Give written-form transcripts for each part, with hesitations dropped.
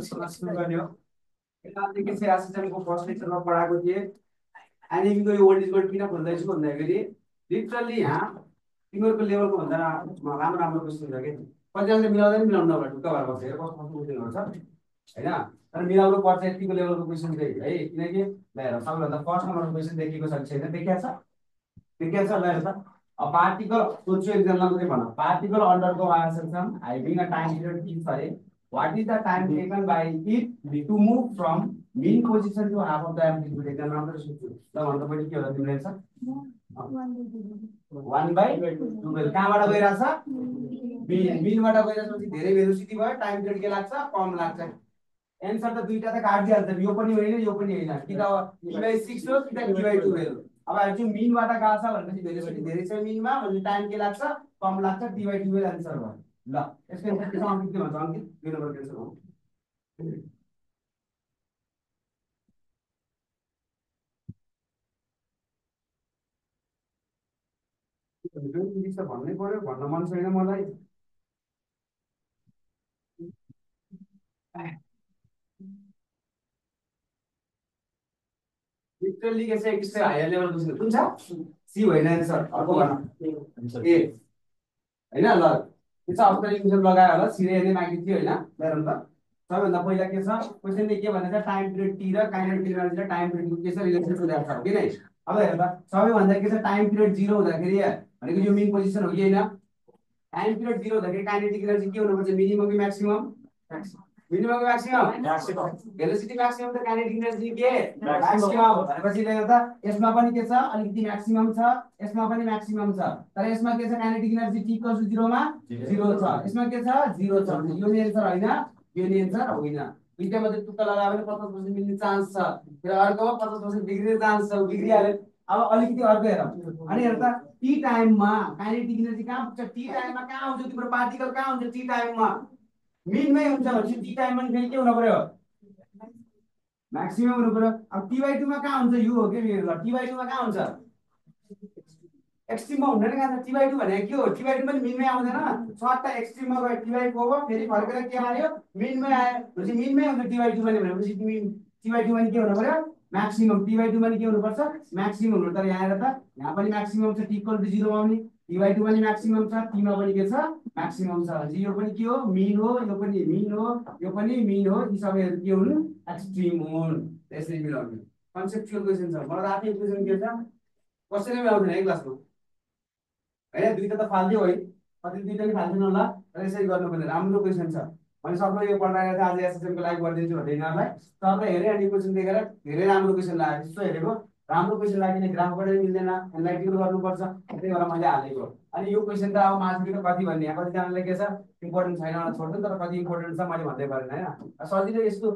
सुरु गर्ने हो के छ एसएसएमको फर्स्ट लेक्चरमा पढाएको थिएँ एनिमीको यो ओल्ड इज गोल्ड किन खोल्दैछु भन्दाखेरि लिटरली यहाँ तिमीहरूको लेभलको भन्दा राम्रो राम्रो क्वेसन छ कि कतिजनाले मिलाउँदैन मिलाउनु नभए ढुक्क भएर बसेर कस्तो कस्तो क्वेसन गर्छ होइन तर मिलाउनु पर्छ यतिको लेभलको क्वेसन चाहिँ है किनकि ल सबैभन्दा फर्स्ट नम्बरको क्वेसन देखेको छ कि छैन देखिया छ ल हेर त पार्टिकल सोध्छु एक्जाममा मात्रै भन particle undergo acceleration having a time period t छ अरे what is the time taken by it to move from mean position to half of the amplitude एक्जाममा मात्रै सोध्छु ल भन्दा पनि के होला तिमीले छ 1/12 कहाँबाट गइरहेछ मिनबाट गइरहेपछि धेरै भेलोसिटी भयो टाइम पिरियड के लाग्छ कम लाग्छ एन्सर त दुईटा त काटिदिहाल्छ यो पनि होइन यो पनि होइन कि त e/6 हो कि त e/12 हो अब हेर्छु मिनबाट गएको छ भनेपछि भेलोसिटी धेरै छ मिनमा भने टाइम के लाग्छ कम लाग्छ d/12 आन्सर भयो ल यसको एन्सर के छ अंकित के भन्छ अंकित 2 नम्बर आन्सर हो भन्नै पर्यो भन्न मन छैन मलाई लिटरली के छ एक हायर लेभल क्वेशन कुन छ सी होइन आन्सर अर्को भन ए हैन ल के छ अब त इक्वेसन लगायो होला सिधै नै मागि थियो हैन हेरौँ त सबैभन्दा पहिला के छ क्वेसनले के भनेको छ टाइम पिरियड टी र काइनेटिक एनर्जी र टाइम पिरियड के छ रिलेसन सोधेको छ कि नै अब हेर त सबैभन्दा के छ टाइम पिरियड 0 हुँदाखेरि भनेको यो मेन पोजिसन हो कि हैन टाइम पिरियड 0 हुँदाखेरि काइनेटिक एनर्जी के हुनुपर्छ मिनिमम कि म्याक्सिमम मिनिमम कि म्याक्सिमम भेलोसिटी म्याक्सिमम त काइनेटिक एनर्जी के म्याक्सिमम भनेपछि ले त यसमा पनि के छ अलिकति म्याक्सिमम छ यसमा पनि म्याक्सिमम छ तर यसमा के छ काइनेटिक एनर्जी t = 0 मा 0 छ यसमा के छ 0 छ यो नि आन्सर हैन यो नि आन्सर होइन दुईटा मध्ये तुक्का लगायो भने 50% मिल्ने चान्स छ र अर्कोमा 50% बिग्रिने चान्स छ बिग्रिहाल्यो अब अलिकति अर्को हेरौँ अनि हेर त टी टाइममा काइनेटिक एनर्जी कहाँ पुग्छ टी टाइममा कहाँ हुन्छ तिम्रो पार्टिकल कहाँ हुन्छ टी टाइममा मिनमै हुन्छ भने टी टाइममा नि फेरि के हुनु पर्यो म्याक्सिमम हुनु पर्यो अब t/2 मा कहाँ हुन्छ यो हो के मेरो ल t/2 मा कहाँ हुन्छ एक्सट्रिममा हुँदैन कहाँ छ t/2 भनेको के हो t/2 पनि मिनमै आउँदैन सट्टा एक्सट्रिममा गयो t/4 हो फेरि फर्केर के आयो मिनमै आयो भनेपछि मिनमै हुन्छ t/2 पनि भनेपछि t/2 पनि के हुनु पर्यो म्याक्सिमम t/2 पनि के हुनुपर्छ म्याक्सिमम हुनु तर यहाँ हेर त यहाँ पनि म्याक्सिमम छ t = 0 मा आउने t/2 पनि म्याक्सिमम छ t मा पनि के छ म्याक्सिमम छ भने यो पनि के हो मिन हो यो पनि मिन हो यो पनि मिन हो यी सबैहरु के हुनु एक्सट्रिम हुन् त्यसरी मिलाउने कन्सेप्चुअल क्वेशन छ मलाई आफै क्वेशन के छ कसैले मिलाउँदैन है क्लासमा हैन दुईटा त फाल्दियो है कति दुईटा नि फाल्दैन होला तर यसरी गर्नुपर्ने राम्रो क्वेशन छ मैले सबैले यो पढाएर आज एसएसएम को लाइभ गरिदिन्छु भन्दै यिनीहरुलाई सबले हेरे अनि क्वेशन देखेर धेरै राम्रो क्वेशन लाग्यो जस्तो हेरेको राम्रो क्वेशन लाग्यो ग्राफबाटै मिल्दैन एनालाइटिकल गर्नुपर्छ त्यही भएर मैले हालेको अनि यो क्वेशन त अब मान्छेले कति भन्ने यहाँ कतिजनाले के छ इम्पोर्टेन्ट छैन भनेर छोड्छन् तर कति इम्पोर्टेन्ट छ मैले भन्दै गरेन हैन सजिलो यस्तो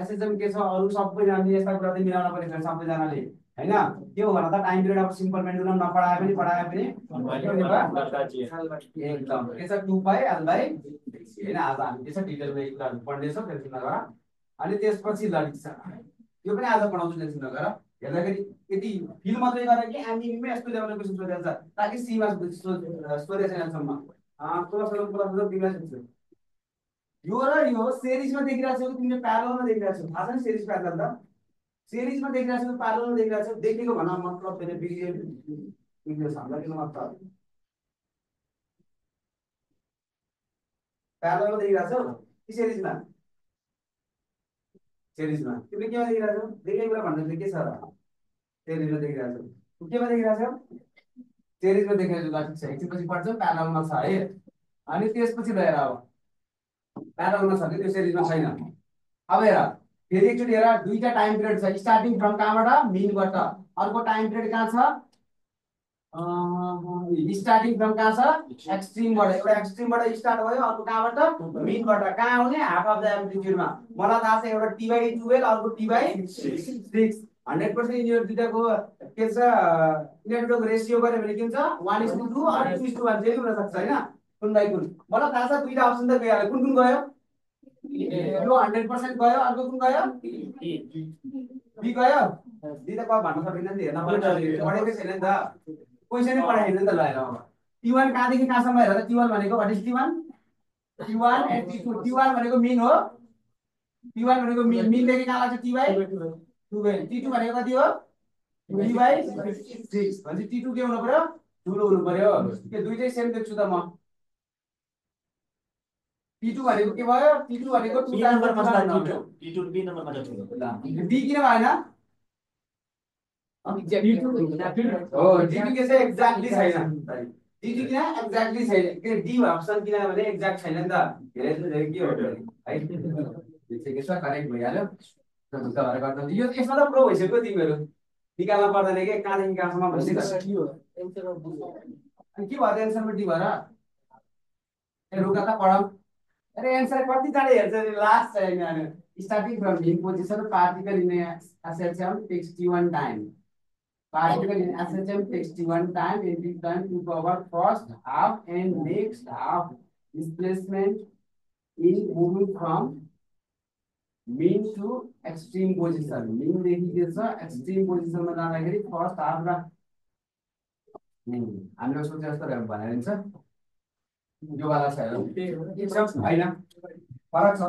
एसएसएम के छ अरु सबैजनाले यस्ता कुरा चाहिँ मिलाउन पर्छ सबैजनाले हैन के हो भन त time period of simple pendulum नपढाए पनि एकदम के छ 2 पाइ l बाइ हैन आज हामी के छ डिटेलमा यो कुराहरु पढ्ने छौं टेन्सन नगर अनि त्यसपछि लडिन्छ यो पनि आज पढाउँछु टेन्सन नगर हेर्दाखेरि यदि फिल मात्रै गरे कि एमईमा यस्तो लेभलको क्वेशन सोधेको छ ताकि सी मा सोधेको छैन सम्म प्लस दिला सक्छु यो र यो सिरिजमा देखिरहेको छ तिमीले प्यारललमा देखिरहेको छ थाहा छ नि सिरिज प्यारलल त सिरिजमा देखिरहेको छ प्यारललमा देखिरहेको छ देखेको भन्न मतलब फेरि बिग्रियो हामीलाई के मतलब प्यारललमा देखिरहेको छ कि सिरिजमा तिमीले केमा देखिरहेको छौ देखेको कुरा भन्दा के छ र सिरिजमा देखिरहेको छौ केमा देखिरहेको छौ सिरिजमा देखिरहेको छ ल ठिक छ एकछिनपछि पढ्छौ प्यारललमा छ है अनि त्यसपछि लिएर अब प्यारललमा छ कि त्यो सिरिजमा छैन अब हेर फेरि एकचोटि हेर दुईटा टाइम पिरियड छ स्टार्टिङ फ्रम कहाँबाट मिनबाट अर्को टाइम पिरियड कहाँ छ स्टार्टिङ फ्रम कहाँ छ एक्सट्रिमबाट एउटा एक्सट्रिमबाट स्टार्ट भयो अर्को कहाँबाट मिनबाट कहाँ आउने हाफ अफ द एम्प्लिट्युडमा मलाई थाहा छ एउटा t/12 अर्को t/6 100% यिनीहरु दुईटाको के छ यिनीहरुको रेशियो गर्यो भने के हुन्छ 1:2 अनि 2:1 जेनी हुन सक्छ हैन कुन बाइ कुन मलाई थाहा छ दुईटा अप्सन त गयो कुन गयो यो 100% गयो अर्को कुन गयो बी गयो डी त को भन्न सकिदैन नि हेर्न पढेकै छैन नि त क्वेशनै पढाएन नि त ल हेर अब t1 कहाँदेखि कहाँसम्म हेर त t1 भनेको what is t1 t1 and t2 t1 भनेको मिन हो T1 भनेको मिन देखि कहाँ लाग्छ T/12 T2 भनेको कति हो T/6 भनेपछि T2 के हुनु पर्यो ठुलो हुनु पर्यो के दुईटै सेम देख्छु त म T2 भनेको के भयो T2 भनेको 2 नम्बरमा छ T2 B नम्बरमा छ D किन भएन हो D2 के चाहिँ एक्ज्याक्टली छैन D2 किन एक्ज्याक्टली छैन के D अप्सन किनभने एक्ज्याक्ट छैन नि त धेरै के हो है यो चाहिँ के छ करेक्ट भइहाल्यो ढुक्क भएर गर्दा यो यसमा त प्रो भइसक्यो तिमीहरू निकाल्न पर्दैन के कहाँदेखि कहाँसम्म भइसक्यो अनि के भयो एन्सरमा डी भएर ए रुका त पढाऊ अरे एन्सर कति टाढे हेर्छ लास्ट चाहिँ यहाँ starting from in position particle in SHM takes T1 time particle in SHM takes T1 time every time to cover first half and next half displacement in moving from mean to extreme position. Mean देखि के छ extreme position मा जाँदाखेरि first half र हामीले सोचे जस्तो भनेर हुन्छ यो वाला छ हैन फरक छ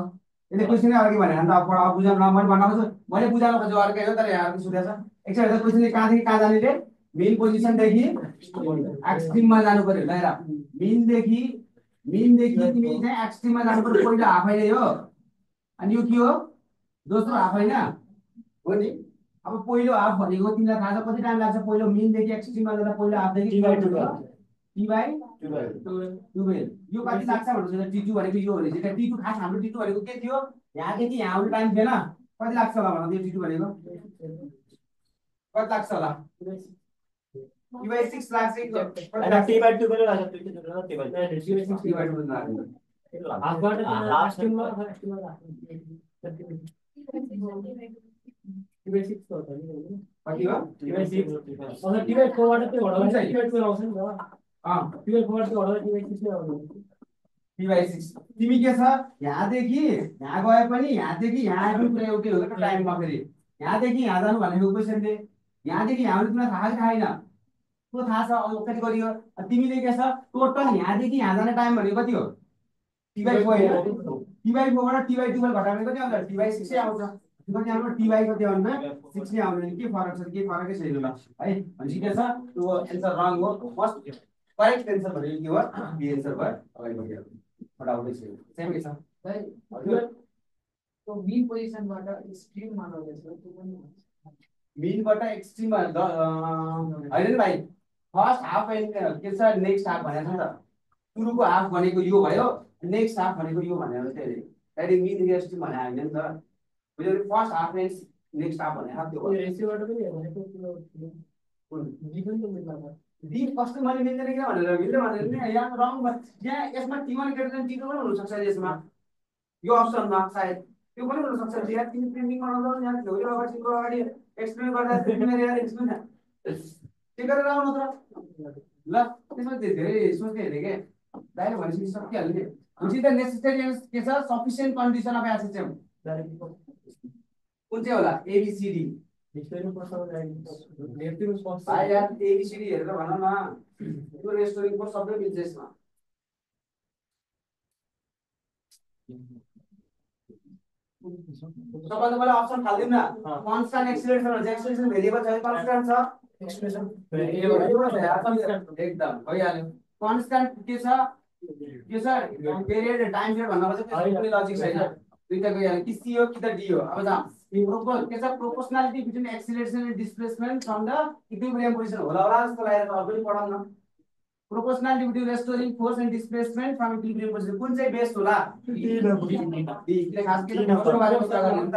यसले क्वेशन अघि भने अन्त अब बुझाउन मैले भन्नु मैले बुझाउन खोजेको अर्कै हो तर यहाँ सोधेछ एकछिन हेर्दा क्वेशनले कहाँदेखि कहाँ जाने रे मेन पोजिसनदेखि एक्सट्रिममा जानु पर्यो ल हेर मेनदेखि तिमी चाहिँ एक्सट्रिममा जानु पर्यो पहिलो हाफ अहिले हो अनि यो के हो दोस्रो हाफ हैन हो नि अब पहिलो हाफ भनेको तिमीलाई थाहा छ कति टाइम लाग्छ पहिलो मेनदेखि एक्सट्रिममा जाँदा पहिलो हाफदेखि T/12 यो कति लाग्छ भन्नु T2 भनेको यो हो भने T2 खास हाम्रो T2 भनेको के थियो यहाँदेखि यहाँ आउने टाइम थिएन कति लाग्छ होला भन्नु त्यो T2 भनेको कति लाग्छ होला T/6 लाग्छ हैन T/2 पनि लाग्छ T/2 लाग्छ हाफबाट लास्टमा T/6 हो त नि कति हो T/6 अझ T/4 बाट त्यो हटाउँछ T/2 आउँछ नि त T/4 बाट हटाउँदा T/6 नै आउँछ T/6 तिमी के छ यहाँदेखि यहाँ गए पनि यहाँदेखि यहाँ आइपुग्नु पुरै एउटै हो त टाइममा फेरि यहाँदेखि यहाँ जानु भनेको क्वेशनले यहाँदेखि यहाँ आउनु तिमीलाई थाहा छैन त्यो थाहा छ अब कति गरियो तिमीले के छ टोटल यहाँदेखि यहाँ जाने टाइम भनेको कति हो T/4 T/4 बाट T/2 घटाउने कति आउँछ T/6 आउँछ कति आउँछ T/by कति आउँछ 6 नै आउँदैन के फरक छ के फरकै छैन ल है भनेपछि के छ त्यो एन्सर रङ हो फर्स्ट करेक्ट एन्सर भनेको के हो बी एन्सर भयो अगाडि बढिहाल्यो फटाफट सेम के छ हजुर तो मेन पोजिसनबाट एक्सट्रिम मान्दैछ त्यो पनि मेनबाट एक्सट्रिम हैन नि भाइ फर्स्ट हाफ एन्ड के छ नेक्स्ट हाफ भनेको छ नि त सुरुको हाफ भनेको यो भयो नेक्स्ट हाफ भनेको यो भनेर चाहिँ डाइरेक्ट मेन एक्सट्रिम भने हैन नि त बुझ्यो first half and next half भने हाफ त्यो रेसियोबाट पनि हेर्ने कुन डी पनि त मिल्छ डी कस्तो मैले मिल्दैन किन भनेर मिल्दैन भनेर नि यहाँ रङ यहाँ यसमा T1 ग्रेटर देन T2 पनि हुन सक्छ यसमा यो अप्सनमा सायद त्यो पनि हुन सक्छ यहाँ तिमी प्रिन्टिङ बनाउँदा पनि यहाँ थियो अगाडि तिम्रो अगाडि एक्सप्लेन गर्दा तिमीले यहाँ एक्सप्लेन के गरेर आउनु त ल त्यसमा धेरै सोच्ने हेरे के डाइरेक्ट भनेपछि सकिहाल्यो नि हुन्छ द नेसेसरी के छ सफिसिएन्ट कन्डिसन अफ एसएचएम कुन चाहिँ होला एबीसीडी एबीसीडी हेरेर भन न त्यो रेस्टोरेन्टको सबै मिल्छ यसमा तपाईले मलाई अप्सन खाल्दिनु न कन्स्ट्यान्ट एक्सिलरेसन हुन्छ एक्सिलरेसन भेरिएबल छ कन्स्ट्यान्ट छ एक्सप्रेसन भेरिएबल एकदम भइहाल्यो कन्स्ट्यान्ट के छ पिरियड टाइम पिरियड भन्न खोजेको त्यसको कुनै लजिक छैन दुईटा गइहाल्यो कि सी हो कि त डी हो अब जा के छ proportionality between acceleration and displacement from the equilibrium position होला जस्तो लागेर त अझै पढाउन न proportionality between restoring force and displacement from equilibrium position कुन चाहिँ बेस्ट होला डी खास के फोर्सको बारेमा कुरा गर्ने नि त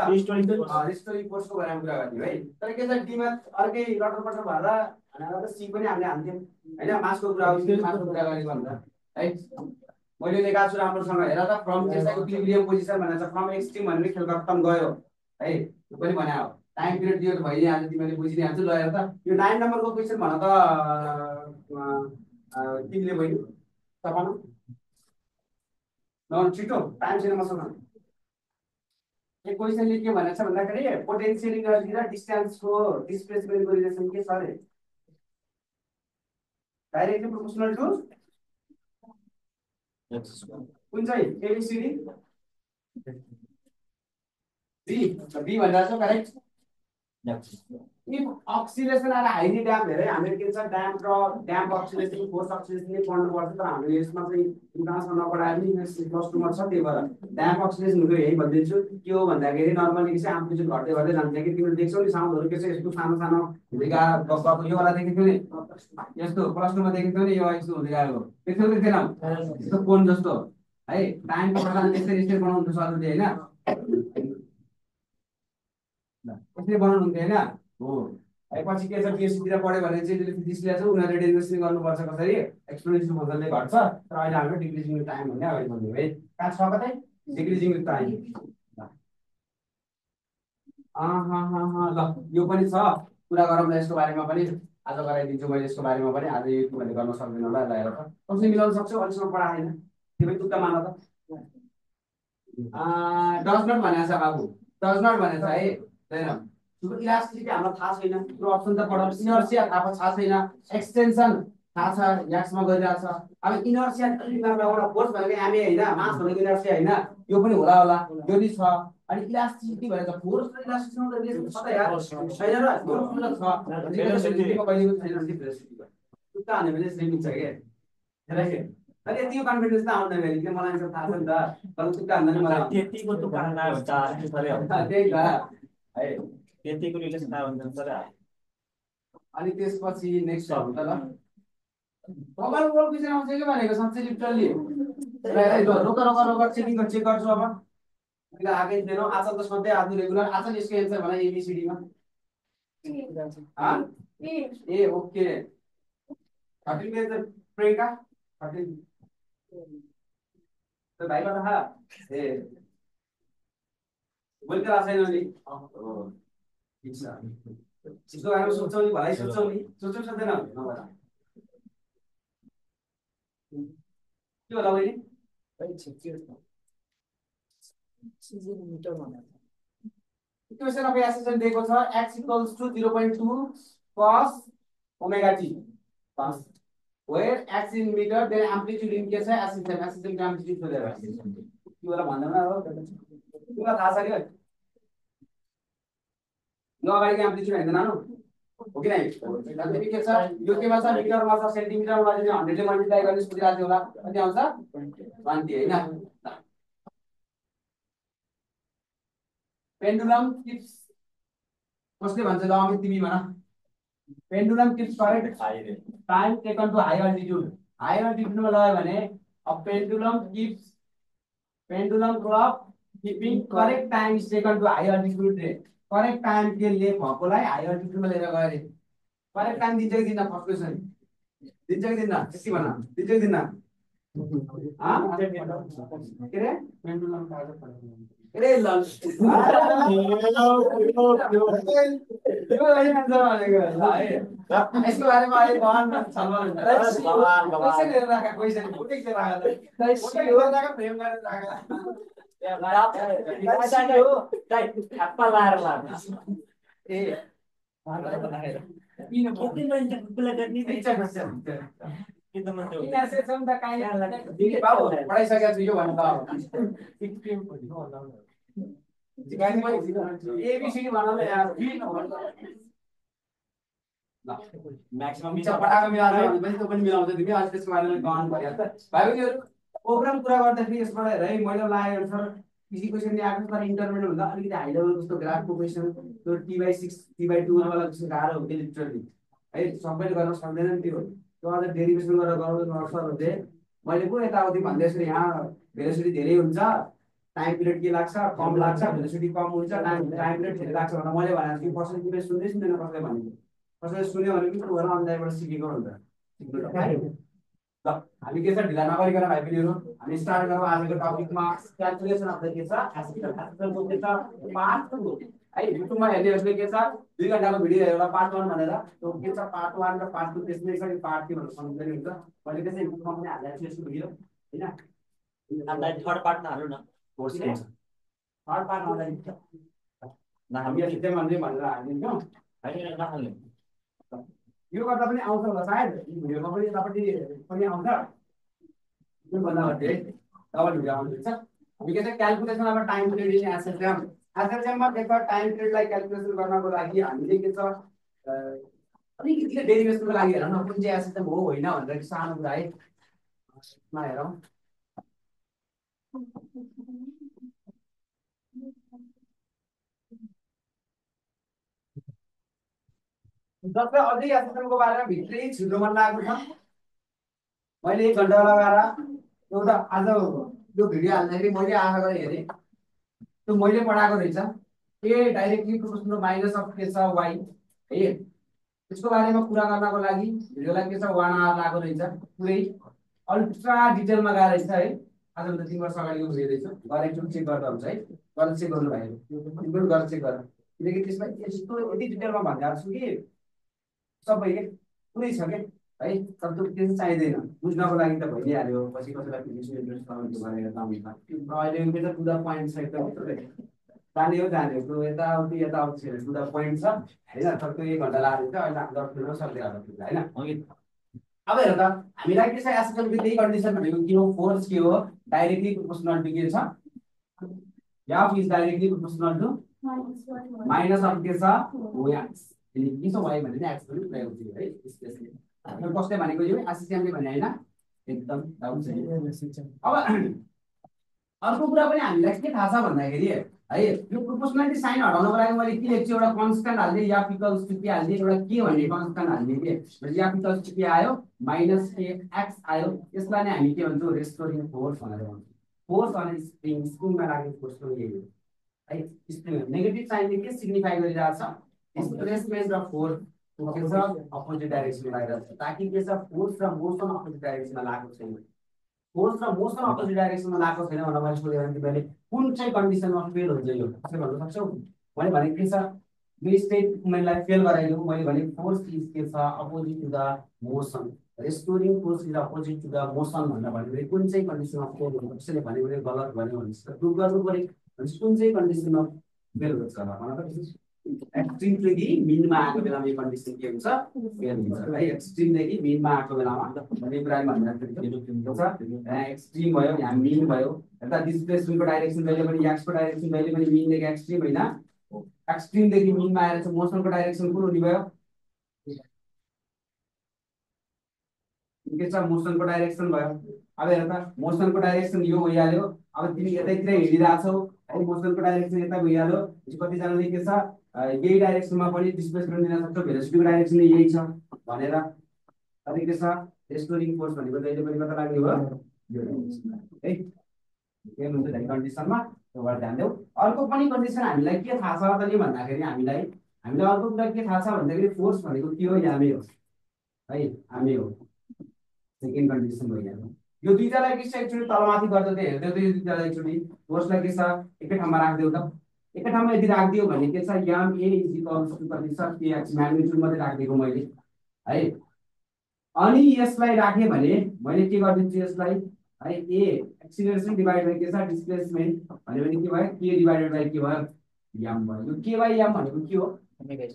रेस्टोरिङ फोर्सको बारेमा कुरा गर्ने है तर के छ डीमा अर्कै लटरपटर भएर भनेर त सी पनि हामीले हान्थ्यौं हैन मासको कुरा आउँछ मासको कुरा गर्ने भन्दा है मैले लेखा छु राम्रोसँग हेर त फ्रम त्यसको इक्विलिब्रियम पोजिसन भनेर छ फ्रम एक्सट्रिम भनेर खेल खत्तम गयो है त्यो पनि भने हो टाइम पिरियड दियो त भइहाल्छ तिमीले बुझिदिहाल्छ ल हेर त यो 9 नम्बरको क्वेशन भन त तिमीले भयो तपाईँ न छिटो टाइम छैन मसँग यो क्वेशनले के भनेछ भन्दाखेरि पोटेन्शियल इनर्जी र डिस्टेन्सको डिस्प्लेसमेन्टको रिलेसन के छ रे डाइरेक्टली प्रोपोर्सनल टु कुन चाहिँ एबीसीडी बी भनेर छ करेक्ट इफ अक्सिलेसन आएर हाइली ड्याम हेरे हामीले के छ ड्याम्प अक्सिलेसन फोर्स अक्सिलेसन नै पढ्नुपर्छ तर हामीले यसमा चाहिँ इन्ट्रान्समा नपढाए पनि प्लस 2 मा छ त्यही भएर ड्याम्प अक्सिलेसनको यही भनिदिन्छु के हो भन्दाखेरि नर्मली चाहिँ एम्प्लिट्युड घट्दै घट्दै जान्छ कि तिमीले देख्छौ नि साउन्डहरू के छ यस्तो सानो सानो हुँदै गएको यो वाला देखेको नि यस्तो प्लस 2 मा देखेको नि यो यस्तो हुँदै गएको देख्छौ कि थिएन यस्तो कोन जस्तो है टाइमको प्रकार यसरी यसरी बनाउनु सकिन्छ हैन यसरी बनाउनु हुन्थ्यो हैन हो है पछि के छ पिएचडीतिर पढ्यो भने चाहिँ त्यसले फिजिक्स ल्याएको छ उनीहरूले रेडियोसिङ गर्नुपर्छ कसरी एक्सपोनेन्सियल फंक्सनले घट्छ तर अहिले हाम्रो डिक्रिजिङ टाइम भन्ने अगाडि भन्यो है कहाँ छ कतै डिक्रिजिङ टाइम ल यो पनि छ कुरा गरौँ ल यसको बारेमा पनि आज गराइदिन्छु मैले यसको बारेमा पनि आज यो मैले गर्न सक्दिनँ होला ल हेर त कसरी मिलाउन सक्छौ अहिलेसम्म पढाएन त्यो पनि तुक्का मान त डज नट भनेको छ बाबु डज नट भनेको छ है हैन इलास्टिसिटी हामीलाई थाहा छैन त्यो अप्सन त पढाउँ इनर्सिया थाहा छैन एक्सटेन्सन थाहा छ याक्समा गरिरहेछ अब इनर्सिया एउटा फोर्स भनेको हामी हैन मास भनेको इनर्सिया हैन यो पनि होला यो नि छ अनि इलास्टिसिटी भनेको फोर्स र इलास्टिसिटीमा त रिलेसन छ त यार छैन र यो पनि छ भेलोसिटीको कहिलेको छैन नि भेलोसिटीको तुक्का हान्यो भने चाहिँ मिल्छ के हेर के अनि त्यो कन्फिडेन्स त आउँदैन फेरि के मलाई थाहा छ नि त तर तुक्का हान्दैन मलाई त्यतिको तुक्का हान्न हुन्छ त्यही त है त्यतिको रिलेसन हुन्छ तर अनि त्यसपछि नेक्स्ट छ त ल मोबाइल वर्क क्वेशन आउँछ के भनेको साँच्चै लिटरली रोक चेक गर्छु अब अहिले आकै थिएन आजल त सधैँ आज रेगुलर आज यसको एन्सर भन एबीसीडी मा ए ओके 13 में तो प्रियंका 13 तो भाइ बता हा ए बोल के आछैन नि ठीक छ इसको बारेमा सोच्छौ नि भलाइ सोच्छौ सक्दैन नभए के होला बहिनी इक्वेसन अफ एसेसन दिएको छ x = 0.2 cos omega t cos where x in meter then amplitude in के छ एसेसन को एम्प्लिट्युड खोजेर के होला भन्दैन हो तिमीलाई थाहा छ के यो अगाडिको एम्प्लिट्युड हैन नानु हो कि नै त्यसले के छ यो केमा छ मिटरमा छ सेन्टिमिटरमा चाहिँ 100 ले मल्टिप्लाई गर्ने सुधिरा थियो होला कति आउँछ 20 हैन पेंडुलम keeps कसले भन्छ ल अमित तिमी भन pendulum keeps correct time taken to high altitude मा लग्यो भने अब pendulum clock keeping correct time is taken to high altitude रे करेक्ट टाइम के लिए भकोलाई हाई अल्टिट्युड मा लिएर गए रे करेक्ट टाइम दिन्छ कि दिन्न फर्स्ट क्वेशन दिन्छ कि दिन्न के भन दिन्छ कि दिन्न के रे पेंडुलम कागज पढ्नु रे ल यो अहिले आन्सर भनेको ल है यसको बारेमा अहिले भन छलफल पैसा लिएर राख पैसा फुटेक लिएर राख फुटेक लिएर राख फ्रेम गरेर राख ठ्याप्पा लाएर ए किन कति मान्छे खुला गर्ने सेक्सन त काई बाबु पढाइसकेको छु यो भन्नु त एबीसीडी भन्नाले यार म्याक्सिमम मिचा पटाको मिलाउँछ भने त्यो पनि मिलाउँछ तिमी आज त्यसको बारेमा गहन गरिहाल्छ भाइ बहिनीहरु प्रोग्राम कुरा गर्दाखेरि यसबाट हेर है मैले लागेको छ इजी क्वेशन नि आएको तर इन्टरमिडिएट भन्दा अलिकति हाई लेभल जस्तो ग्राफको क्वेशन त्यो t/6 t/2 वाला क्वेशन गाह्रो हुन्छ लिटरली है सबैले गर्न सक्दैन नि त्यो अझ डेरिभेसन गरेर गराउनु नर्सहरूले मैले पो यताउति भन्दैछु यहाँ भेलोसिटी धेरै हुन्छ टाइम पिरियड के लाग्छ कम लाग्छ भेलोसिटी कम हुन्छ टाइम पिरियड धेरै लाग्छ भनेर मैले भनेको छु कसैले तिमीले सुन्दै सुन्दैन कसैले भनेको कसैले सुन्यो भने पनि त्यो अनलाइनबाट सिकेको हुन्छ सिक्नु ल हामी के छ ढिला नगरिकन भाइ बहिनीहरु हामी स्टार्ट गरौँ आजको टपिकमा क्याल्कुलेसन अफ द के छ एसिडको के छ पार्ट 2 है युट्युबमा हेर्नेहरुले के छ 2 घण्टाको भिडियो हेरेर पार्ट 1 भनेर त्यो के छ पार्ट 1 र पार्ट 2 त्यसमै छ पार्ट 3 भनेर सम्झिँदै हुन्छ मैले त्यसै युट्युबमा पनि हालेको छु यसको भिडियो हैन हामीलाई थर्ड पार्ट नहाल्नु न कोर्सको थर्ड पार्ट आउँदैन न हामी यति मान्दै भनेर हाल्दिन्छौँ हैन नहाल्नु यो गर्दा पनि आउँछ होला सायद भिडियोमा पनि तपाईले पनि आउँछ यो भन्दा अझै डबल भिडियो आउँछ हामी के छ क्याल्कुलेसन अब टाइम पिरियड इन एसेट एसएलसीएममा देख टाइम पिरियडलाई क्याल्कुलेसन गर्नको लागि हामीले के छ अलिकति डेरिभेसनको लागि हेरौँ न कुन चाहिँ एसएलसीएम हो होइन भनेर सानो कुरा है हेरौँ जसले अझै एसएलसीएमको बारेमा भित्रै छिर्नु मन लागेको छ मैले 1 घण्टा लगाएर एउटा आज यो भिडियो हाल्दाखेरि मैले आशा गरेँ हेरेँ त्यो मैले पढाएको रहेछ ए डाइरेक्टली प्रोपोर्सनल माइनस अफ के छ वाइ है त्यसको बारेमा कुरा गर्नको लागि भिडियोलाई के छ 1 आवर लाग्यो रहेछ पुरै अल्ट्रा डिटेलमा गएर रहेछ है आजभन्दा 3 वर्ष अगाडिको भिडियो रहेछ गएर एकचोटि चेक गर्दा हुन्छ है गरेर चेक गर्नु भयो तिमीहरू गरेर चेक गर किनकि त्यसमा यस्तो यति डिटेलमा भनिदिएको छु कि सबै के पुरै छ के है तर त्यो चाहिँ चाहिँदैन बुझ्नको लागि त भइहाल्यो पछि कसैलाई फिजिक्स इन्ट्रेस्ट गरेर त हुन्छ अहिले मेरो टु द पोइन्ट छ एकदम जाने हो त्यो यताउति छैन टु द पोइन्ट छ होइन तर त्यो 1 घण्टा लाग्छ अहिले 10 मिनटमा सक्दै होला होइन अब हेर त हामीलाई के छ एसएसएलको त्यही कन्डिसन भनेको के हो फोर्स के हो डाइरेक्टली प्रोपोर्सनल टु के छ F is directly proportional to minus of के छ x अनि के छ y भने x पनि प्रयोग हुन्छ है स्पेसली कसले भनेको यो एसएसएमले भने हैन एकदम डाउट छ अब अर्को कुरा पनि हामीलाई के थाहा छ भन्दाखेरि है यो प्रोपोर्सनालिटी साइन हटाउनको लागि मैले के लेख्छु एउटा कन्स्ट्यान्ट हाल्दै या इक्वल्स टु के हाल्दै एउटा के भन्ने कन्स्ट्यान्ट हाल्दै के भने या इक्वल्स टु के आयो माइनस के x आयो यसलाई नै हामी के भन्छौँ रेस्टोरिङ फोर्स भनेर भन्छौँ फोर्स अन स्प्रिङमा लागेको फोर्सको यही हो है स्प्रिङ नेगेटिभ साइनले के सिग्निफाई गरिरहेको छ डिस्प्लेसमेन्ट अफ फोर्स के छ अपोजिट डाइरेक्सनमा लागिरहेको छ ताकि के छ फोर्स र मोसन अपोजिट डाइरेक्सनमा लागेको छैन फोर्स र मोसन अपोजिट डाइरेक्सनमा लागेको छैन भनेर मैले सोधेँ भने तिमीले कुन चाहिँ कन्डिसनमा फेल हुन्छ यो कसले भन्न सक्छौ मैले भने के छ यो स्टेटमेन्टलाई फेल गराइदिउँ मैले भने फोर्स इज के छ opposite to the motion restoring force is opposite to the motion भनेर भने कुन चाहिँ कन्डिसनमा फेल हुन्छ कसैले भन्यो भने गलत भन्यो भने प्रुभ गर्नु पर्यो भने कुन चाहिँ कन्डिसनमा फेल हुन्छ भन त एक्सट्रिमदेखि मिनमा आएको बेलामा यो कन्डिसन के हुन्छ फेल हुन्छ है एक्सट्रिमदेखि मिनमा आएको बेलामा लिब्राइम भन्दा एक्सट्रिम भयो यहाँ मिन भयो यता डिस्प्लेसमेन्टको डाइरेक्सन जहिले पनि एक्सको डाइरेक्सन जहिले पनि मिनदेखि एक्सट्रिम होइन एक्सट्रिमदेखि मिनमा आएर चाहिँ मोसनको डाइरेक्सन कुन हुने भयो के छ मोसनको डाइरेक्सन भयो अब हेर त मोसनको डाइरेक्सन यो भइहाल्यो अब तिमी यतैतिर हिँडिरहेछौ है मोसनको डाइरेक्सन यता भइहाल्यो कतिजनाले के छ यही डाइरेक्सनमा पनि डिस्प्लेसमेन्ट दिन सक्छ भेलोसिटीको डाइरेक्सन यही छ भनेर अनि के छ रेस्टोरिङ फोर्स भनेको जहिले पनि कता लाग्ने हो है के हुन्छ दाइ कन्डिसनमा त्योबाट ध्यान देऊ अर्को पनि कन्डिसन हामीलाई के थाहा छ त नि भन्दाखेरि हामीलाई अर्को कुरा के थाहा छ भन्दाखेरि फोर्स भनेको के हो यामै हो है हामी हो सेकेन्ड कन्डिसन भइहाल्यो यो दुईटालाई के छ एकचोटि तलमाथि गर्दा चाहिँ हेर्दै यो दुईटालाई एकचोटि फोर्सलाई के छ एकै ठाउँमा राख्दियौ त एकै ठाउँमा यदि राख्दियो भने के छ याम ए इज इक्वल्स टु कति छ केएक्स म्याग्निट्युड मात्रै राखिदिएको मैले है अनि यसलाई राखेँ भने मैले के गरिदिन्छु यसलाई है ए एक्सिलरेसन डिभाइड बाइ के छ डिस्प्लेसमेन्ट भन्यो भने के भयो के डिभाइडेड बाइ के भयो याम भयो यो के बाइ याम भनेको के हो ओमेगा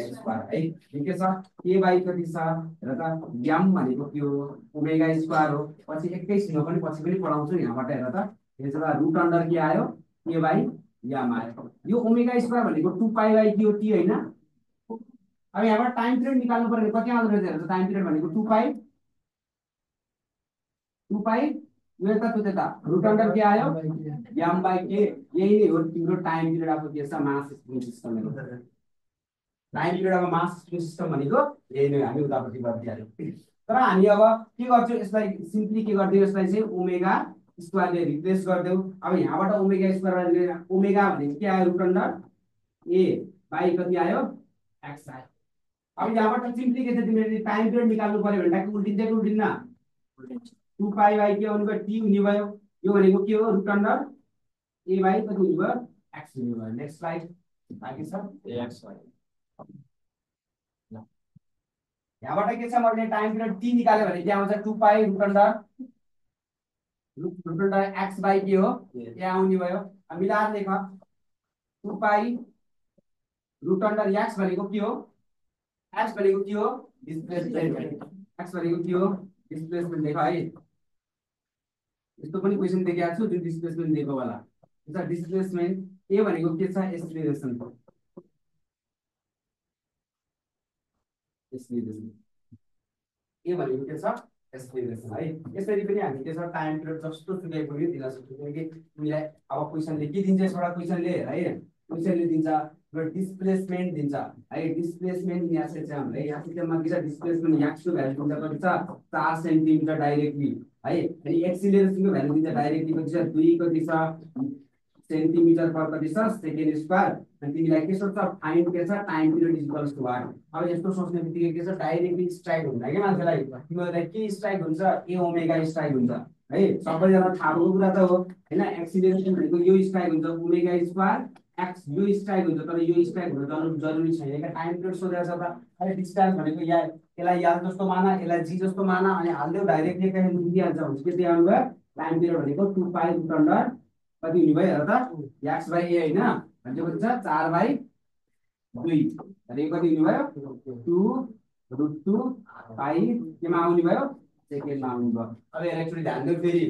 स्क्वायर है के छ के बाइ कति छ र त याम भनेको के हो ओमेगा स्क्वायर हो पछि एकैछिनमा पनि पछि पनि पढाउँछु यहाँबाट हेर त यसमा रुट अन्डर के आयो के बाइ याम आयो यो ओमेगा स्क्वायर भनेको 2 पाइ बाइ के हो टी हैन अब यहाँबाट टाइम पिरियड निकाल्नु पर्यो कति आउँछ हेर त टाइम पिरियड भनेको 2 पाइ यो त्यता रुट अन्डर के आयो याम बाइ के यही नै हो तिम्रो टाइम पिरियड अब के छ मास स्प्रिङ सिस्टम टाइम पिरियड अब मास स्प्रिङ सिस्टम भनेको यही नै हामी उतापट्टि गरिदिहाल्यौँ तर हामी अब के गर्छौँ यसलाई सिम्पली के गर्दियौ यसलाई चाहिँ ओमेगा स्क्वायरले रिप्लेस गर्दियौ अब यहाँबाट ओमेगा स्क्वायर ओमेगा भनेको के आयो रुट अन्डर ए बाइ कति आयो एक्स आयो अब यहाँबाट सिम्पली के छ तिमीले टाइम पिरियड निकाल्नु पर्यो भने ट्याक्क उल्टिन्छ कि उल्टिन्न 2 पाइ बाइ के आउनु भयो टी हुने भयो यो भनेको के हो रुट अन्डर ए बाइ कति हुने भयो एक्स हुने भयो नेक्स्ट स्लाइड बाँकी छ एक्स यहाँबाट के छ मैले टाइम पिरियड टी निकाल्यो भने के आउँछ 2 पाइ रुट अन्डर एक्स बाइ के हो यहाँ आउने भयो अब मिलाएर लेख 2 पाइ रुट अन्डर एक्स भनेको के हो एक्स भनेको के हो डिस्प्लेसमेन्ट एक्स भनेको के हो डिस्प्लेसमेन्ट लेख है यस्तो पनि क्वेशन देखेको छु जुन डिस्प्लेसमेन्ट दिएको होला डिस्प्लेसमेन्ट ए भनेको के छ एक्सिलरेसन एक्सिलरेसन ए भनेको के छ एक्सिलरेसन है यसरी पनि हामी के छ टाइम पिरियड जस्तो सुकै पनि दिन सक्छौँ किनकि तिमीलाई अब क्वेसनले के दिन्छ एउटा क्वेसनले है क्वेसनले दिन्छ एउटा डिस्प्लेसमेन्ट दिन्छ है डिस्प्लेसमेन्ट यहाँ चाहिँ हाम्रो यहाँ सिस्टममा के छ डिस्प्लेसमेन्ट याक्सको भ्यालु दिन्छ कति छ 4 सेन्टिमिटर डाइरेक्टली है अनि एक्सिलरेसनको भ्यालु दिन्छ डाइरेक्टली कति छ 2 कति छ सेन्टिमिटर पर कति छ सेकेन्ड स्क्वायर अनि तिमीलाई के सोध्छ फाइन्ड के छ time period equals to what अब यस्तो सोच्ने बित्तिकै के छ डाइरेक्टली स्ट्राइक हुन्छ के मान्छेलाई तिमीहरूलाई के स्ट्राइक हुन्छ ए ओमेगा स्ट्राइक हुन्छ है सबैजना थाहा भएको कुरा त हो हैन एक्सिलरेसन भनेको यो स्ट्राइक हुन्छ ओमेगा स्क्वायर एक्स यो स्ट्राइक हुन्छ तर यो स्ट्राइक हुन जरुरी छैन के टाइम पिरियड सोधेको छ त अहिले डिस्टेन्स भनेको या यसलाई याद जस्तो माना यसलाई जी जस्तो माना अनि हाल्दै डाइरेक्टली कहाँ निस्किहाल्छ हुन्छ के त्यहाँ आउनुभयो टाइम पिरियड भनेको 2 पाइ रुट अन्डर कति हुने भयो हेर त एक्स बाई ए हैन भनेको कति छ 4/2 भनेको कति हुने भयो 2√2 पाइ केमा आउने भयो सेकेन्डमा आउने भयो अब यसलाई एकचोटि ध्यान दिनु फेरि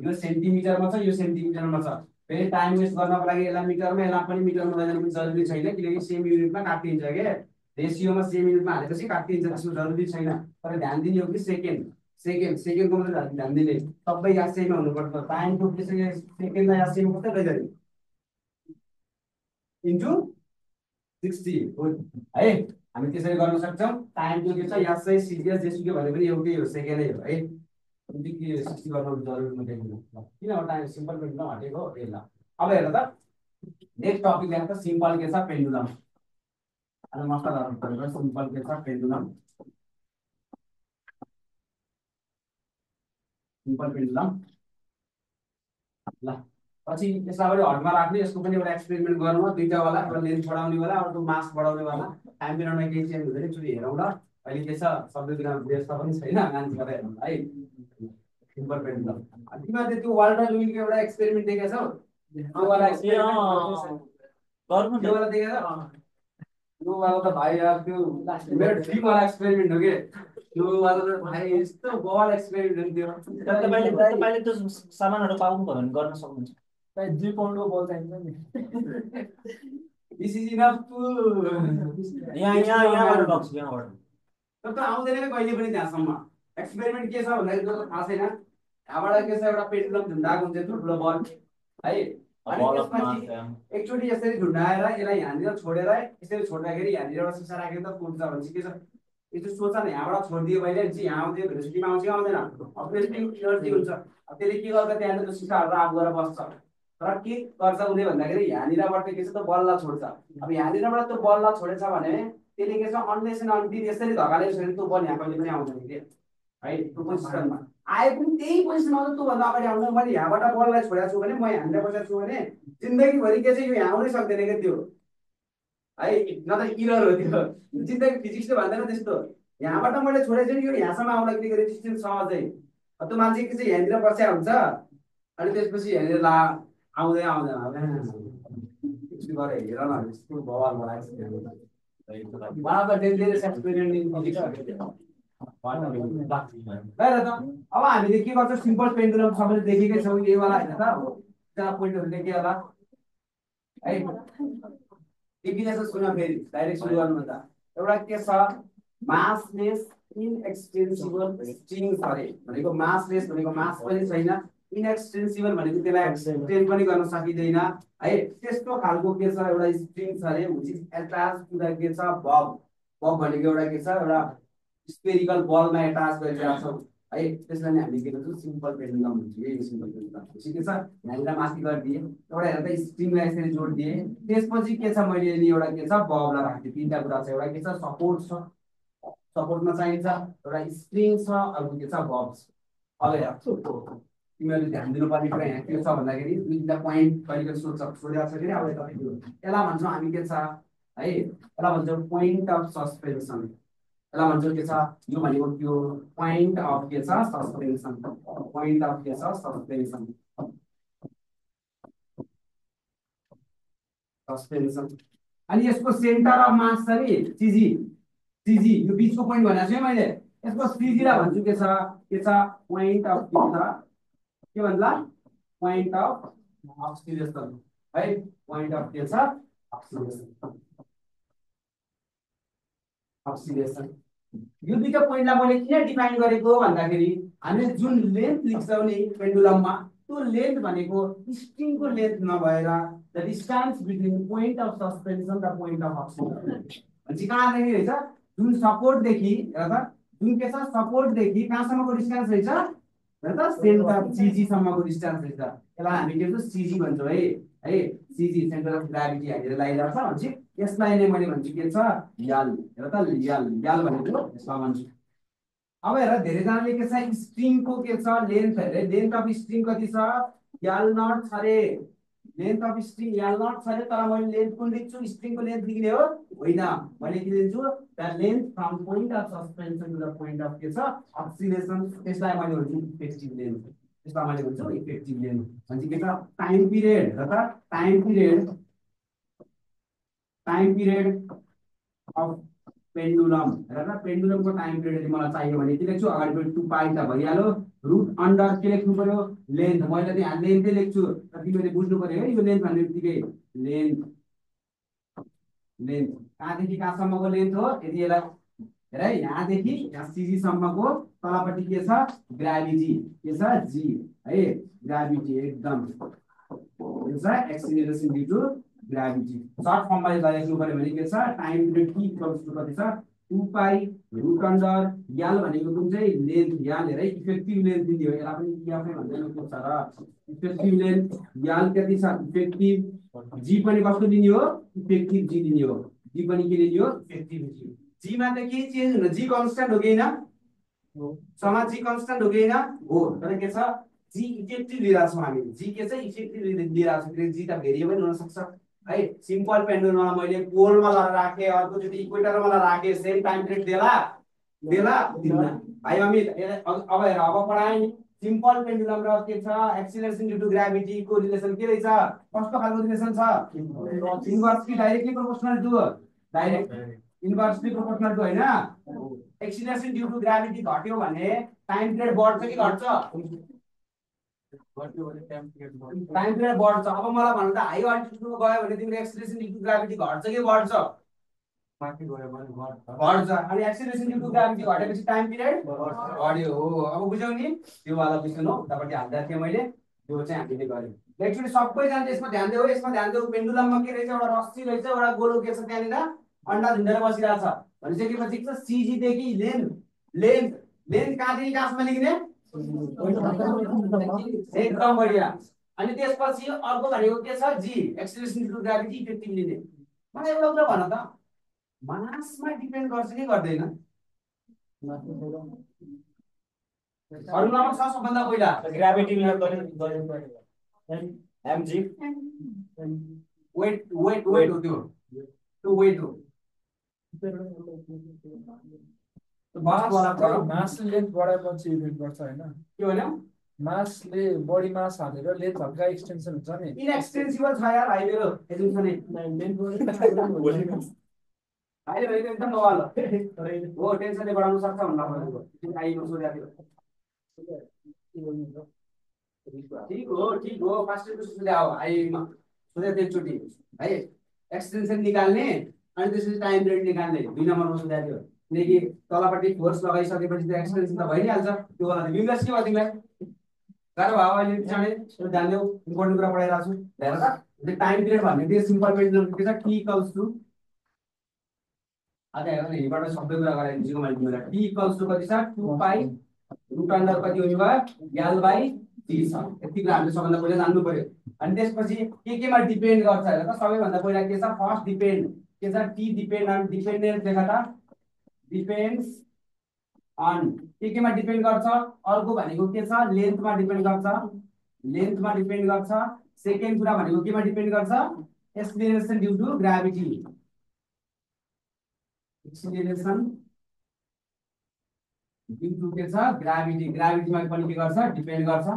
यो सेन्टिमिटरमा छ यो सेन्टिमिटरमा छ फेरि टाइम वेस्ट गर्नको लागि यसलाई मिटरमा यसलाई पनि मिटरमा लैजानु पनि जरुरी छैन किनकि सेम युनिटमा काटिन्छ के रेसियोमा सेम युनिटमा हालेपछि काटिन्छ त्यसको जरुरी छैन तर ध्यान दिने हो कि सेकेन्डको मात्रै ध्यान दिने सबै यासेमा हुनुपर्छ टाइमको सेकेन्डलाई यासेमा मात्रै लैजाने इन्टु 60 हो है हामी त्यसरी गर्न सक्छौँ टाइमको के छ यासै सिरियस जेसुकै भने पनि एउटै हो सेकेन्डै हो है के 60 गर्नु जरुरी नदेखिनु किन हो टाइम सिम्पल पेन्डुलम हटेको हो ल अब हेर त नेक्स्ट टपिक हेर त सिम्पल के छ पेन्डुलम अनि मसलाहरु परेको सिम्पल के छ पेन्डुलम सिम्पल पेन्डुलम ल पछि यसलाई पनि हटमा राख्ने यसको पनि एउटा एक्सपेरिमेन्ट गरौँ दुईटा वाला एउटा लेन्थ बढाउने वाला अर्को मास बढाउने वाला टाइम पिरियडमा केही चेन्ज हुँदैन एकचोटि हेरौँ ल अहिले के छ सबै कुरा व्यस्त पनि छैन मान्छेबाट हेरौँ है सिम्पल पेन्डुलम तिमीहरूले त्यो वाल्टर लुइसको एउटा एक्सपेरिमेन्ट देखेको छौ त्यो वाला एक्सपेरिमेन्ट गर्नु त्यो वाला देखेको छ त्यो वाला त भाइ यार त्यो मेरो ड्रिम वाला एक्सपेरिमेन्ट हो के त्यो वाला त भाइ यस्तो बवाल एक्सपेरिमेन्ट थियो तपाईले त सामानहरु पाउनु भयो भने गर्न सक्नुहुन्छ भाइ 2 पाउन्डको बल चाहिन्छ नि दिस इज इनफ टु यहाँबाट लग्छु यहाँबाट तर आउँदैन के कहिले पनि त्यहाँसम्म एक्सपेरिमेन्ट के छ भन्दाखेरि त्यो थाहा छैन यहाँबाट के छ एउटा पेन्डुलम झुन्डाएको हुन्छ ठुलो बल है अनि त्यसपछि एकचोटि यसरी झुन्डाएर यसलाई यहाँनिर छोडेर यसरी छोड्दाखेरि यहाँनिर एउटा सिसा राखेर त फुट्छ भने के छ यो सोच न यहाँबाट छोडिदियो भने चाहिँ यहाँ आउँथ्यो भेलोसिटीमा आउँछ कि आउँदैन अब्भियसली इनर्जी हुन्छ अब त्यसले के गर्छ त्यहाँनिर सिसाहरू आफ गरेर बस्छ तर के गर्छ उसले भन्दाखेरि यहाँनिरबाट के छ त बललाई छोड्छ अब यहाँनिरबाट त्यो बललाई छोडेछ भने त्यसले के छ अनलेस एन्ड अनटिल यसरी धकाले यसरी त्यो बल यहाँ कहिले पनि आउँदैन के है त्यो पोजिसनमा आए पनि त्यही पोजिसनमा त त्योभन्दा अगाडि आउँदैन मैले यहाँबाट बललाई छोडेको छु भने म यहाँनिर बसेको छु भने जिन्दगीभरि के चाहिँ यो यहाँ आउनै सक्दैन क्या त्यो है न त इरर हो त्यो जिन्दगी फिजिक्सले भन्दैन त्यस्तो यहाँबाट मैले छोडेको छु नि यो यहाँसम्म आउँदाखेरि रेजिस्टेन्स छ अझै त्यो मान्छे के चाहिँ यहाँनिर बस्या हुन्छ अनि त्यसपछि यहाँनिर ला आउँदै आउँदैन गरेर हेर न यस्तो बवाल बनाएको one of the dangerous experiment in physics अब हामीले के गर्छौँ सिम्पल पेन्डुलम सबैले देखेकै छौँ यही वाला होइन त पोइन्टहरू देखेँ होला है डेफिनेसन सुन फेरि डाइरेक्ट सुरु गर्नुभन्दा एउटा के छ मासलेस इनएक्सटेन्सिबल स्ट्रिङ्स अरे भनेको मासलेस भनेको मास पनि छैन इनएक्सटेन्सिबल भनेको त्यसलाई एक्सटेन्ड पनि गर्न सकिँदैन है त्यस्तो खालको के छ एउटा स्ट्रिङ छ अरे which is attach to the के छ बब भनेको एउटा के छ एउटा स्पेरिकल बलमा एटाच गरिरहेको छौँ है त्यसलाई नै हामीले के भन्छौँ सिम्पल पेन्डुलम भन्छौँ यही सिम्पल पेन्डुलम ठिकै छ यहाँनिर माथि गरिदिएँ एउटा हेर्दा स्ट्रिङलाई यसरी जोडिदिएँ त्यसपछि के छ मैले एउटा के छ बबलाई राखिदिएँ तिनवटा कुरा छ एउटा के छ सपोर्ट छ सपोर्टमा चाहिन्छ एउटा स्ट्रिङ छ अर्को के छ बब छ अब हेर्छु तिमीहरूले ध्यान दिनुपर्ने कुरा यहाँ के छ भन्दाखेरि दुई तिनवटा पोइन्ट कहिले छोडिरहेको छ कि अब यसलाई भन्छौँ हामी के छ है यसलाई भन्छौँ पोइन्ट अफ सस्पेन्सन यसलाई भन्छौँ के छ यो भनेको त्यो पोइन्ट अफ के छ सस्पेन्सन पोइन्ट अफ के छ सस्पेन्सन सस्पेन्सन अनि यसको सेन्टर अफ मास छ नि सिजी यो बिचको पोइन्ट भनेको छु है मैले यसको सिजीलाई भन्छु के छ पोइन्ट अफ के छ के भन्ला पोइन्ट अफ अक्सिलेसन है पोइन्ट अफ के छ अक्सिलेसन यो दुईटा पोइन्टलाई मैले किन डिफाइन गरेको भन्दाखेरि हामीले जुन लेन्थ लेख्छौँ नि पेन्डुलममा त्यो लेन्थ भनेको स्ट्रिङको लेन्थ नभएर the distance between point of suspension र पोइन्ट अफ अक्सिलेसन भनेपछि कहाँदेखि रहेछ जुन सपोर्टदेखि हेर त जुन के छ सपोर्टदेखि कहाँसम्मको डिस्टेन्स रहेछ हेर त सेन्टर सिजीसम्मको डिस्टेन्स रहेछ यसलाई हामी के भन्छौँ सिजी भन्छौँ है सिजी सेन्टर अफ ग्राभिटी हालेर लगाइरहेको छ भनेपछि यसलाई नै मैले भन्छु के छ याल हेर त याल भनेको यसमा भन्छु अब हेर धेरैजनाले के छ स्ट्रिङको के छ लेन्थ हेरे लेन्थ अफ स्ट्रिङ कति छ याल नट छ रे लेन्थ अफ स्ट्रिङ याल नट छ रे तर मैले लेन्थ कुन लेख्छु स्ट्रिङको लेन्थ लेख्ने हो होइन मैले के लेख्छु the length from point of suspension to the point of के छ अक्सिलेसन त्यसलाई मैले भन्छु इफेक्टिभ लेन्थ त्यसलाई मैले भन्छु इफेक्टिभ लेन्थ भन्छ के छ टाइम पिरियड र त टाइम पिरियड अफ पेन्डुलम हेर न पेन्डुलमको टाइम पिरियड मलाई चाहियो भने के लेख्छु अगाडि 2 पाइ त भइहाल्यो रुट अन्डर के लेख्नु पर्यो लेन्थ मैले त्यहाँ लेन्थै लेख्छु तर तिमीले बुझ्नु पर्यो है यो लेन्थ भन्ने बित्तिकै लेन्थ कहाँदेखि कहाँसम्मको लेन्थ हो यदि यसलाई हेर है यहाँदेखि यहाँ सिजी सम्मको तलपट्टि के छ ग्राभिटी के छ जी है ग्राभिटी एकदम के छ acceleration due to gravity short फर्ममा यसलाई लेख्नु पर्यो भने के छ time period T equals to कति छ 2 पाइ रुट अन्डर याल भनेको कुन चाहिँ लेन्थ याल हेर इफेक्टिभ लेन्थ दिने हो यसलाई पनि याफै भन्दैन के छ र इफेक्टिभ लेन्थ याल कति छ इफेक्टिभ जी पनि कस्तो लिने हो इफेक्टिभ जी लिने हो जी पनि के लिने हो इफेक्टिभ जी जी मा त के चेन्ज हुन जी कन्स्ट्यान्ट हो कि हैन समा जी कन्स्ट्यान्ट हो कि हैन हो तर के छ जी इफेक्टिभ लिइरा छौं हामी जी के चाहिँ इफेक्टिभ लिइरा छौं जी त भेरिएबल हुन सक्छ है सिम्पल पेन्डुलममा मैले पोलमा राखे अर्को चोटि इक्वेटरमा राखे सेम टाइम पिरियड देला दिन्न भाइ हामी अब हेर अब पढाएँ नि सिम्पल पेन्डुलम र के छ एक्सिलरेसन ड्यू टु ग्राभिटी को रिलेसन के रहेछ कस्तो खालको रिलेसन छ inversely directly proportional to direct inversely proportional to हैन एक्सिलरेसन ड्यू टु ग्राभिटी घट्यो भने टाइम पिरियड बढ्छ कि घट्छ टाइम पिरियड बढ्छ अब मलाई भन्नु त हाई अल्टिट्युडमा गयो भने तिम्रो एक्सिलरेसन ड्यू टु ग्राभिटी घट्छ कि बढ्छ माथि गयो भने घट्छ अनि एक्सिलरेसन ड्यू टु ग्राभिटी घटेपछि टाइम पिरियड बढ्यो हो अब बुझ्यौ नि त्यो वाला बुझ्नु हो उतापट्टि हाल्दा थिए मैले त्यो चाहिँ हामीले गर्यौं एक्चुअली सबैजना यसमा ध्यान देऊ यसमा ध्यान देऊ पेन्डुलममा के रहेछ एउटा रस्सी रहेछ एउटा गोलो के छ त्यहाँनिर अन्डा झुन्डेर बसिरहेछ भनिसकेपछि के छ सीजी देखि लेन्थ कहाँदेखि कहाँसम्म लेख्ने एकदम बढिया अनि त्यसपछि अर्को भनेको के छ g acceleration due to gravity effective लिने मलाई एउटा कुरा भन त मासमा डिपेन्ड गर्छ कि गर्दैन फर्मुलामा छ सबभन्दा पहिला ग्राभिटी गर्नु पर्यो एमजी वेट हो त्यो वेट हो मासले लेन्थ बढाएपछि इफेक्ट गर्छ हैन के भन्यौ मासले बडी मास हालेर लेन्थ हल्का एक्सटेन्सन हुन्छ नि इनएक्सटेन्सिबल छ यार भाइ मेरो एजुम छ नि अहिले भने एकदम नवाल हो टेन्सनले बढाउन सक्छ भन्दा भनेको आइनो सोधेको थियो ठीक हो फर्स्ट क्वेशन आओ आइमा सोधेको एकचोटि है एक्सटेन्सन निकाल्ने अनि त्यसपछि टाइम पिरियड निकाल्ने 2 नम्बरमा सोधेको थियो किनकि तलपट्टि फोर्स लगाइसकेपछि त एक्सटेन्सन त भइ नै हाल्छ त्यो वाला बिमलेस के भयो तिमीलाई गाह्रो भयो अहिले पछाडि ध्यान देऊ इम्पोर्टेन्ट कुरा पढाइरहेको छु हेर त टाइम पिरियड भन्ने त्यो सिम्पल पेन्डुलम के छ टी इक्वल्स टु अझ हेर न यहीबाट सबै कुरा गराइदिन्छु मैले तिमीलाई टी इक्वल्स टु कति छ 2 पाइ रुट अन्डर कति हुने भयो एल बाइ टी छ यति कुरा हामीले सबभन्दा पहिला जान्नु पर्यो अनि त्यसपछि केमा डिपेन्ड गर्छ हेर त सबैभन्दा पहिला के छ फर्स्ट डिपेन्ड के छ टी डिपेन्ड अन डिपेन्डेन्स देखा त डिपेन्ड्स अन केमा डिपेन्ड गर्छ अर्को भनेको के छ लेन्थमा डिपेन्ड गर्छ सेकेन्ड कुरा भनेको केमा डिपेन्ड गर्छ acceleration due to gravity acceleration due to के छ ग्राभिटीमा पनि के गर्छ डिपेन्ड गर्छ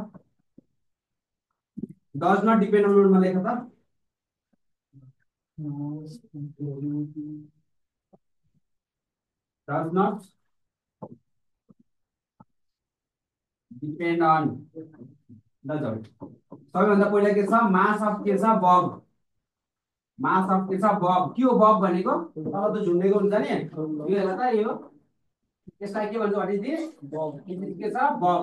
डज नट डिपेन्ड अन लोडमा लेख त does not depend on the joint सबैभन्दा पहिला के छ मास अफ के छ बग मास अफ के छ बब के हो बब भनेको तल त झुन्डेको हुन्छ नि यो हेर त यो यसलाई के भन्छ भने दिस बब के छ बब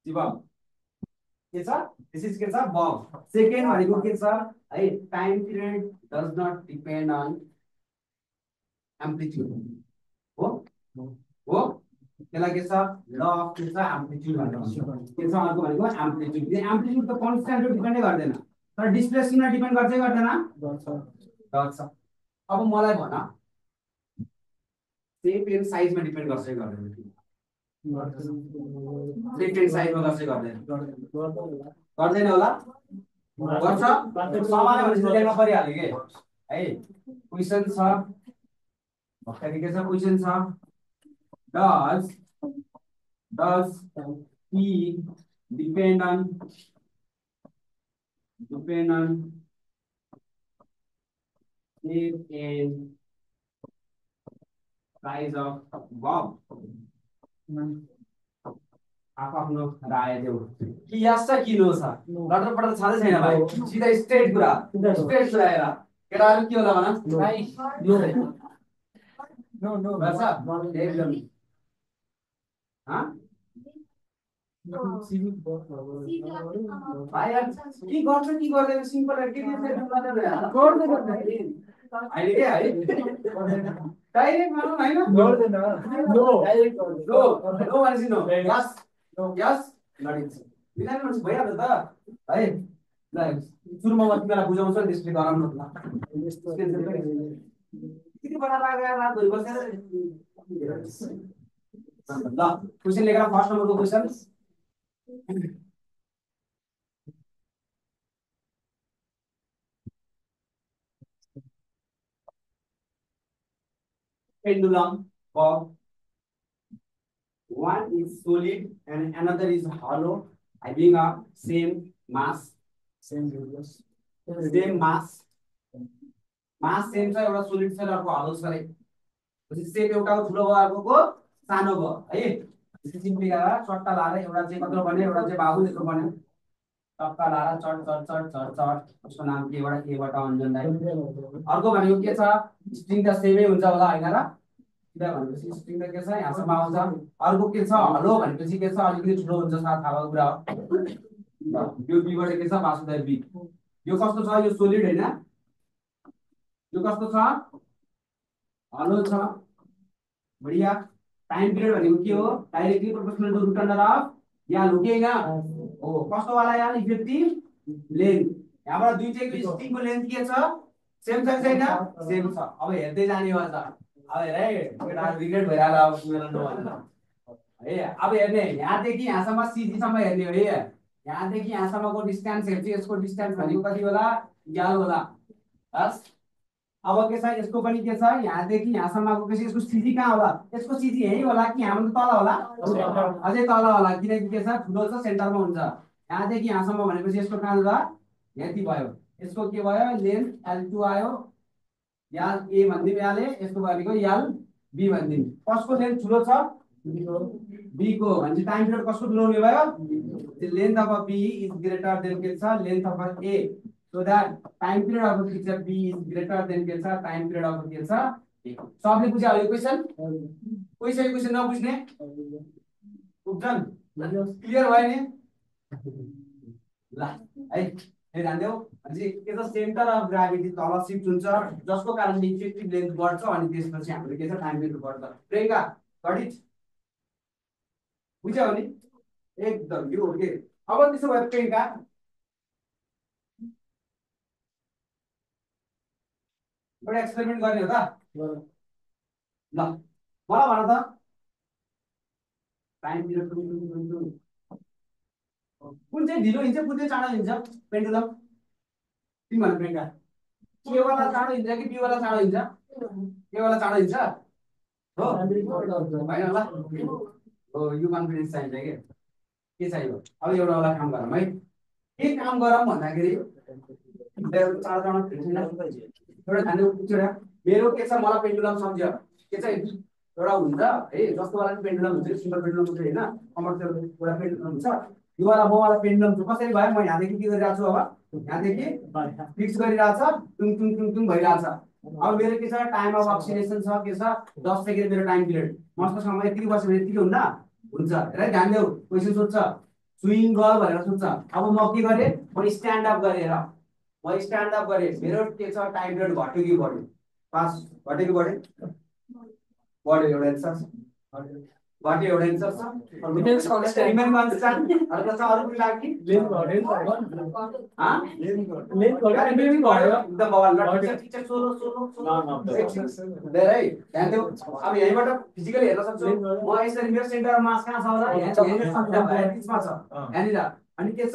जी बब के छ दिस इज के छ बब सेकेन्ड भनेको के छ है time period does not depend on amplitude हो हो त्यसलाई के छ ल अफ के छ एम्प्लिट्युड भनेको के छ अर्को भनेको एम्प्लिट्युड यो एम्प्लिट्युड त कन्स्ट्यान्टले डिपेन्डै गर्दैन तर डिस्प्लेसमेन्टमा डिपेन्ड गर्छ गर्दैन गर्छ अब मलाई भन सेप एन्ड साइजमा डिपेन्ड गर्छ गर्दैन सेप एन्ड साइजमा गर्छ गर्दैन गर्दैन होला गर्छ सामान्य भनेपछि लेख्न परिहाल्यो के है क्वेशन छ भर्खरै के छ क्वेशन छ does P depend on shape and size of bob आफ्नो राय देऊ कि यस छ कि नो छ लटर पटर छादै छैन भाइ सिधा स्ट्रेट कुरा हेर केटाहरु के होला भन नो नो बस एकदम हाँ भाइ यार के गर्छ कि गर्दैन सिम्पल है के अहिले के है डाइरेक्ट मानौ हैन गर्दैन नो डाइरेक्ट नो नो भनेपछि नो यस यस लडिन्छ मिलाउनु पर्छ भइहाल्छ त है ल सुरुमा म तिमीलाई बुझाउँछु नि त्यसले गराउनु ल यस्तो किति बडा लाग्यो रात भरि बसेर ल क्वेशन लेखेर फर्स्ट नम्बरको question pendulum bob one is solid and another is hollow having a same mass same videos same mass same छ एउटा solid छ र अर्को hollow छ रे पछि सेप एउटा ठुलो भयो अर्कोको सानो भयो है सिम्पली गरेर चट्टा लाएर एउटा चाहिँ कत्रो बन्यो एउटा चाहिँ बाबु जस्तो बन्यो टक्का लाएर चट चट चट चट चट उसको नाम के एउटा एबाट अञ्जन दाइ अर्को भनेको के छ स्ट्रिङ त सेमै हुन्छ होला हैन र किन भनेपछि स्ट्रिङ त के छ यहाँसम्म आउँछ अर्को के छ हलो भनेपछि के छ अलिकति ठुलो हुन्छ साथ थाहा कुरा हो यो बीबाट के छ वासुदेव बी यो कस्तो छ यो सोलिड हैन यो कस्तो छ हलो छ बढिया टाइम पिरियड भनेको के हो directly proportional to root under of यहाँ लुकेन हो कस्तो वाला यहाँ इफेक्टिभ लेन्थ यहाँबाट दुईटैको स्ट्रिङको लेन्थ के छ सेम छ छैन सेम छ अब हेर्दै जाने हो त अब हेर है केटाहरु रिग्रेट भइराला अब तिमीलाई नभन्नु है अब हेर्ने यहाँदेखि यहाँसम्म सीजी सम्म हेर्ने हो है यहाँदेखि यहाँसम्मको डिस्टेन्स हेर्छु यसको डिस्टेन्स भनेको कति होला ज्ञाल होला बस अब के छ यसको पनि के छ यहाँदेखि यहाँसम्मको के छ यसको सीजी कहाँ होला यसको सीजी यही होला कि हाम्रो तल होला अझै तल होला किनकि के छ ठुलो छ सेन्टरमा हुन्छ यहाँदेखि यहाँसम्म भनेपछि यसको कहाँ होला यति भयो यसको के भयो लेन्थ L2 आयो यल ए भन्दिम यले यसको भनेको यल बी भन्दिम कसको लेन्थ ठुलो छ बी को भने टाइम पिरियड कसको ठुलो हुने भयो the length of B is greater than के छ length of A so that time period of a picture b is greater than के छ time period of के छ a सबले बुझ्यो यो क्वेशन कोही चाहिँ क्वेशन नबुझ्ने बुझ्छन् क्लियर भयो नि ल है हे ध्यान देऊ अनि के छ सेन्टर अफ ग्राभिटी तल शिफ्ट हुन्छ जसको कारणले इफेक्टिभ लेन्थ बढ्छ अनि त्यसपछि हाम्रो के छ टाइम पिरियड बढ्छ प्रियंका गट इट बुझ्यौ नि एकदम यो हो के अब त्यसो भए प्रियंका एउटा एक्सपेरिमेन्ट गर्ने हो त ल मलाई भन त टाइम पिरियड कुन चाहिँ ढिलो हिन्छ कुन चाहिँ चाँडो हिन्छ पेन्डुलम तिमी भन प्रियंका के वाला चाँडो हिन्छ कि बी वाला चाँडो हिन्छ के वाला चाँडो हिन्छ हो हैन ल हो यो कन्फिडेन्स चाहिन्छ के चाहियो अब एउटा वाला काम गरौँ है के काम गरौँ भन्दाखेरि एउटा खाने एउटा मेरो के छ मलाई पेन्डुलम सम्झ्यो के छ एउटा हुन्छ है जस्तो वाला पेन्डुलम हुन्छ सिम्पल पेन्डुलम हुन्छ हैन कमर्सियल एउटा पेन्डुलम हुन्छ यो वाला पेन्डुलम चाहिँ कसरी भयो म यहाँदेखि के गरिरहेको छु अब यहाँदेखि फिक्स गरिरहेको छ टुङ टुङ टुङ टुङ भइरहेको छ अब मेरो के छ टाइम अफ अक्सिलेसन छ के छ 10 सेकेन्ड मेरो टाइम पिरियड मसँग समय यति वर्ष भने यति हुन्न हुन्छ हेर ध्यान देऊ क्वेशन सोध्छ स्विङ गर भनेर सोध्छ अब म के गरे म स्ट्यान्ड अप गरे हेर म स्ट्यान्ड अप गरे मेरो के छ टाइम पिरियड घट्यो कि बढ्यो पास घट्यो कि बढ्यो बढ्यो एउटा एन्सर घट्यो एउटा एन्सर छ Depends on the remain constant अरु छ अरु कुन लागि लेन घट्यो हा लेन घट्यो एकदम बवाल ल टिचर सोलो धेरै ध्यान देऊ अब यहीँबाट फिजिकली हेर्न सक्छु म यसरी मेरो सेन्टर अफ मास कहाँ छ होला यहाँ बिचमा छ यहाँनिर अनि के छ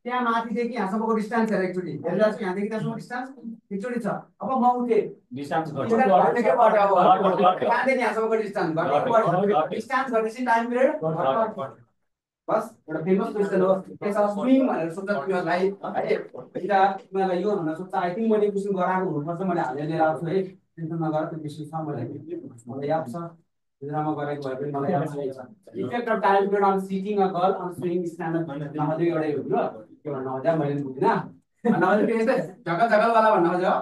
त्यहाँ माथिदेखि यहाँसम्मको डिस्टेन्स हेर एकचोटि हेरिरहेको छु यहाँदेखि त्यहाँसम्म डिस्टेन्स एकचोटि छ अब म उठे डिस्टेन्स कहाँदेखि यहाँसम्मको डिस्टेन्स डिस्टेन्स भनेपछि टाइम पिरियड बस एउटा फेमस क्वेसन हो त्यसमा स्विङ भनेर सोध्छ तिमीहरूलाई है तिमीहरूलाई यो भनेर सोध्छ आई थिङ्क मैले क्वेसन गराएको हुनुपर्छ मैले हालेर लिएर आएको छु है टेन्सन नगर त्यो क्वेसन छ मलाई याद छ ड्रामा गरेको भए पनि मलाई याद छ effect of time period on sitting a girl on swing stand up नहँदै एउटै हो ल के भन्न खोज्या मैले पनि बुझिनँ नभए त्यो यस्तै झगलवाला भन्न खोज्यो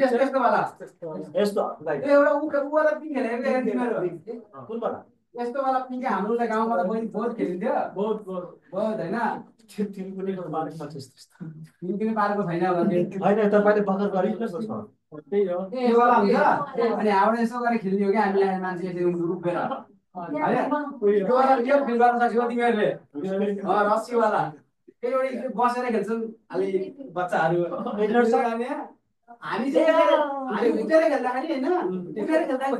यस्तो वाला यस्तो एउटा उवाला पिङ खेलेको तिमीहरू कुन वाला यस्तो वाला पिङ हाम्रो त गाउँमा त बहुत खेलिन्थ्यो बहुत बहुत होइन तिमी कुनै पार्कमा त्यस्तो तिमी किन पारेको छैन होला होइन तपाईँले बगर गरिनुहोस् न सर त्यही हो त्यो वाला हुन्छ अनि हाम्रो यसो गरेर खेलिदियो क्या हामीलाई मान्छे यसरी उभिएर होइन त्यो वाला रियल फिल गर्न सक्छौ तिमीहरूले रस्सीवाला त्यही बसेर खेल्छन् अलि बच्चाहरू हामी चाहिँ उठेर खेल्दाखेरि होइन उठेर खेल्दाखेरि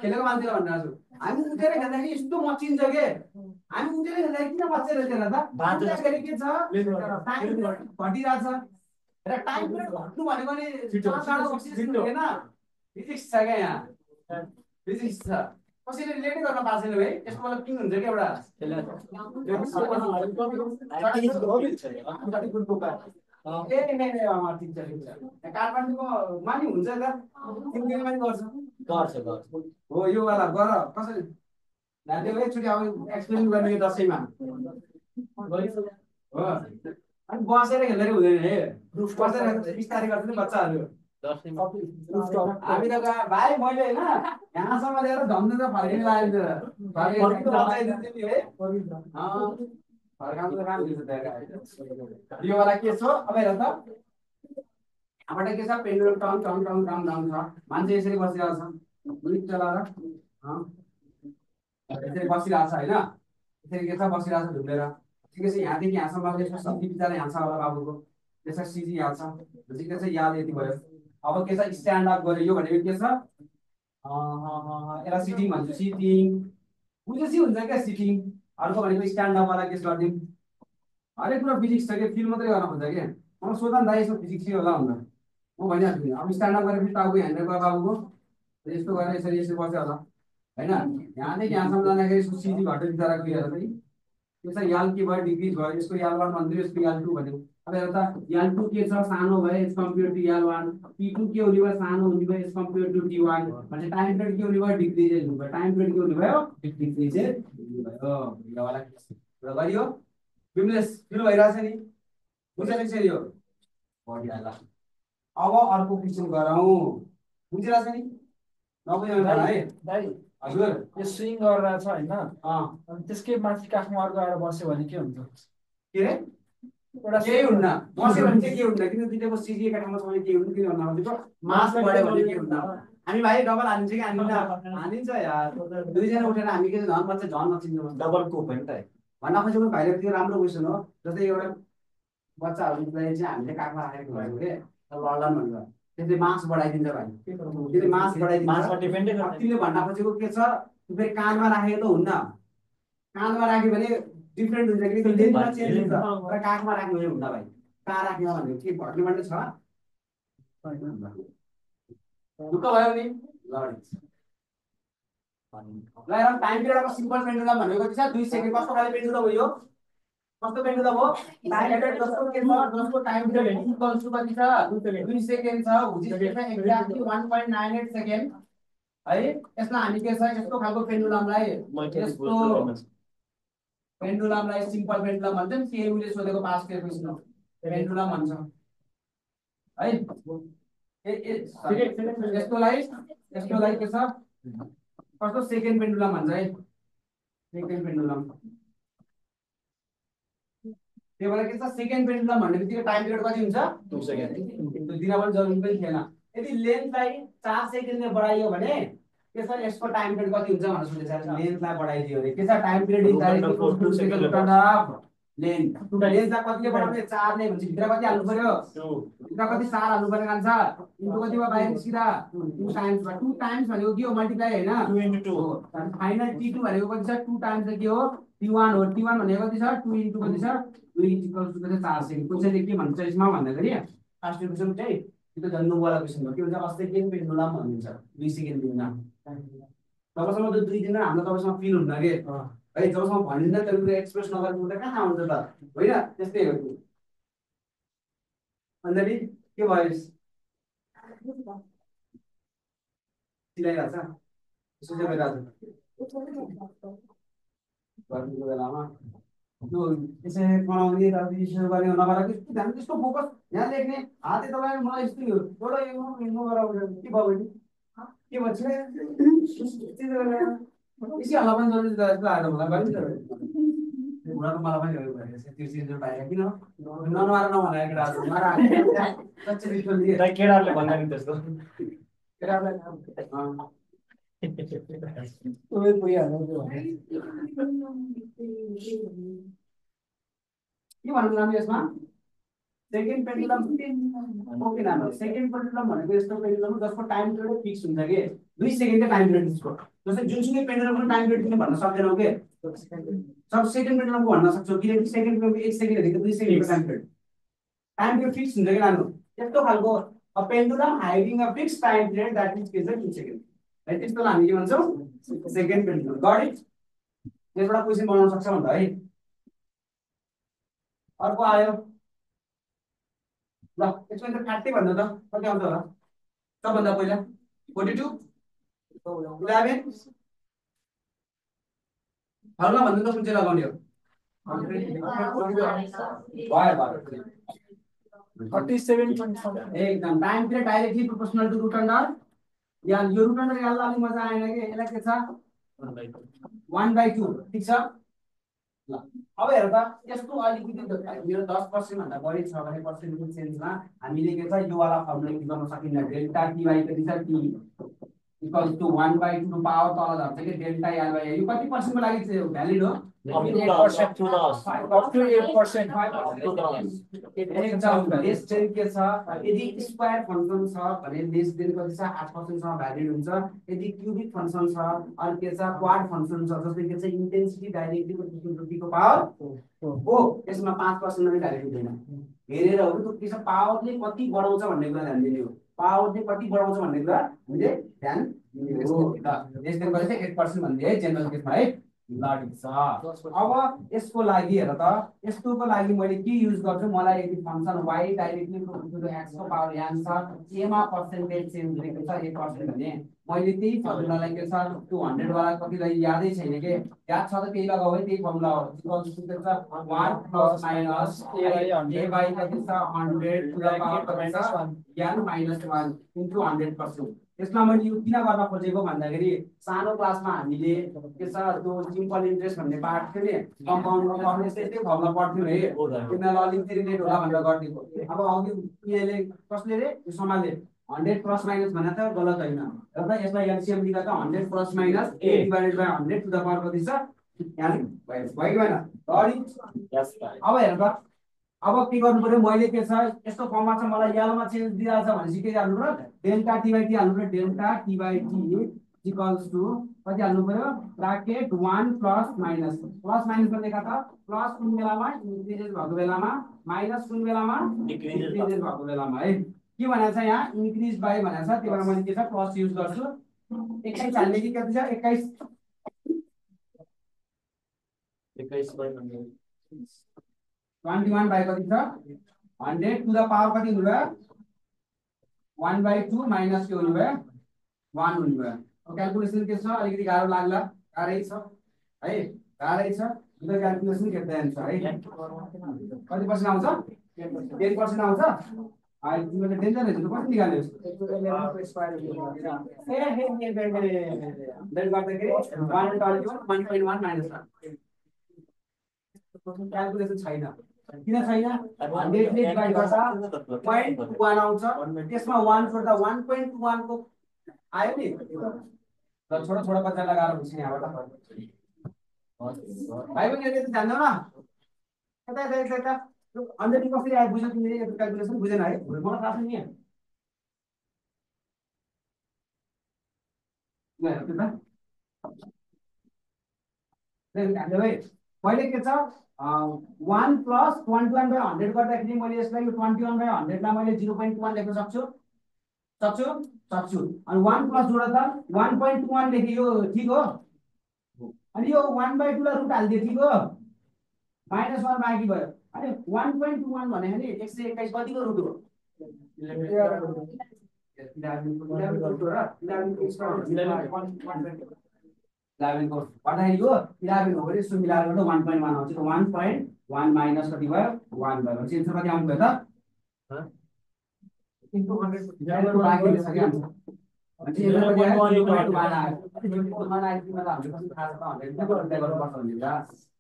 खेलेको मान्छेलाई भनिरहेको छु हामी उठेर खेल्दाखेरि यस्तो मचिन्छ के हामी उठेर खेल्दाखेरि किन मचेर खेल्न त उठ्दाखेरि के छ टाइम घटिरहेको छ र टाइम पिरियड घट्नु भनेको नि होइन फिजिक्स छ क्या यहाँ फिजिक्स छ कसैले रिलेटै गर्न पाएको छैन है यसको मतलब किन हुन्छ क्या एउटा काठमाडौँको मानि हुन्छ त तिमीले मानि गर्छ हो यो वाला गर कसरी ध्यान दियो एकचोटि अब एक्सप्लेन गर्ने दसैँमा हो अनि बसेर खेल्दाखेरि हुँदैन हे बसेर बिस्तारै गर्छ नि बच्चाहरू हामी त भाइ मैले होइन यहाँसम्म लिएर झन्डै त फर्किने लागेको फर्काउनु त काम दिन्छ यो वाला के छ अब हेर त यहाँबाट के छ pendulum tongue tongue tongue tongue tongue छ मान्छे यसरी बसिरहेको छ मिनिट चलाएर यसरी बसिरहेको छ होइन यसरी के छ बसिरहेको छ ढुलेर ठिकै छ यहाँदेखि यहाँसम्म सिजी बिचरा यहाँ छ होला बाबुको त्यसमा सिजी यहाँ छ ठिकै छ याद यति भयो अब के छ स्ट्यान्ड अप गरे यो भनेको के छ यसलाई सिटिङ भन्छ सिटिङ बुझेपछि हुन्छ क्या सिटिङ अर्को भनेको स्ट्यान्ड अप वाला केस गरिदिउँ हरेक कुरा फिजिक्स छ क्या फिल मात्रै गर्न खोज्छ क्या मलाई सोधा नि त यसो फिजिक्स के होला भन्दा म भनिहाल्छु नि अब स्ट्यान्ड अप गरेपछि टाउको ह्यान्डल गयो बाबुको यस्तो गरेर यसरी यसरी बस्यो होला होइन यहाँदेखि यहाँसम्म जाँदाखेरि यसको सिजी घट्यो बिचराको हेर चाहिँ त्यसमा याल के भयो डिक्रिज भयो यसको याल वान भनिदियो यसको याल टू भन्यो अब हेर त याल टू के छ सानो भयो एज कम्पेयर टु याल वान टी टू के हुने भयो सानो हुने भयो as compare to T one भने टाइम पिरियड के हुने भयो डिक्रिजेज हुने भयो टाइम पिरियड के हुने भयो डिक्रिजेज हुने भयो योवाला र गरियो बिमलेस फिल भइरहेछ नि बुझेको छ यो बढिहाल्ला अब अर्को क्वेसन गरौँ बुझिरहेछ नि नबुझ्नु है दाइ हजुर यो स्विङ गरेर छ होइन अनि त्यसकै माथि काखमा अर्को आएर बस्यो भने के हुन्छ के रे एउटा केही हुन्न बस्यो भने चाहिँ के हुन्न किन दुईटाको सिजी एका ठाउँमा छ भने के हुन्न किन भन्नु खोजेको मास बढ्यो भने के हुन्न हामी भाइ डबल हानिन्छ कि हानिन्छ हानिन्छ यार दुईजना उठेर हामी के झन् बच्चा झन् नचिन्छ डबल कोप होइन त भन्न खोजेको भाइले त्यो राम्रो क्वेसन हो जस्तै एउटा बच्चाहरूलाई चाहिँ हामीले काखमा राखेको भएको के लड्लान् भनेर त्यसले मास बढाइदिन्छ भाइ त्यसले मास बढाइदिन्छ मासमा डिपेन्डै तिमीले भन्न खोजेको के छ फेरि काँधमा राखेको त हुन्न काँधमा राख्यो भने डिफ्रेन्ट हुन्छ कि लेन्थमा चेन्ज हुन्छ तर काखमा राख्नु भने हुन्न भाइ कहाँ राख्ने भनेको के घट्ने मात्रै छ ढुक्क भयो नि ल हेर time period of simple pendulum भनेको के छ 2 सेकेन्ड कस्तो खाले पेन्डुलम हो यो कस्तो पेन्डुलम हो डाइलेटेड जस्तो के छ जसको टाइम पिरियड इक्वल टु कति छ 2 सेकेन्ड छ which is एक्ज्याक्टली 1.98 सेकेन्ड है यसमा हामी के छ यस्तो खालको पेन्डुलमलाई यस्तो पेन्डुलमलाई सिम्पल पेन्डुलम भन्छ नि केयुले सोधेको पास्ट इयर क्वेशन हो पेन्डुलम भन्छ है यस्तोलाई के छ कस्तो सेकेन्ड पेन्डुलम भन्छ है सेकेन्ड पेन्डुलम त्यो भएर के छ सेकेन्ड पेन्डुलम भन्ने बित्तिकै टाइम पिरियड कति हुन्छ 2 सेकेन्ड त्यो दिन पनि जरुरी पनि थिएन यदि लेन्थलाई 4 सेकेन्डले बढाइयो भने के छ यसको टाइम पिरियड कति हुन्छ भनेर सोधेछ लेन्थलाई बढाइदियो भने के छ time period is directly 2 second length लेन्थलाई कतिले बढाउने 4 ले भन्छ भित्र कति हाल्नु पर्यो 2 भित्र कति 4 हाल्नु पर्ने कान्छ इन्टु कति भयो बाहिर निस्किदा 2 टाइम्स 2 टाइम्स भनेको के हो मल्टिप्लाई हैन 2 into 2 फाइनल t2 भनेको कति छ 2 टाइम्स के हो t1 हो t1 भनेको कति छ 2 into कति छ 2 इक्वल टु कति 4 सेकेन्ड क्वेशनले के भन्छ यसमा भन्दाखेरि फर्स्ट क्वेशन चाहिँ त्यो जन्नु वाला क्वेशन हो के भन्छ सेकेन्ड पेन्डुलम भनिन्छ 2 सेकेन्ड दिनमा तबसम्म त 2 दिन हाम्रो तबसम्म फिल हुन्न के है जबसम्म भनिन्न त्यो एक्सप्रेस नगरेको त कहाँ आउँछ त होइन त्यस्तै हो अनि के भयो सिलाइराछ यसो चाहिँ भइरहेछ गर्नुको बेलामा त्यो यसरी बनाउने त विश्लेषण गर्ने नगरा कि हामी त्यस्तो फोकस यहाँ लेख्ने हातै तपाईँ मलाई यस्तो हो एउटा यो गराउँछ के भयो के भन्छ इसी हल्ला पनि जरुरी जस्तो आएर मलाई गरिन्छ बुढाको मलाई पनि हो भइरहेछ त्यो सिजन बाहिर किन ननमार नभनाएको केटाहरू मारा कच्चे रिचुअल दिए दाइ केटाहरूले भन्दा नि त्यस्तो केटाहरूलाई ओए पुगिहाल्नु त्यो के भन्नु नाम यसमा सेकेन्ड पेन्डुलम ओके नाम सेकेन्ड पेन्डुलम भनेको यस्तो पेन्डुलम जसको टाइम पिरियड फिक्स हुन्छ के 2 सेकेन्डको टाइम पिरियड त्यसको जस्तै जुनसुकै पेन्डुलमको टाइम पिरियड किन भन्न सक्दैनौ के सब सेकेन्ड पेन्डुलमको भन्न सक्छौ किनकि सेकेन्ड पेन्डुलमको 1 सेकेन्ड भनेको 2 सेकेन्डको टाइम पिरियड फिक्स हुन्छ के नानो यस्तो खालको a pendulum hiding a fix time period that is 2 second है त्यसलाई हामी के भन्छौ सेकेन्ड पेन्डुलम गट इट यसबाट क्वेशन बनाउन सक्छ भन्दा है अर्को आयो ल यसको त काट्दै भन्नु त कति आउँछ होला सबभन्दा पहिला 42 11 हल्ला भन्नु त कुन चाहिँ लगाउने हो 47.7 एकदम time period directly proportional to root under यहाँ यो रुट अन्डर यसलाई अलि मजा आएन के यसलाई के छ 1/2 ठीक छ ल अब हेर त यसको अलिकति मेरो 10% भन्दा बढी छ भने पर्सेन्टेज चेन्जमा हामीले के छ यो वाला फर्मुला युज गर्न सकिन्न डेल्टा टी बाइ कति छ टी इक्वल्स टु 1/2 पावर तल झर्छ के डेल्टा आर बाइ यो कति पर्सेन्टको लागि चाहिँ भ्यालिड हो 8% to us up to 8% lace चाहिँ के छ यदि स्क्वायर फंक्सन छ भने लेस देन कति छ 8% सम्म भ्यालिड हुन्छ यदि क्युबिक फंक्सन छ अनि के छ क्वाड फंक्सन छ जसले के छ इन्टेन्सिटी डाइरेक्टली टी को पावर हो यसमा 5% पनि भ्यालिड हुँदैन हेरेर हो त्यो के छ पावरले कति बढाउँछ भन्ने कुरा ध्यान दिने हो पावरले कति बढाउँछ भन्ने कुरा हामीले ध्यान दिने हो ल लेस देन कति छ 8% भन्ने है जनरल केसमा है अब यसको लागि हेर त यस्तोको लागि मैले के युज गर्छु मलाई यदि फंक्सन y डाइरेक्टली x को पावर n छ a मा पर्सेन्टेज चेन्ज लेखेको छ 8% भने मैले त्यही फर्मुलालाई के छ 200 वाला कतिलाई यादै छैन के याद छ त त्यही लगाऊ है त्यही फर्मुला हो इक्वल्स टु के छ 1 प्लस माइनस a by कति छ 100 to the power n minus 1 into 100%। यसमा मैले यो किन गर्न खोजेको भन्दाखेरि सानो क्लासमा हामीले के छ त्यो सिम्पल इन्ट्रेस्ट भन्ने पार्ट थियो नि कम्पाउन्डमा पढ्ने त्यस्तै फर्मुला पढ्थ्यौ है तिमीलाई अलिकति रिलेट होला भनेर गर्दिएको अब अघि यसले कसले रे यो समाजले 100 प्लस माइनस भने त गलत हैन र त यसलाई एलसीएम लिँदा त 100 plus minus a divided by 100 to the power कति छ यहाँ भयो भएन अब हेर त अब के गर्नु पर्यो मैले के छ यस्तो फर्ममा छ मलाई यलोमा चेन्ज दिइराछ भनेपछि के गर्नु पर्यो डेल्टा टी बाइ टी हाल्नु पर्यो delta T by T equals to कति हाल्नु पर्यो ब्रैकेट 1 प्लस माइनस को लेखा त प्लस कुन बेलामा इन्क्रिजेस भएको बेलामा माइनस कुन बेलामा डिक्रिजेस भएको बेलामा है के भनेको छ यहाँ इन्क्रिज बाइ भनेको छ त्यही भएर मैले के छ प्लस युज गर्छु 21 हाल्ने कि कति छ 21 बाइ 100 21 बाइ कति छ 100 टु द पावर कति हुनु भयो 1/2 माइनस के हुनु भयो 1 हुनु भयो अब क्याल्कुलेसन के छ अलिकति गाह्रो लाग्ला गाह्रै छ है गाह्रै छ यो क्याल्कुलेसन get the answer है कति पर्सेन्ट आउँछ 10% आउँछ अहिले तिमीले डेन्जर रहेछ कति निकाल्यो देन गर्दाखेरि 121 1.1 क्याल्कुलेसन छैन किन छैन 100 ले डिभाइड गर्दा 0.1 आउँछ त्यसमा 1 छोड्दा 1.1 को आयो नि र छोटा छोटा बच्चा लगाएर बुझ्ने यहाँबाट भाइ बहिनीहरुले त जान्दैन यता यता यता यता अन्डर कसरी आयो बुझ्यो तिमीले यो क्याल्कुलेसन बुझेन है मलाई थाहा छैन यहाँ ल हेर त हामीले भाइ पहिले के छ 1 प्लस 21/100 गर्दाखेरि मैले यसलाई यो 21/100 लाई मैले 0.1 लेख्न सक्छु अनि 1 प्लस जोडा त 1.1 लेखियो ठीक हो अनि यो 1/2 लाई रुट हाल्दिए ठीक हो -1 बाँकी भयो अनि 1.1 भने नि 121 कतिको रुट हो 11 को पढाइ यो 11 हो भने सो मिलाएर गर्दा 1.1 आउँछ त 1.1 माइनस कति भयो 1 भयो भने आन्सर कति आउनु भयो त इन्टु 100 बाँकी छ के आन्सर अनि यो कति आयो 0.1 आयो 0.1 आयो तिमीलाई हामीले कति थाहा छ त 100 को गर्नुपर्छ भने त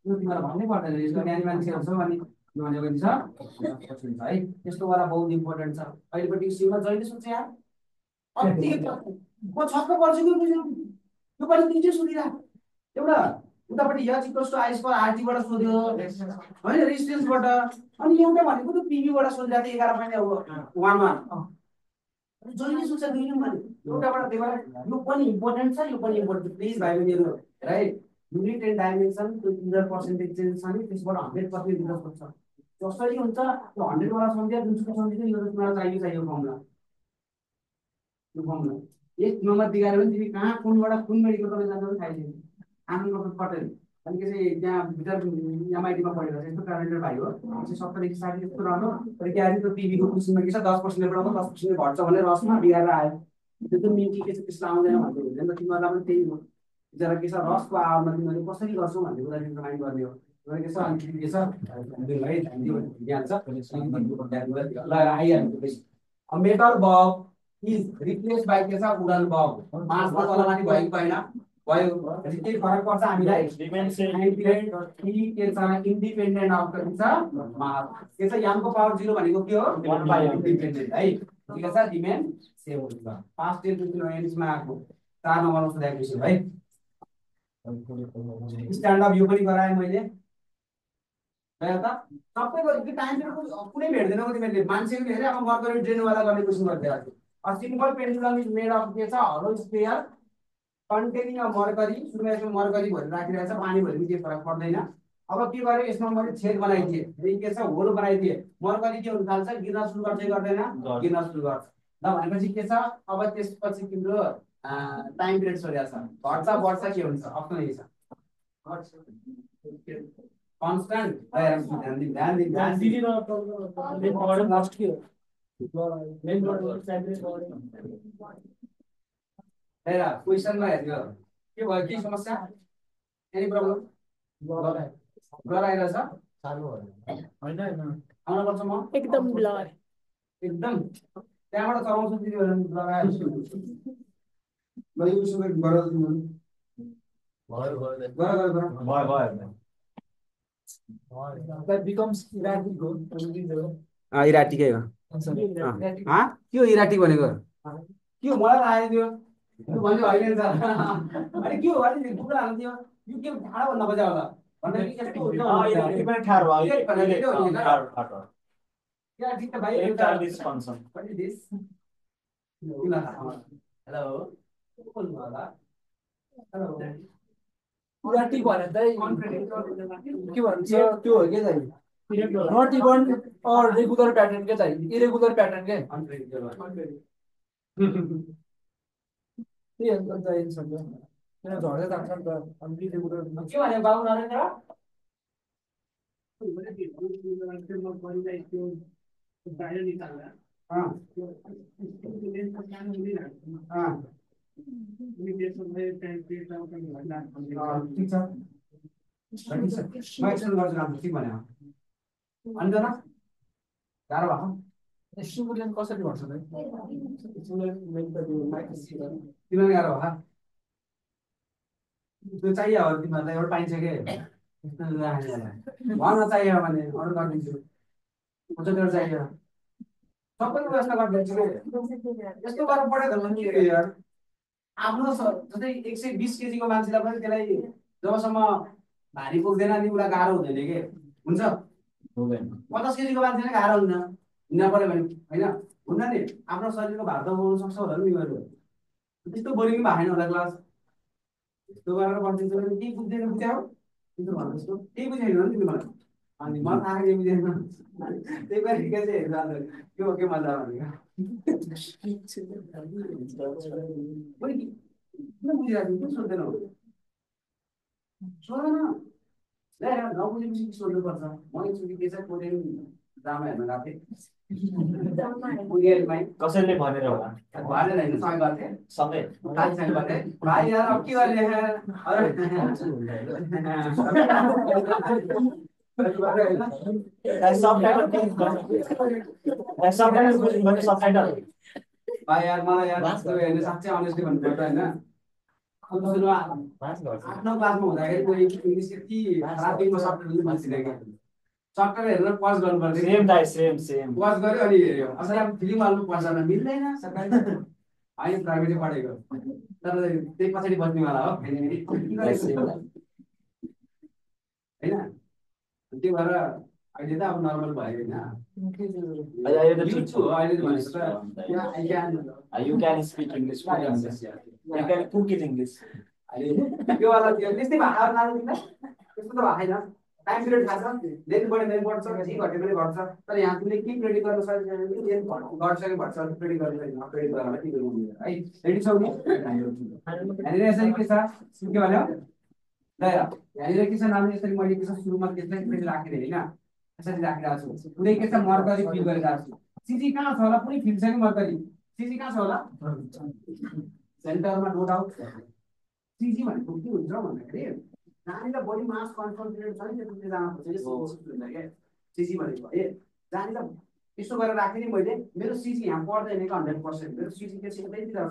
यो तिमीलाई भन्नै पर्दैन यसको ज्ञानी मान्छेहरु छ अनि यो भनेको नि छ है त्यस्तो वाला बहुत इम्पोर्टेन्ट छ अहिलेपट्टि सीमा जहिले सोचे यार अति म छक्क पर्छु कि बुझ्नु यो पनि तिनले सोधिरा एउटा उतापट्टि h equals to i square rt बाट सोध्यो हैन रेजिस्टेन्स बाट अनि एउटा भनेको त pv बाट सोधिरा त 11 पनि अब 1 1 जहिले सोच्छ दुई नम्बर एउटाबाट देखाएर यो पनि इम्पोर्टेन्ट छ यो पनि इम्पोर्टेन्ट प्लिज भाइ बहिनीहरु राइट युनिट एन्ड डाइमेन्सन त्यो इरर पर्सेन्टेज चेन्ज छ नि त्यसबाट 100% दिन सक्छ जसरी हुन्छ त्यो 100 वाला संख्या जुनसुकै संख्या यो तिमीलाई चाहियो फर्मुला यो फर्मुला एक नम्बर दिगाएर पनि तिमी कहाँ कुनबाट कुन मेडिकल कलेज जान्छौ थाहा छैन आनन्द प्रसाद पटेल अनि के चाहिँ त्यहाँ भित्र एमआईटी मा पढेको छ यस्तो ट्यालेन्टेड भाइ हो 70 देखि 60 यस्तो राम्रो तर के आयो त्यो पीवी को क्वेशनमा के छ 10% ले बढाउँदा 10% ले घट्छ भने रसमा बिगाएर आयो त्यो त मिन्टी के छ त्यसलाई आउँदैन भन्दै हुँदैन त तिमीहरुलाई पनि त्यही हो जरा के छ रसको आवरमा तिमीले कसरी गर्छौ भन्ने कुरा तिमीले माइन्ड गर्ने हो र के छ अनि के छ दिल है ज्ञान छ ल आइहाल्यो बेसी a metal bulb is replaced by के छ उडान बल्ब मासमा तलमाथि भएको भएन भयो के फरक पर्छ हामीलाई के छ इन्डिपेन्डेन्ट अफ के छ मास के छ यामको पावर 0 भनेको के हो इन्डिपेन्डेन्ट है ठीक छ डिमेन सेम हुन्छ पास्ट टेन्स जुन एन्डमा आको 4 नम्बरमा सोधेको छु है स्ट्यान्ड अप यो पनि गराए मैले है त सबै गरे टाइम कुनै भेट्दैन हो तिमीले मान्छेले हेरे अब मर्करी ड्रेन वाला गर्ने क्वेशन गर्दै आछौ A simple pendulum is made of के छ hollow sphere containing a mercury सुरुमा यसमा मर्करी भरि राखिरहेछ पानी भरि के फरक पर्दैन अब के गरे यसमा मैले छेद बनाइदिए अनि के छ होल बनाइदिए मर्करी के हुन थाल्छ गिर्न सुरु गर्छ गर्दैन गिर्न सुरु गर्छ ल भनेपछि के छ अब त्यसपछि तिम्रो टाइम पिरियड सोधेको छ घट्छ बढ्छ के हुन्छ अप्सन यही छ कन्स्ट्यान्ट ध्यान दिदी लास्ट के हेरा क्वेशनमा हेर्नु के भयो के समस्या एनी प्रब्लम गराइरहेछ चालु हैन आउन पर्छ म एकदम ब्लर एकदम त्यहाँबाट चलाउँछु दिदी लगाइहाल्छु ल यो सुबै गराउ दिनु भयो that becomes erratic go इराटिकै हो के हो इराटिक भनेको के हो मलाई आयो त्यो त्यो भन्यो होइन नि अनि के हो अनि कुरा हाल्दियो यो के ठाडो भन्न खोज्यो होला भन्दा के यस्तो हुन्छ इराटिक पनि ठाडो भयो इराटिक त भाइ एउटा this function what is this hello बोल्नु होला हेलो इराटिक भने चाहिँ के भन्छ त्यो हो के चाहिँ not even or regular pattern के चाहिए irregular pattern के ये अंतर चाहिए सब मैंने जोड़े था अंतर irregular क्यों आने बाबू नरेंद्र हाँ हाँ ठीक है म एक्सप्लेन गर्छु राम्रो के भने अनि त गाह्रो भएको स्टुडेन्ट कसरी भन्छ त तिमीलाई गाह्रो भयो त्यो चाहियो हो तिमीहरूलाई एउटा पाइन्छ कि भन चाहियो भने अरू गरिदिन्छु हुन्छ त्यो चाहियो सबैको व्यवस्था गरिदिन्छु यस्तो गरेर पठाइदिनु नि यार आफ्नो जस्तै 120 केजीको मान्छेलाई पनि त्यसलाई जबसम्म भारी पुग्दैन नि उसलाई गाह्रो हुँदैन कि हुन्छ 50 केजीको मान्छे नै गाह्रो हुन्न हिँड्न पऱ्यो भने होइन हुन्न नि आफ्नो शरीरको भार त बोल्नु सक्छ होला नि तिमीहरू त्यस्तो बोरिङ पनि भएन होला क्लास यस्तो गरेर गरिदिन्छु भने केही बुझ्दैन बुझ्यौ तिम्रो भन्नु जस्तो केही बुझेन नि तिमीले मलाई अनि मलाई थाहा केही बुझेन त्यही भएर ठिकै चाहिँ हेर्नु आज के हो के मजा भनेको किन बुझिरहेको किन सोध्दैनौ सोध न नबुझेपछि सोध्नुपर्छ म एकचोटि के चाहिँ कोरियन ड्रामा हेर्न गएको थिएँ कोरियनमै कसैले भनेर होला भनेर होइन सँगै गर्थेँ सँगै दाइसँग गर्थेँ भाइ यार अब के गर्ने भाइ यार मलाई यार हेर्नु साँच्चै अनेस्टली भन्नुपर्छ होइन सुरु 8-9 क्लासमा हुँदाखेरि कोही इङ्ग्लिस यति रातिको सफ्टवेयर बुझ्दिनँ क्या सफ्टवेयर हेरेर पज गर्नु पर्छ सेम पज गऱ्यो अनि हेऱ्यो असलै अब फिल्म हाल्नु पर्छ मिल्दैन सरकारी होइन प्राइभेटै पढेको तर त्यही पछाडि बस्नेवाला हो होइन त्यही भएर अहिले त अब नर्मल भयो होइन छु अहिले त भनेको त You can speak English, full English. You can cook it English. त्यो वाला त्यो त्यस्तै भएको नानीलाई त्यस्तो त भएको छैन टाइम पिरियड थाहा छ लेन्थ बढ्यो भने बढ्छ जी घट्यो भने घट्छ तर यहाँ तिमीले के प्रेडिक्ट गर्न सकेको छैन भने लेन्थ घट्छ कि घट्छ प्रेडिक्ट गर्नु प्रेडिक्ट गरेर के गर्नु है रेडी छौ नि यहाँनिर यसरी के छ के भन्यो ल यहाँनिर के छ नाम यसरी मैले के छ सुरुमा त्यसलाई यसरी राखेर होइन यसरी राखिरहेको छु कुनै के छ मर्करी फिल गरिरहेको छु सिजी कहाँ छ होला पुरै फिल छ कि मर्करी सिजी कहाँ छ होला सेन्टरमा नो डाउट सिजी भनेको के हुन्छ भन्दाखेरि नानीलाई बडी मास कन्सन्ट्रेट छ नि त्यो जानुपर्छ सिजी भनेको है नानीलाई यसो गरेर राखेँ नि मैले मेरो सिजी यहाँ पर्दैन कि 100% मेरो सिजी के छ यतैतिर छ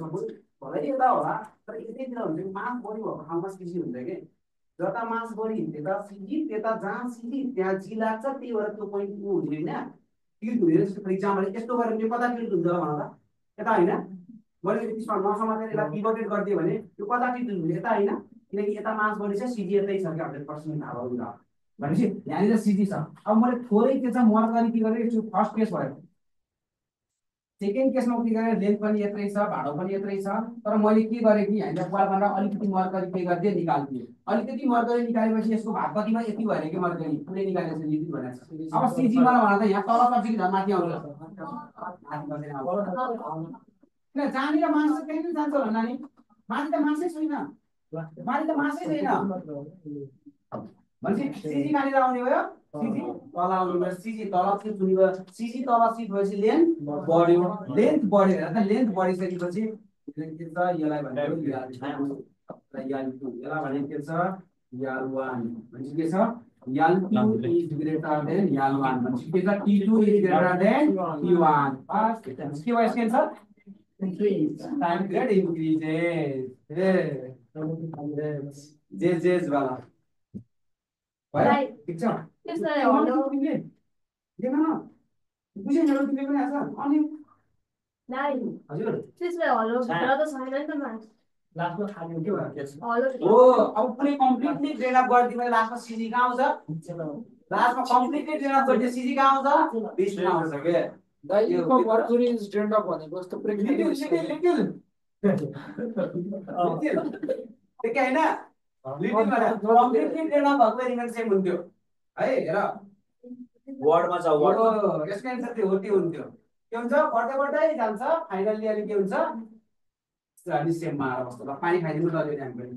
भलै यता होला तर यतैतिर हुन्छ कि मास बढी भएको ठाउँमा सिजी हुन्छ कि जता मास बढी त्यता सिजी त्यता जहाँ सिजी त्यहाँ जी लाग्छ त्यही भएर त्यो पोइन्ट ऊ हुने होइन टिल्ट हुने फर इक्जाम्पल यस्तो गरेर यो कता टिल्ट हुन्छ भन त यता होइन मैले त्यसमा नसमातेर यसलाई पिभटेड गरिदिएँ भने यो कता टिल्ट हुन्छ यता होइन किनकि यता मास बढी छ सिजी यतै छ कि 100% थाहा भयो कुरा भनेपछि यहाँनिर सिजी छ अब मैले थोरै के छ मर्करी के गरेँ यो फर्स्ट केस भयो सेकेन्ड केसमा के गरेँ लेन्थ पनि यत्रै छ भाडो पनि यत्रै छ तर मैले के गरेँ कि हामीलाई पुरा अलिकति मर्करी के गरिदिएँ निकालिदिएँ अलिकति मर्करी निकालेपछि यसको भाग कतिमा यति भयो कि मर्करी पुरै निकालेको छ यति भनेको छ अब सिजी मलाई भन त यहाँ तल कति कि माथि आउँछ किन जहाँनिर मास छ त्यहीँ जान्छ होला नानी माथि त मासै छैन माथि त मासै छैन भनेपछि सिजी कहाँनिर आउने भयो सिजी तल आउने भयो सिजी तल सिफ्ट हुने भयो सिजी तल सिफ्ट भएपछि लेन्थ बढ्यो लेन्थ बढ्यो हेर त लेन्थ बढिसकेपछि के छ यसलाई भनेको यसलाई भनेको के छ याल1 भनेपछि के छ याल2 इज ग्रेटर देन याल1 भनेपछि के छ t2 is greater then t1 first के भयो यसको answer increase time period increases जे वाला भयो ठीक छ त्यसलाई हलो देख न बुझेन र तिमीले पनि आछ अनि नाइ हजुर त्यसलाई हलो भित्र त छैन नि त मास लास्टमा खाली के भयो हलो हो अब पुरै कम्प्लिटली ड्रेन अप गरिदिए लास्टमा सिजी कहाँ आउँछ लास्टमा कम्प्लिटली ड्रेन अप गरिदिए सिजी कहाँ आउँछ बिचमा आउँछ के दाइको मर्कुरी इज ड्रेन्ड अप भनेको जस्तो लिटिल के हैन लिटिल भने कम्प्लिटली ड्रेन अप भएको एलिमेन्ट सेम हुन्थ्यो है हेर वर्डमा छ वर्ड यसको आन्सर त्यो होटी हुन्थ्यो के हुन्छ बढ्दै बढ्दै जान्छ फाइनली अनि के हुन्छ अनि सेममा आएर बस्छ ल पानी खाइदिनु पर्यो हामी पनि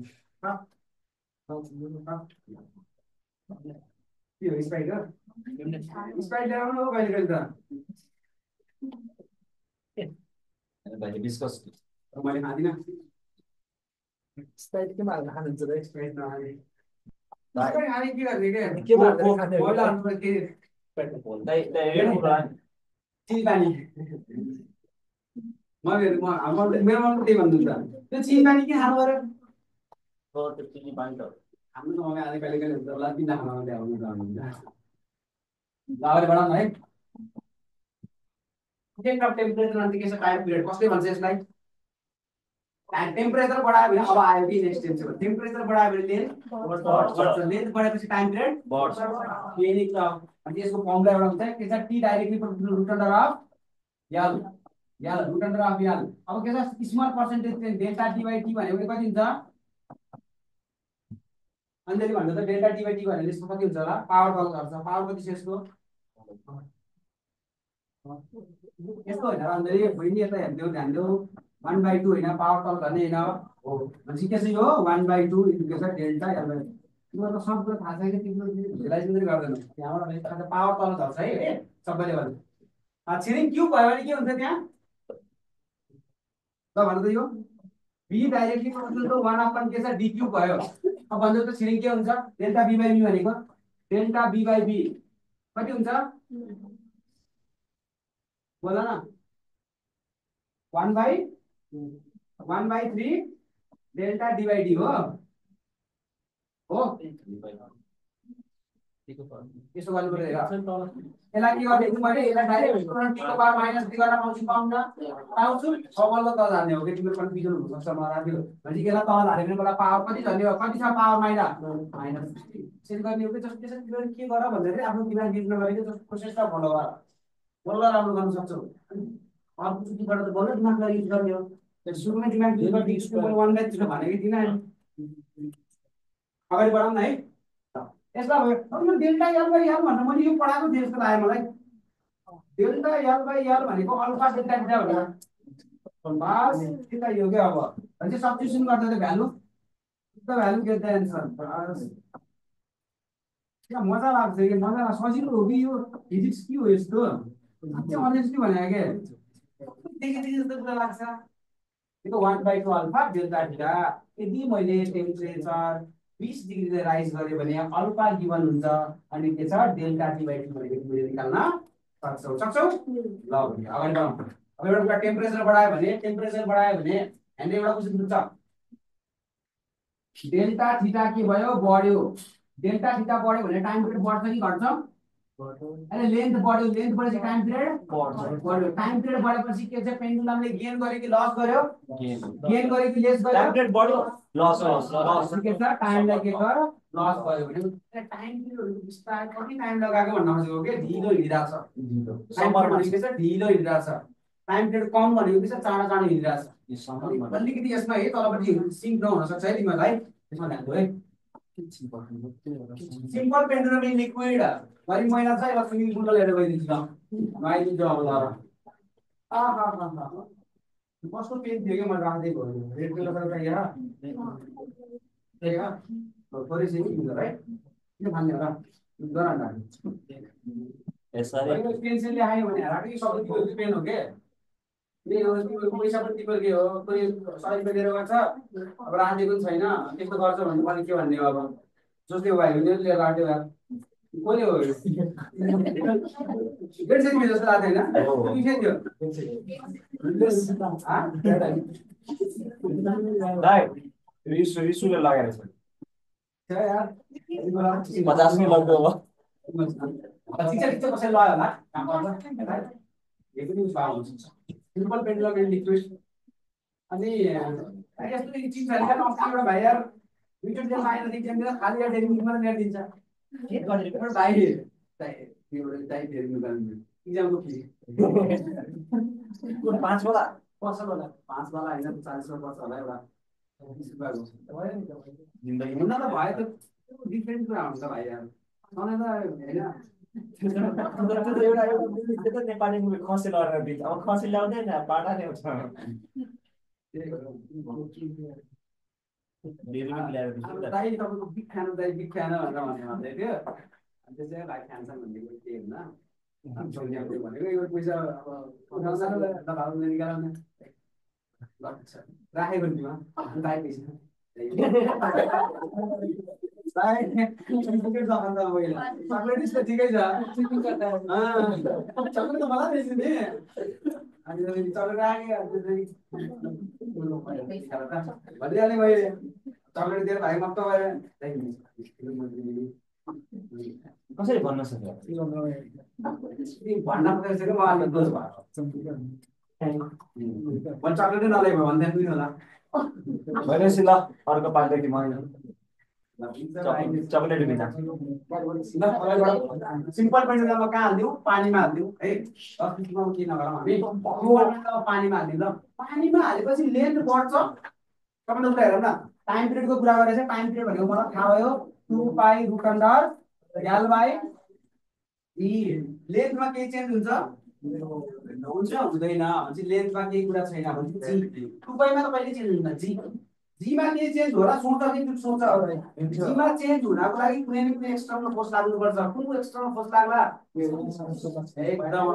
के हो स्पाइडर स्पाइडर आउनु हो कहिले कहिले त भाइले डिस्कस मैले खाँदिनँ स्पाइड केमा हालेर खानुहुन्छ त स्पाइड नखाने हामी के गर्ने के के भन्दै खाने हो? पहिलाहरुमा के चिनी पानी मेरोमा पनि त्यही भन्नुहुन्छ त्यो चिनी पानी के खानु पर्यो हाम्रो गाउँमा आधी कहिले कहिले हुन्छ होला बिना खाना ल्याउनु जानुहुन्छ ल अगाडि बढाउँ है चेन्ज अफ टेम्परेचर अन्त के छ टाइम पिरियड कसले भन्छ यसलाई टेम्परेचर बढायो भने अब आयो कि नेक्स्ट टेन्स टेम्परेचर बढायो भने लेन्थ बढ्छ लेन्थ बढेपछि टाइम पिरियड बढ्छ फेरि त अनि यसको फर्मुला एउटा हुन्छ के छ t directly root under of l l root under of l अब के छ small percentage delta T by t भनेको कति हुन्छ अन्जली भन्नु त डेल्टा टी बाइ टी भनेको यसको कति हुन्छ होला पावर तल गर्छ पावर कति छ यसको यस्तो होइन अन्जली बहिनी यता हेर्दै ध्यान देऊ 1/2 होइन पावर तल गर्ने होइन हो भनेपछि के छ यो 1/2 इन्टु के छ डेल्टा यल बाइ तिम्रो त सब कुरा थाहा छ कि तिम्रो रियलाइज पनि गर्दैन त्यहाँबाट पावर तल झर्छ है सबैले भन्छ छिरिङ क्युब भयो भने के हुन्छ त्यहाँ ल भन्नु त यो B directly proportional to 1 upon के छ डी क्युब भयो अब भन्नु त छिरिङ के हुन्छ डेल्टा बी बाइ बी भनेको डेल्टा बी बाइ बी कति हुन्छ बोला न 1/3 डेल्टा डी बाइ डी हो यसो गर्नु पर्यो यसलाई के गर्ने मैले यसलाई डाइरेक्ट टी को पावर माइनस 3 गरेर पाउँछु सबैले तल हाल्ने हो कि तिम्रो कन्फ्युजन हुन सक्छ मलाई रातिलो भनेपछि यसलाई तल हाल्यो भने मलाई पावर कति झर्ने हो कति छ पावर माइनस सेट गर्ने हो कि जस्तो त्यसरी तिमीले के गर भन्दाखेरि आफ्नो दिमाग युज नगरेको जस्तो प्रोसेसलाई फलो गर बल्ल राम्रो गर्न सक्छौ अर्को चोटिबाट त बल्ल दिमागलाई युज गर्ने हो सुरुमै दिमाग युज गर्ने स्कुलमा 1/3 भनेको थिइनँ अगाडि बढाउँ न है यसलाई भयो अब यो डेल्टा यल बाइ यल भनेर मैले यो पढाएको थिएँ जस्तो लाग्यो मलाई डेल्टा यल बाइ यल भनेको अल्फा डेल्टा बीटा भनेर बस त्यता यो के अब भनेपछि सब्स्टिट्युसन गर्दा त value the value get the answer बस मजा लाग्छ कि मजा सजिलो हो कि यो फिजिक्स के हो यस्तो साँच्चै अनेस्टली भनेको के देखि जस्तो कुरा लाग्छ यो 1/2 अल्फा डेल्टा बीटा यदि मैले टेम्परेचर 20 डिग्री राइज गरे भने अल्फा गिवन हुन्छ अनि के छ डेल्टा टी बाइ टी भनेको तिमीले निकाल्न सक्छौ ल भने अगाडि बढाउँ अब एउटा कुरा टेम्परेचर बढायो भने हामीले एउटा क्वेशन बुझ्छ डेल्टा थीटा के भयो बढ्यो डेल्टा थीटा बढ्यो भने टाइम पिरियड बढ्छ कि घट्छ अनि लेन्थ बढ्यो लेन्थ बढेपछि टाइम पिरियड बढ्यो टाइम पिरियड बढेपछि के छ पेन्डुलमले गेन गर्यो कि लस गर्यो गेन गर्यो कि लेस गर्यो टाइम पिरियड बढ्यो लस के छ टाइमलाई के गर लस भयो भने टाइम पिरियड विस्तार कति टाइम लगाएको भन्न खोजेको के ढिलो हिँडिरहेछ टाइम भनेको के छ ढिलो हिँडिरहेछ टाइम पिरियड कम भनेको के छ चाँडो हिँडिरहेछ अलिकति यसमा है तलपट्टि सिङ्क नहुन सक्छ है तिमीहरूलाई यसमा ध्यान दिनु है सिम्पल पेन्डुलम इन लिक्विड भरि मैला छ यसलाई स्विमिङ पुलमा लिएर गइदिन्छु ल गइदिन्छु अब ल कस्तो पेन थियो कि मैले राखिदिएको रेड कलर त यहाँ थोरै चाहिँ है किन खाने होला गरान्डा पेन्सिलले आयो भने राखेँ सबै तिमीहरूको पेन हो के पैसा पनि तिमीहरूकै हो कोही 100 रुपियाँ लिएर गएको छ अब राखेको पनि छैन त्यस्तो गर्छ भने मैले के भन्ने हो अब जसले भयो भने लिएर राख्यो यार कसले हो जस्तो लाग्दैन रिसुले लगाएर छ यार 50 नि लाग्दो अब शिक्षा कसैले लगायो होला काम गर्छ सिम्पल पेन्डुलम एन्ड लिक्विड अनि यस्तो चिज छ नि एउटा भाइ यार मिटर जेल आएर दिन्छ खाली या डेरी मिल्कमा ल्याएर दिन्छ के गर्ने एउटा भाइ इक्जामको फी 5 वाला पर्छ होला 5 वाला हैन 40 वाला पर्छ होला एउटा 20 रुपैयाँको जिन्दगी हुन त भयो त डिफरेन्ट कुरा हुन्छ भाइ यार सधैँ त हैन एउटा नेपाली मुभी खसी लगाएर दिन्छ अब खसी ल्याउँदैन पाटा ल्याउँछ दाइ तपाईँको बिग खानु दाइ बिग खानु भनेर भन्दै थियो अनि त्यो चाहिँ भाइ खान्छ भनेको के होइन भनेको यो पैसा अब निकाल्नु राखेको नि दाइ पैसा चक्लेट अन्त चक्लेट त ठिकै छ चक्लेट त मलाई दिएछ नि अनि चक्लेट आयो भनिहालेँ मैले चक्लेट दिएर भाइ मत्त भयो कसरी भन्न सक्यो भन्न खोजेको छ कि मलाई दोष भयो मैले चक्लेटै नल्याएको भन्दा पनि होला भनेपछि ल अर्को पार्टी म चकलेट बिना सिम्पल पेन्सिलमा कहाँ हालिदिउँ पानीमा हालिदिउँ है अस्तिमा के नगरौँ हामी पानीमा हालिदिउँ ल पानीमा हालेपछि लेन्थ बढ्छ तपाईँले उसलाई हेरौँ न टाइम पिरियडको कुरा गरेर टाइम पिरियड भनेको मलाई थाहा भयो 2 पाई root under L by E लेन्थमा केही चेन्ज हुन्छ हुन्छ हुँदैन भनेपछि लेन्थमा केही कुरा छैन भने जी 2 पाईमा त कहिले चेन्ज हुँदैन जी जीमा के चेन्ज हो र सोच कि सोच जीमा चेन्ज हुनको लागि कुनै न कुनै एक्सटर्नल फोर्स लाग्नुपर्छ कुन एक्सटर्नल फोर्स लाग्ला एकदम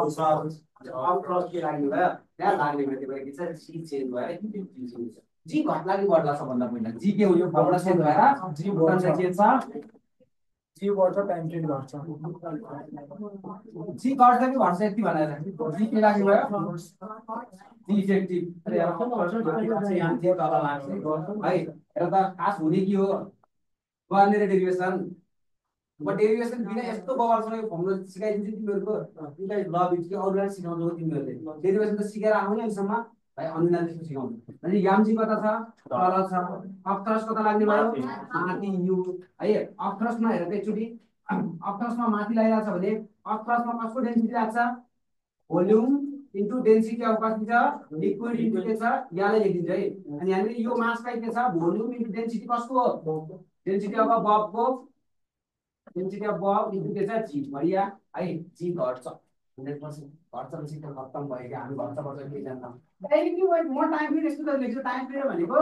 अब क्रस के लाग्यो र त्यहाँ लाग्ने बित्तिकै के छ जी चेन्ज भयो जी घट्ला कि बढ्ला सबभन्दा पहिला जी के हो यो फर्मुला चेन्ज भएर जी बढ्छ के छ जी बढ्छ टाइम चेन्ज गर्छ जी घट्छ कि घट्छ यति भनेर जी के लाग्यो भयो जी इफेक्टिभ अरे यहाँ जी तल लाग्छ है एउटा त खास हुने के हो गर्ने डेरिभेसन डेरिभेसन बिना यस्तो बवालसँग यो फर्मुला सिकाइदिन्छु तिमीहरूको तिमीलाई ल बिच कि अरूलाई सिकाउँछौ तिमीहरूले डेरिभेसन त सिकेर आउने अहिलेसम्म भाइ अनुनाले त्यस्तो सिकाउँछ अनि यामजी कता छ तल छ अप्थरस कता लाग्ने भयो माथि यु है अप्थरसमा हेर त एकचोटि अप्थरसमा माथि लागिरहेछ भने अप्थरसमा कसको डेन्सिटी लाग्छ भोल्युम इन्टु डेन्सिटी अफ कति छ लिक्विड इन्टु के छ यहाँले लेखिदिन्छ है अनि यहाँनिर यो मासलाई के छ भोल्युम इन्टु डेन्सिटी कसको डेन्सिटी अफ बबको डेन्सिटी अफ बब इन्टु के छ जी बढिया है जी घट्छ 100% घट्छ पछि त खत्तम भयो कि हामी घट्छ पर्छ केही जान्दैनौँ डाइरेक्टली वेट म टाइम पिरियड यस्तो त लेख्छु टाइम पिरियड भनेको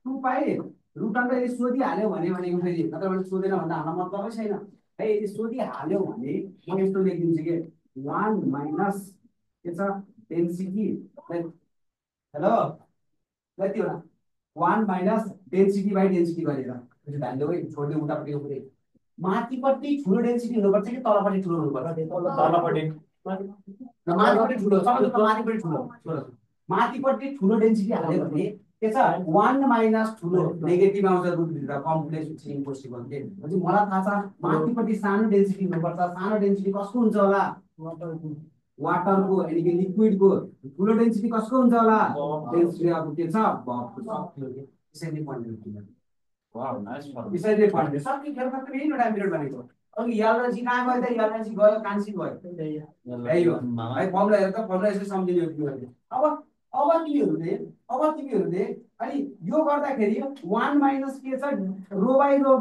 2 पाई रुट अन्डर यदि सोधिहाल्यो भनेको फेरि नत्र भने सोधेन भन्दा हाम्रो मतलबै छैन है यदि सोधिहाल्यो भने म यस्तो लेखिदिन्छु कि 1 माइनस के छ डेन्सिटी हेलो कति होला 1 माइनस डेन्सिटी बाई डेन्सिटी गरेर ध्यान देऊ है छोड्दै उतापट्टिको पुरै माथिपट्टि ठुलो डेन्सिटी हुनुपर्छ कि तलपट्टि ठुलो हुनुपर्छ तलपट्टि माथिपट्टि ठुलो सबैभन्दा माथिपट्टि ठुलो माथिपट्टि ठुलो डेन्सिटी हाल्यो भने के छ 1 माइनस ठुलो नेगेटिभ आउँछ रुटभित्र कम्प्लेक्स इट्स इम्पोसिबल के भनेपछि मलाई थाहा छ माथिपट्टि सानो डेन्सिटी हुनुपर्छ सानो डेन्सिटी कसको हुन्छ होला वाटरको यानि कि लिक्विडको ठुलो डेन्सिटी कसको हुन्छ होला डेन्सिटी अब के छ बबको यसैले पढ्नु वाउ नाइस फर्मुला यसैले पढ्नु सबै खेल खत्तम यही टाइम पिरियड भनेको अघि यल र जी कहाँ गयो त यल र जी गयो कान्सी गयो यही हो है फर्मुला हेर त फर्मुला यसरी सम्झिने हो तिमीहरूले अब तिमीहरूले अनि यो गर्दाखेरि 1 माइनस के छ रो बाई रो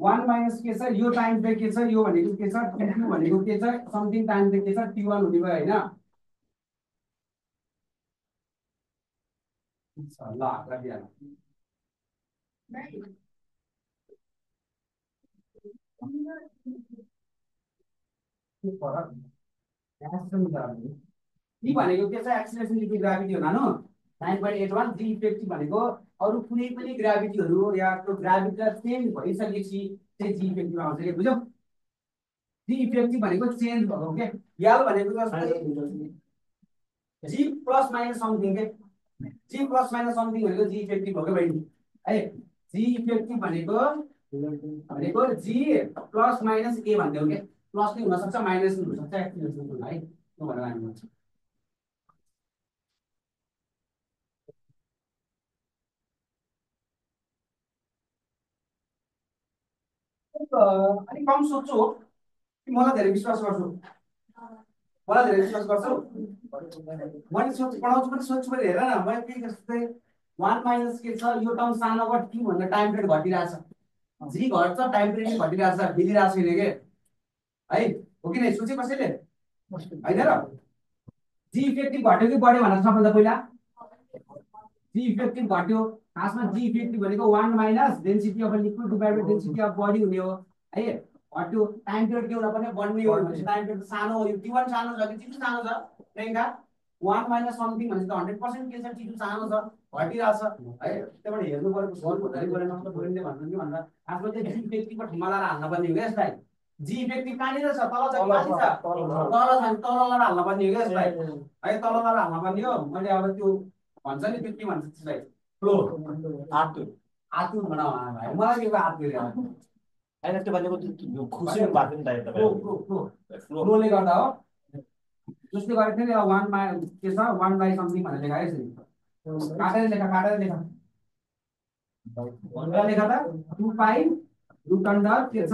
1 माइनस के छ यो टाइम पे के छ यो भनेको के छ t2 भनेको के छ समथिङ टाइम पे के छ t1 हुने भयो हैन ल आक्रा दिया जी भनेको के छ एक्सिलरेसन इक्वल ग्राभिटी हो नानो 9.81 जी इफेक्टिभ भनेको अरु कुनै पनि ग्राभिटीहरु या त्यो ग्राभिटीलाई चेन्ज भइसकेपछि चाहिँ जी इफेक्टिभ आउँछ के बुझ्यौ जी इफेक्टिभ भनेको चेन्ज भएको के यल भनेको जस्तै जी प्लस माइनस समथिङ के जी प्लस माइनस समथिङ भनेको जी इफेक्टिभ हो के बहिनी है जी इफेक्टिभ भनेको जी प्लस माइनस ए भन्दै हो के प्लस नि हुन सक्छ माइनस नि हुन सक्छ एक्सिलरेसन है त्यो भनेर हामी भन्छौँ अनि कम सोध्छु हो कि मलाई धेरै विश्वास गर्छु मलाई धेरै विश्वास गर्छौ मैले पढाउँछु पनि सोध्छु पनि हेर न मैले के जस्तै 1 माइनस के छ यो टर्म सानो बाट टी भन्दा टाइम पिरियड घटिरहेछ जी घट्छ टाइम पिरियड घटिरहेछ मिलिरहेको छैन के है हो कि नै सोचे कसैले हैन र जी इफेक्टिभ घट्यो कि बढ्यो भनेर सबभन्दा पहिला जी इफेक्टिभ घट्यो खासमा जी इफेक्टिभ भनेको 1 minus density of liquid divided density of body हुने हो है घट्यो टाइम पिरियड के हुन पर्ने बढ्ने हो भनेपछि टाइम पिरियड सानो हो यो t1 सानो छ कि t2 सानो छ प्रियंका 1 माइनस समथिङ भनेपछि त 100% के छ टी2 सानो छ घटिरहेछ है त्यबाट हेर्नु परेको सोल्भ हुँदै परेन मतलब बोइनले भन्नु के भन्दा आफ्नो चाहिँ जी इफेक्टिभको ठाउँमा लाएर हाल्न पर्ने हो क्या यसलाई जी इफेक्टिभ कहाँनिर छ तल छ माथि छ तल लगाएर हाल्न पर्ने हो क्या यसलाई है तल लगाएर हाल्न पर्ने हो मैले अब त्यो भन्छ नि त्यो के भन्छ त्यसलाई फ्लो आतु बनाऊ भाइ मलाई के आतु होइन त्यो भनेको खुसी भएको नि त फ्लोले गर्दा हो जसले गरेको थियो नि 1 बाई के छ 1 बाई समथिङ भनेर लेखाएको छ काटेर लेखा लेखा त 2 पाई रुट अन्डर के छ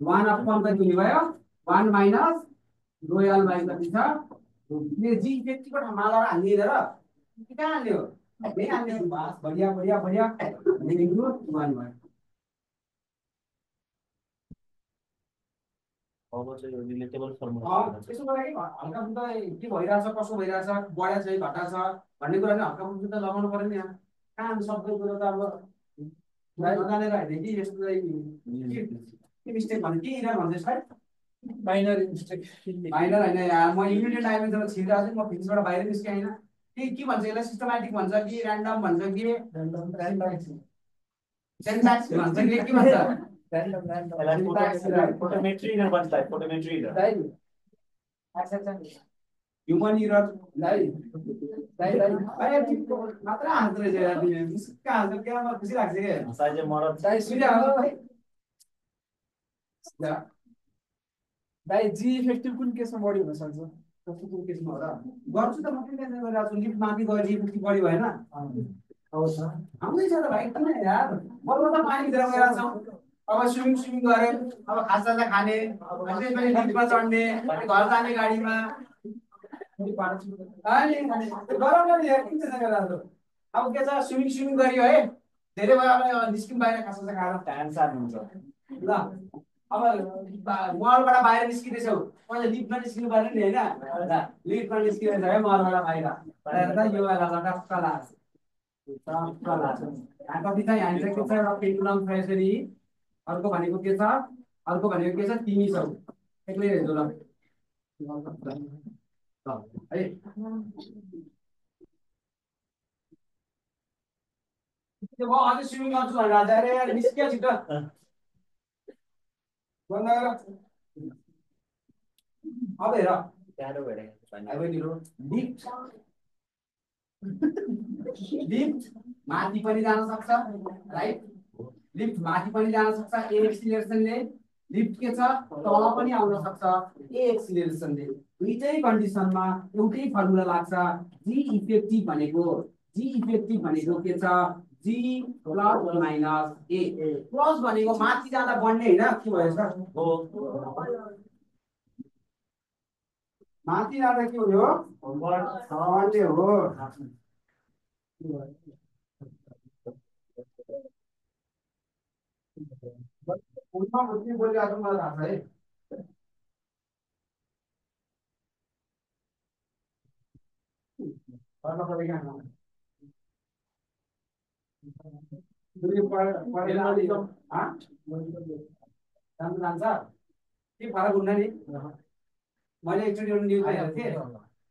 1 अपन कति हुने भयो 1 माइनस रोयल बाई कति छ यो जी इफेक्टिभको ठाउँमा लगाएर हाल्ने र कहाँ हाल्ने हो यही हाल्ने बास बढिया लेख्नु 1 भयो अब चाहिँ यो रिलेटेबल फर्मुला त्यसो गर्दाखेरि हल्का फुल्का के भइरहेछ कसो भइरहेछ बढा छ घटा छ भन्ने कुरा नि हल्का फुल्का लगाउनु पर्यो नि यहाँ कहाँ सबै कुरो त अब नजानेर होइन कि यस्तो के मिस्टेक भन्नु के इरर भन्दैछ है माइनर मिस्टेक माइनर होइन यार म युनिट डाइमेन्सनमा छिरिरहेको छु म फिजिक्सबाट बाहिर निस्केँ होइन के भन्छ यसलाई सिस्टमेटिक भन्छ कि ऱ्यान्डम भन्छ कि सेन्ट्याक्स भन्छ कि के भन्छ फोटोमेट्री इरर भन्छ फोटोमेट्री इरर ह्युमन इरर मात्र हाँस्दो रहेछ यार तिमीले मुस्क हाँस्दो क्या मलाई खुसी लाग्छ के साइज मरद दाइ जी इफेक्टिभ कुन केसमा बढी हुन सक्छ कस्तो केसमा हो र गर्छु त म पनि टेन्सन गरिरहेको छु लिफ्ट माथि गएर लिफ्ट बढी भएन आउँदैछ त भाइ किन यार बल्ल त पानीभित्र गएर छौँ अब स्विमिङ गरे अब खाजा खाने त्यसपछि लिफ्टमा चढ्ने घर जाने गाडीमा गरम किन गरिरहेको अब के छ स्विमिङ गरियो है धेरै भयो अब निस्किम बाहिर खाजा खाएर ट्यान्सन हुन्छ ल अब मलबाट बाहिर निस्किँदैछौ मैले लिफ्टमा निस्किनु पर्यो नि होइन लिफ्टमा निस्किँदैछ है मलबाट बाहिर यो टक्क लाग्छ कति चाहिँ हामी चाहिँ के छ एउटा पेन्डुलम ट्रेजरी अर्को भनेको के छ अर्को भनेको के छ तिमी छौ एक्लै हेर्नु ल है म अझै स्विमिङ गर्छु भनेर अरे निस्कियो छिटो बन्द गर अब हेर लिफ्ट माथि पनि जान सक्छ राइट लिफ्ट माथि पनि जान सक्छ ए एक्सिलरेसनले लिफ्ट के छ तल पनि आउन सक्छ ए एक्सिलरेसनले दुईटै कन्डिसनमा एउटै फर्मुला लाग्छ जी इफेक्टिभ भनेको के छ जी प्लस माइनस ए प्लस भनेको माथि जाँदा बढ्ने हैन के भएछ हो माथि जाँदा के हो बढ्ने हो उल्टा बुद्धि बोलिरहेको मलाई थाहा छ है पढ्न परेको जान्छ के फरक हुन्न नि मैले एकचोटि एउटा न्युज हेरेको थिएँ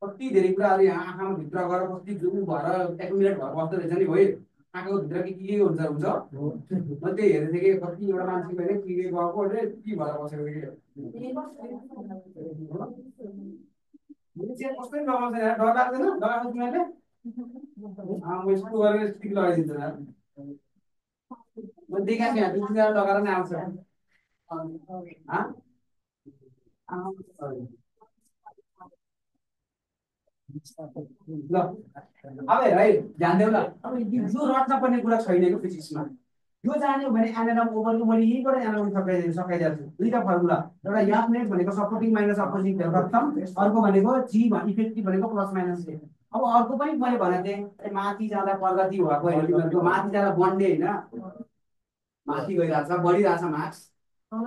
कति धेरै कुराहरू यहाँ आँखामा भित्र गएर कति जुम भएर एकुमुलेट भएर बस्दो रहेछ नि भयो आँखाको भित्र के हुन्छ मैले त्यही हेरेको थिएँ कि कति एउटा मान्छे भने के गएको अरे के भएर बसेको कस्तै लगाउँछ यहाँ डर लाग्दैन लगाएको तिमीहरूले म यस्तो गरेर स्टिक लगाइदिन्छु म देखाएको यहाँ दुईजना लगाएर नै आउँछ ल अब हेर है ध्यान देऊ ल अब यो रट्न पर्ने कुरा छैन कि फिजिक्समा यो जान्यो भने एनालम ओभरको मैले यहीँबाट एनालम सकाइदिएको छु दुईटा फर्मुला एउटा याद नेट भनेको सपोर्टिङ माइनस अपोजिङ खत्तम अर्को भनेको जी इफेक्टिभ भनेको प्लस माइनस अब अर्को पनि मैले भनेको थिएँ माथि जाँदा प्रगति भएको होइन माथि जाँदा बढ्ने होइन माथि गइरहेछ बढिरहेछ मार्क्स तल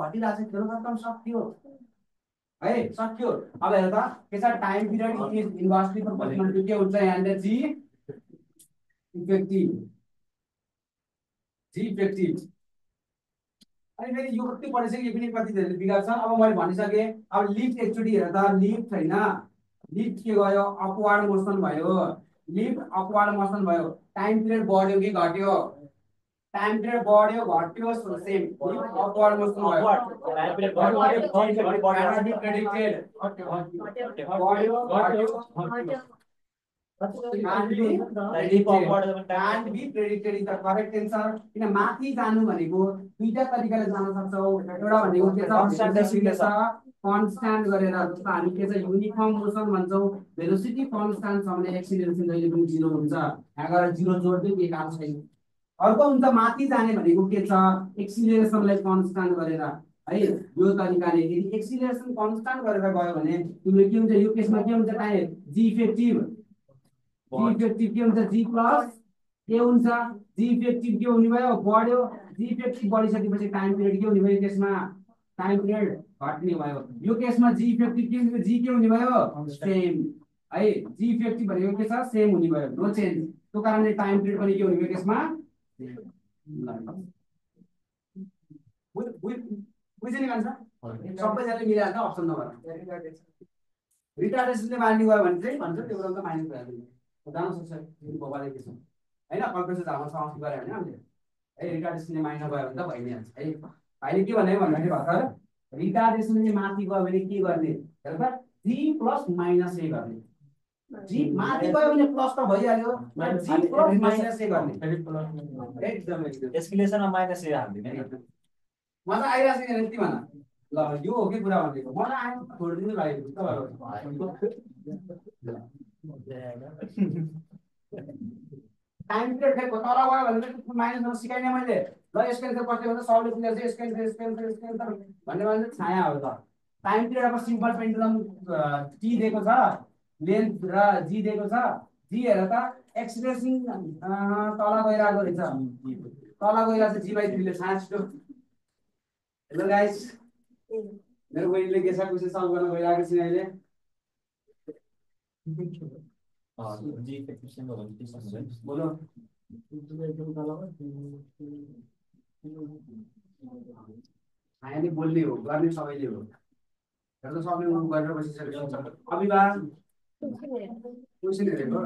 घटिरहेछ खेल खत्तम सक्यो है सक्यो अब हेर त के छ time period is inversely proportional to के हुन्छ यहाँले जी इफेक्टिभ अनि फेरि यो कति पढिसक्यो यो पनि कति धेरै बिगार्छ अब मैले भनिसकेँ अब लिफ्ट एकचोटि हेर त लिफ्ट हैन लिफ्ट के गयो अपवार्ड मोसन भयो लिफ्ट अपवार्ड मोसन भयो टाइम पिरियड बढ्यो कि घट्यो टाइम पिरियड बढ्यो घट्यो सेम लिफ्ट अपवार्ड मोसन भयो टाइम पिरियड बढ्यो cannot be predicted बढ्यो घट्यो can't be predicted is the correct answer किन माथि जानु भनेको दुईटा तरिकाले जान सक्छौ एउटा भनेको के छ कन्स्ट्यान्ट गरेर जस्तो हामी के छ युनिफर्म मोसन भन्छौ भेलोसिटी कन्स्ट्यान्ट छ भने एक्सिलरेसन जहिले पनि 0 हुन्छ यहाँ गएर 0 जोड्दै के काम छैन अर्को हुन्छ माथि जाने भनेको के छ एक्सिलरेसनलाई कन्स्ट्यान्ट गरेर है यो तरिकाले यदि एक्सिलरेसन कन्स्ट्यान्ट गरेर गयो भने तिम्रो के हुन्छ यो केसमा के हुन्छ टाइम जी इफेक्टिभ के हुन्छ जी प्लस के हुन्छ जी इफेक्टिभ के हुने भयो बढ्यो जी इफेक्टिभ बढिसकेपछि टाइम पिरियड के हुने भयो त्यसमा टाइम पिरियड घट्ने भयो यो केसमा जी इफेक्टिभ के हुने जी के हुने भयो सेम है जी इफेक्टिभ भनेको के छ सेम हुने भयो नो चेन्ज त्यो कारणले टाइम पिरियड पनि के हुने भयो त्यसमा बुझ्ने मान्छ सबैजनाले मिलाएर अप्सन नभएर रिटार्डेसनले मार्ने गयो भने चाहिँ भन्छ त्यो बेला माइनस भइहाल्छ जान सक्छ बबाले के छ हैन कम्प्रेसर झामा समस्या गरे भने हामीले है रिटार्डेसनले माइनस गयो भने त भइ नै हाल्छ है भाइले के भन्ने भन्दाखेरि भर्खर रिटार्डेसनले माथि गयो भने के गर्ने हेर त जी प्लस माइनस ए गर्ने जी माथि गयो भने प्लस त भइहाल्यो जी प्लस माइनस ए गर्ने एकदम एस्केलेसनमा माइनस ए हाल्दिने नि मजा आइराछ नि यति भन ल यो हो के कुरा भनेको मलाई आयो छोड्दिनु लागेको टाइम पिरियड फेरि तल गयो भने त माइनसमा सिकाइने मैले ल यसको एन्सर कति हुन्छ सबले बुझ्छ यसको एन्सर भन्ने भने छाया हो त टाइम पिरियड अब सिम्पल पेन्डुलम टी दिएको छ लेन्थ र जी दिएको छ जी हेर त एक्सप्रेसिङ तल गइरहेको रहेछ तल गइरहेको छ जी बाइ 3 ले छाया छिटो हेलो गाइस मेरो बहिनीले के छ क्वेशन सल्भ गर्न गइरहेको छ अहिले जी इफेक्टिभ हो भने बोलो आयाले बोल्ने हो गर्ने सबैले हो हेर्दा सबले गरेर बसिसकेको छ अभिवाद क्वेशन हेरेको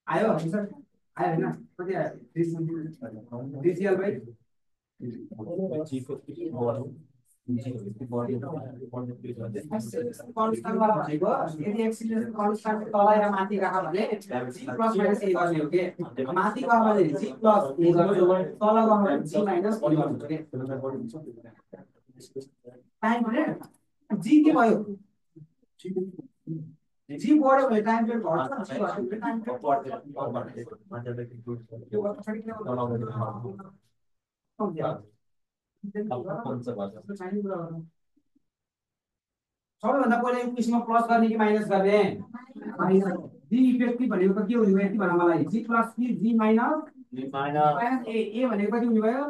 आयो सर आयो हैन कति आयो 3CL भाइ कन्स्ट्यान्ट वाला भनेको यदि एक्सिलरेसन कन्स्ट्यान्ट तल र माथि राख भने g प्लस माइनस a गर्ने हो के माथि गयो भने g प्लस a गर्ने तल गयो भने g माइनस a गर्ने हो के टाइम पिरियड g के भयो जी बढ्यो भने टाइम पिरियड घट्छ जी घट्यो भने टाइम पिरियड सबैभन्दा पहिला यो क्वेशनमा प्लस गर्ने कि माइनस गर्ने माइनस जी इफेक्टिभ भनेको त के हुने भयो यति भन मलाई जी प्लस कि जी माइनस ए भनेको कति हुने भयो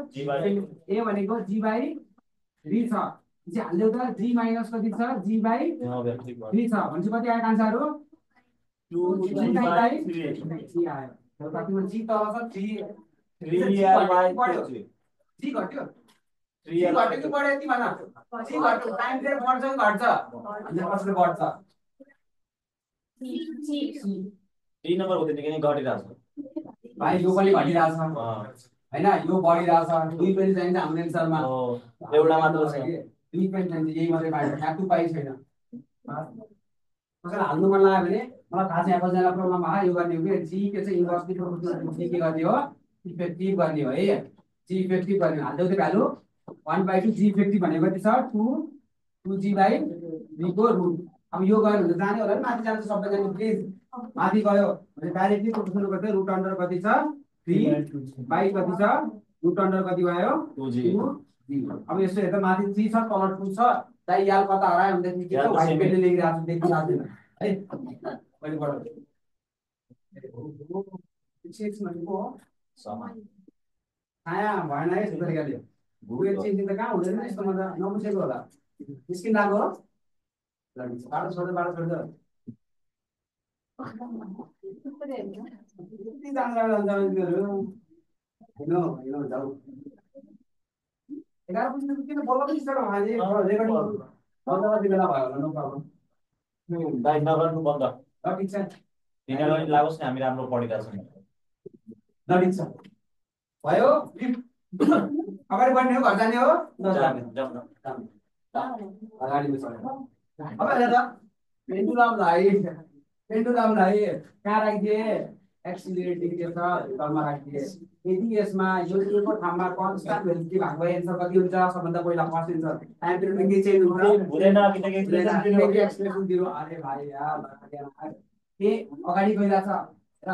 ए भनेको जी बाइ 3 छ जी हाल्दै त जी माइनस कति छ जी बाइ 3 छ भनेपछि कति आयो आन्सरहरु 2 बाइ 3 आयो तर कतिमा जी तल छ 3 बाइ जी घट्यो 3 घट्यो कि बढ्यो यति भन जी घट्यो टाइम पिरियड बढ्छ कि घट्छ अनि कसले बढ्छ 3 नम्बर हुँदैन किन घटिरहेछ भाइ यो पनि घटिरहेछ हैन यो बढिरहेछ दुई पनि चाहिन्छ हाम्रो एन्सरमा एउटा मात्र छ दुई पनि चाहिन्छ यही मात्रै पाइन्छ यहाँ टु पाइ छैन कसैलाई हाल्नु मन लाग्यो भने मलाई थाहा छ यहाँ कसैजना प्रब्लम आयो यो गर्ने हो कि जी के चाहिँ इन्भर्सली प्रोपोर्सनल जी के गर्ने हो इफेक्टिभ गर्ने हो है जी इफेक्टिभ गर्ने हाल्दै त भ्यालु 1/2 जी इफेक्टिभ भनेको कति छ 2g बाइ 3 को रुट अब यो गयो भने जाने होला नि माथि जान्छ सबैजना प्लिज माथि गयो भने डाइरेक्टली प्रोपोर्सनल गर्दै रुट अन्डर कति छ 3 बाइ कति छ रुट अन्डर कति भयो 2g अब यस्तो हेर्दा माथि 3 छ तल 2 छ चाहिँ याल कता हरायो भनेदेखि के याल त व्हाइट same पेनले लेखिरहेको छु देखिन लाग्दैन है मैले पढ 6 भनेको समान छाया भएन है यस्तो तरिकाले गुगल चेन्जिङ त कहाँ हुँदैन यस्तो मजा नबुझेको होला स्किन लाग्यो हो बाटो छोड्दै कति जान्छ तिनीहरू हिँड्नु जाऊ 11 बजीदेखि किन बल्ल पनि स्टार्ट भयो अहिले रेकर्डिङ गर्नु 14 बजी बेला भयो होला नो प्रब्लम दाइ नगर्नु बन्द ल ठिक छ तिनीहरू पनि लागोस् न हामी राम्रो पढिरहेको छौँ ल ठिक छ भयो अगाडि बढ्ने हो घर जाने हो जाउँ न अगाडि अब हेर पेन्डुलमलाई कहाँ राखिदिए एक्सिलरेटिङ के छ तलमा राखिदिए यदि यसमा यो को ठाउँमा कन्स्ट्यान्ट भेलोसिटी भएको भए एन्सर कति हुन्छ सबभन्दा पहिला फर्स्ट एन्सर टाइम पिरियडमा के चेन्ज हुन्छ हुँदैन किनकि एक्सप्रेसन दिनु अरे भाइ यार के अगाडि गइरहेछ र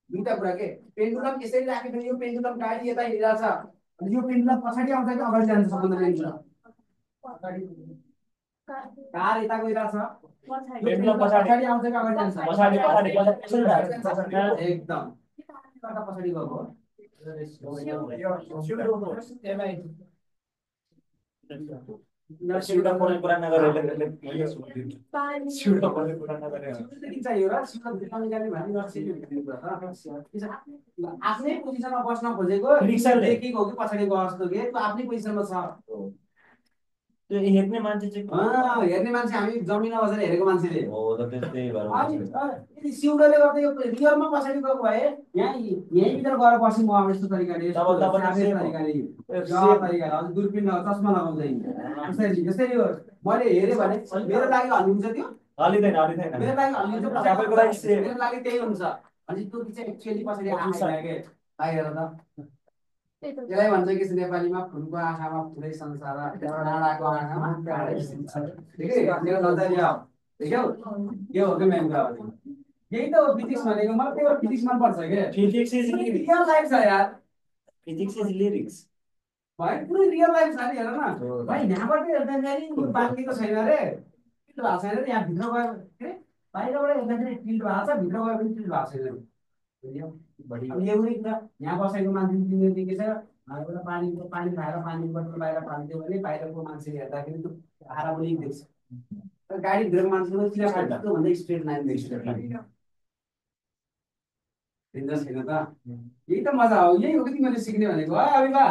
दुईटा कुरा के पेन्डुलम यसरी राखेपछि यो पेन्डुलम गाडी यता हिँडिरहेछ अनि यो पेन्डुलम पछाडि आउँछ कि अगाडि जान्छ सबभन्दा मेन कुरा कार यता गइरहेछ पेन्डुलम पछाडि आउँछ कि अगाडि जान्छ एकदम पछाडि गएको सिउडा पढ्ने कुरा नगरेर सिउडा पढ्ने कुरा नगरेर चाहियो र निकाल्ने भने आफ्नै पोजिसनमा बस्न खोजेको रिक्साले देखिको कि पछाडि गयो जस्तो के त्यो आफ्नै पोजिसनमा छ त्यो हेर्ने मान्छे चाहिँ हेर्ने मान्छे हामी जमिनमा बसेर हेरेको मान्छेले हो त त्यस्तै भएर यदि सिउडोले गर्दा यो रियलमा पछाडि गएको भए यहीँभित्र गएर बस्छु म अब यस्तो तरिकाले हजुर दुर्बिन चस्मा लगाउँदैन यसरी हो मैले हेरेँ भने मेरो लागि हल्लिन्छ त्यो हलिँदैन मेरो लागि हल्लिन्छ तपाईँको लागि मेरो लागि त्यही हुन्छ अनि त्यो चाहिँ एक्चुअली पछाडि आइसक्यो आएर त त्यसलाई भन्छ कि नेपालीमा फुलको आँखामा फुलै संसार डाँडाको आँखामा काँडै संसार देख्यौ नजरिया देख्यौ के हो कि मेन कुरा यही त हो फिजिक्स भनेको मलाई त्यो फिजिक्स मन पर्छ के फिजिक्स इज रियल लाइफ छ यार फिजिक्स इज लिरिक्स भाइ पुरै रियल लाइफ छ नि हेर न भाइ यहाँबाट हेर्दाखेरि यो बाँकिएको छैन रे टिल्ट भएको छैन रे यहाँ भित्र गयो के बाहिरबाट हेर्दाखेरि टिल्ट भएको छ भित्र गयो पनि टिल्ट भएको छैन अब एउटै कुरा यहाँ बसेको मान्छे तिमीले के छ एउटा पानी खाएर पानी बोतल बाहिर फालिदियो भने बाहिरको मान्छेले हेर्दाखेरि त्यो खाएर पनि देख्छ तर गाडीभित्रको मान्छेले किन फाल्छ भन्दा स्ट्रेट लाइन देख्छ छैन त यही त मजा हो यही हो कि तिमीले सिक्ने भनेको है अभिला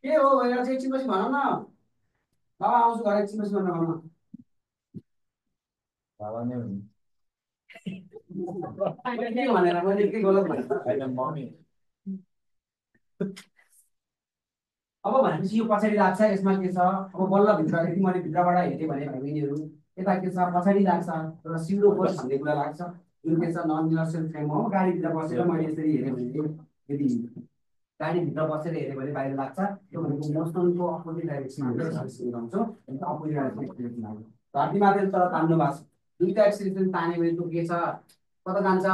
के हो भनेर चाहिँ एकछिनपछि भनौँ न बाबा आउँछु घर एकछिनपछि भनेर भनौँ के भनेर मैले के गलत भने अब भनेपछि यो पछाडि लाग्छ यसमा के छ अब बल्ल भित्र यदि मैले भित्रबाट हेरेँ भने भाइबहिनीहरू यता के छ पछाडि लाग्छ र सिउडो फोर्स भन्ने कुरा लाग्छ जुन के छ नन इनर्सियल फ्रेम हो गाडीभित्र बसेर मैले यसरी हेरेँ भने यदि गाडीभित्र बसेर हेऱ्यो भने बाहिर लाग्छ त्यो भनेको मोसनको अपोजिट डाइरेक्सनमा हुन्छ अपोजिट डाइरेक्सन धरतीमाथि तर तान्नु भएको छ दुईटा एक्सिलेसन तान्यो भने त्यो के छ कता जान्छ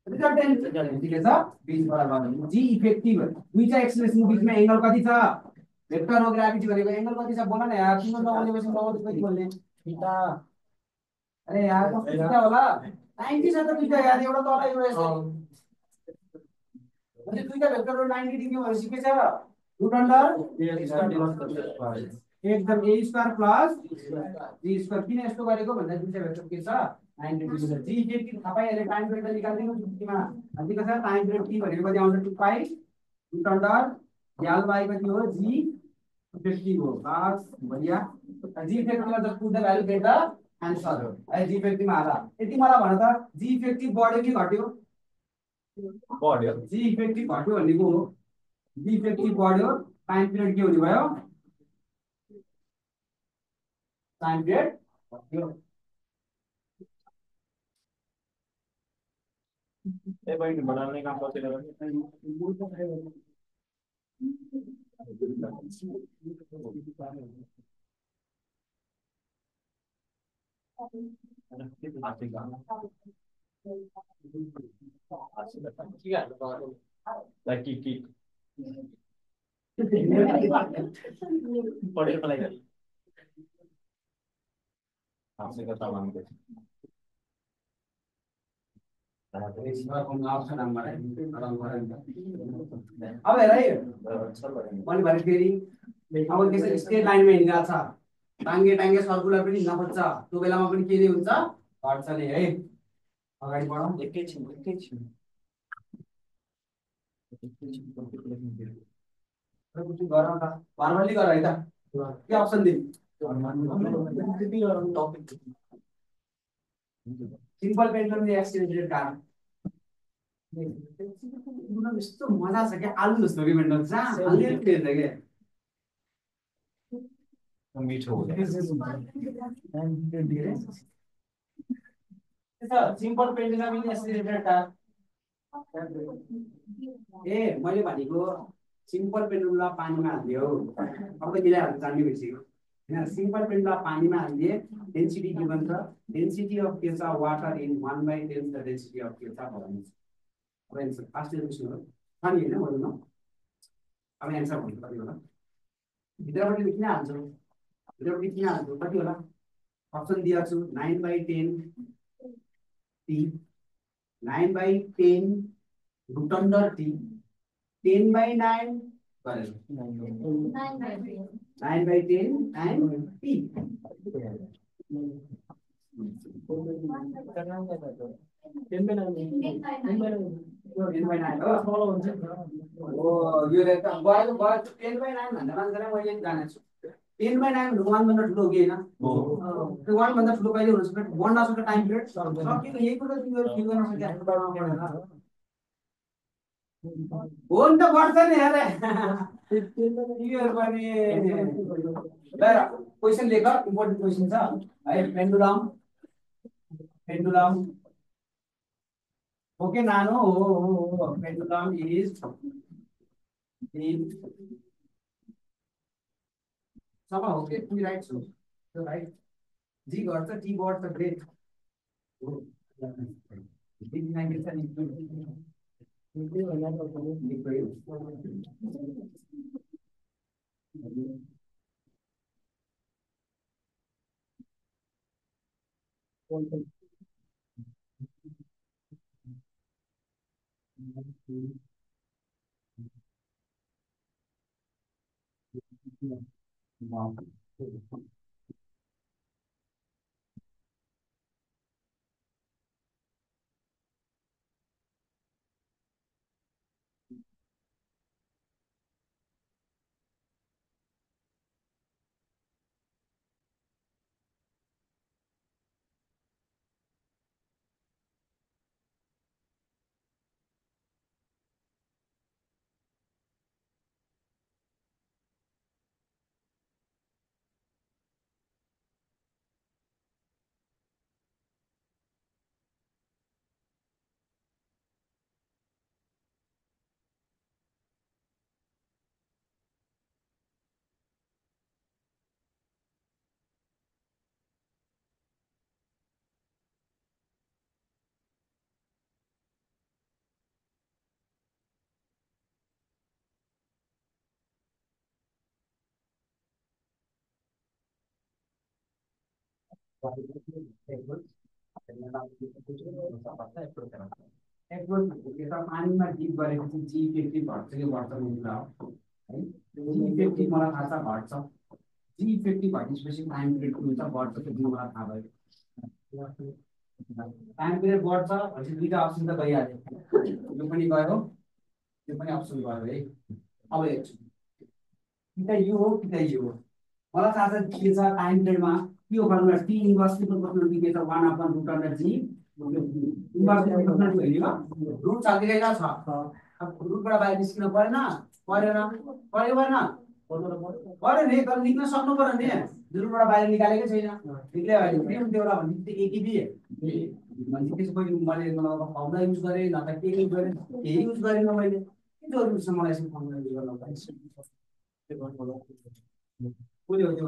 रिजल्टेन्ट के छ बीच बराबर जी इफेक्टिभ दुईटा एक्सिलेसन बीचमा एंगल कति छ वेक्टर हो ग्राभिटी भनेको एंगल कति छ बोल न यार तिम्रो नबोलेपछि नबोले कति बोल्ने थीटा अरे यार कस्तो थीटा होला 90 छ त दुईटा यार एउटा तल एउटा यसरी अनि दुईटा भेक्टर 90 डिग्री भनेपछि के छ रुट अन्डर एकदम a square plus g square किन यस्तो गरेको भन्दा दुईटा भेक्टर के छ 90 डिग्री जी इफेक्टिभ थाहा पाइहाल्यो टाइम पिरियड निकाल्दिनु सुत्तीमा अनि के छ टाइम पिरियड t भनेको कति आउँछ 2 पाइ रुट अन्डर l बाइ कति हो g इफेक्टिभ हो बस बढिया g इफेक्टिभमा just put the value get the answer हो है जी इफेक्टिभमा हाल यति मलाई भन त जी इफेक्टिभ बढ्यो कि घट्यो जी इफेक्टिभ घट्यो भनेको हो जी इफेक्टिभ बढ्यो टाइम पिरियड के हुने भयो टाइम पिरियड घट्यो ए बहिनी बनाउने काम बसेर पढेर मलाई गरी आपसे करता मांगते अब हेर है मैले भने फेरि अब त्यसरी स्ट्रेट लाइनमा हिँडिरहेको छ टाङ्गे टाङ्गे सर्कुलर पनि हिँड्न खोज्छ त्यो बेलामा पनि के हुन्छ घट्छ नि है अगाडि बढौँ एकैछिन गरौँ त भर्बली गर है त के अप्सन दिउँ सिम्पल पेन्टल एक्सिलेटेड कार यस्तो मजा छ क्या आलु जस्तो कि पेन्टल जहाँ हाल्दै फेर्छ क्या मिठो हो सिम्पल पेन्टल पनि एक्सिलेटेड कार ए मैले भनेको सिम्पल पेन्डुलमलाई पानीमा हालिदियो अब त मिलाइहाल्नु जान्ने बिर्सेको होइन सिम्पल पेन्डुलमलाई पानीमा हालिदिए डेन्सिटी गिभन छ डेन्सिटी अफ के छ water in 1/10 the density of के छ भन्नु अब एन्सर फास्ट डेफिनेसन हो छ नि होइन भन्नु न अब एन्सर भन्नु कति होला भित्रपट्टि लेखिन हाल्छु भित्रपट्टि किन हाल्छु कति होला अप्सन दिएको छु 9/10 t 9/10 root under t 10/9 गरेर 9/10 and t 10/9 हो यो त गयो 10/9 भन्दा मान्छेलाई मैले जानेको छु 10/9 1 भन्दा ठुलो हो कि होइन त्यो 1 भन्दा ठुलो कहिले हुन सक्छ बढ्न सक्छ टाइम पिरियड सकिएको यही कुरा तिमीहरू फिल गर्न सक्या हो नि त बढ्छ नि अरे तिमीहरू पनि ल क्वेसन लेख इम्पोर्टेन्ट क्वेसन छ है पेन्डुलम ओके नानो हो पेन्डुलम इज सबै हो के तिमी राइट छौ त्यो राइट जी गर्छ टी बढ्छ ग्रेट हो टी नाइट छ नि पानीमा डिप गरेपछि जी50 घट्छ कि बढ्छ कुरा हो है जी50 मलाई थाहा छ घट्छ जी50 घटिसकेपछि टाइम पिरियड हुन्छ बढ्छ त्यो दिन मलाई थाहा भयो टाइम पिरियड बढ्छ भनेपछि दुईवटा अप्सन त गइहाल्यो यो पनि गयो यो पनि अप्सन गयो है अब हेर्छु कि त यो हो कि त यो हो मलाई थाहा छ के छ टाइम पिरियडमा के हो फर्मुला टी इन्भर्स प्रोपोर्सनल के छ 1/√g रुट छाकिरहेको छ अब रुटबाट बाहिर निस्किन परेन पऱ्यो पऱ्यो नि तर निक्न सक्नु पर्यो नि रुटबाट बाहिर निकालेकै छैन निक्ल्यो भने के हुन्थ्यो होला भने चाहिँ एक बी मान्छे त्यसो कोही मैले फर्मुला युज गरेँ न त के युज गरेँ केही युज गरेन मैले के जरुरी छ मलाई यसको फर्मुला युज गर्न कसले हो त्यो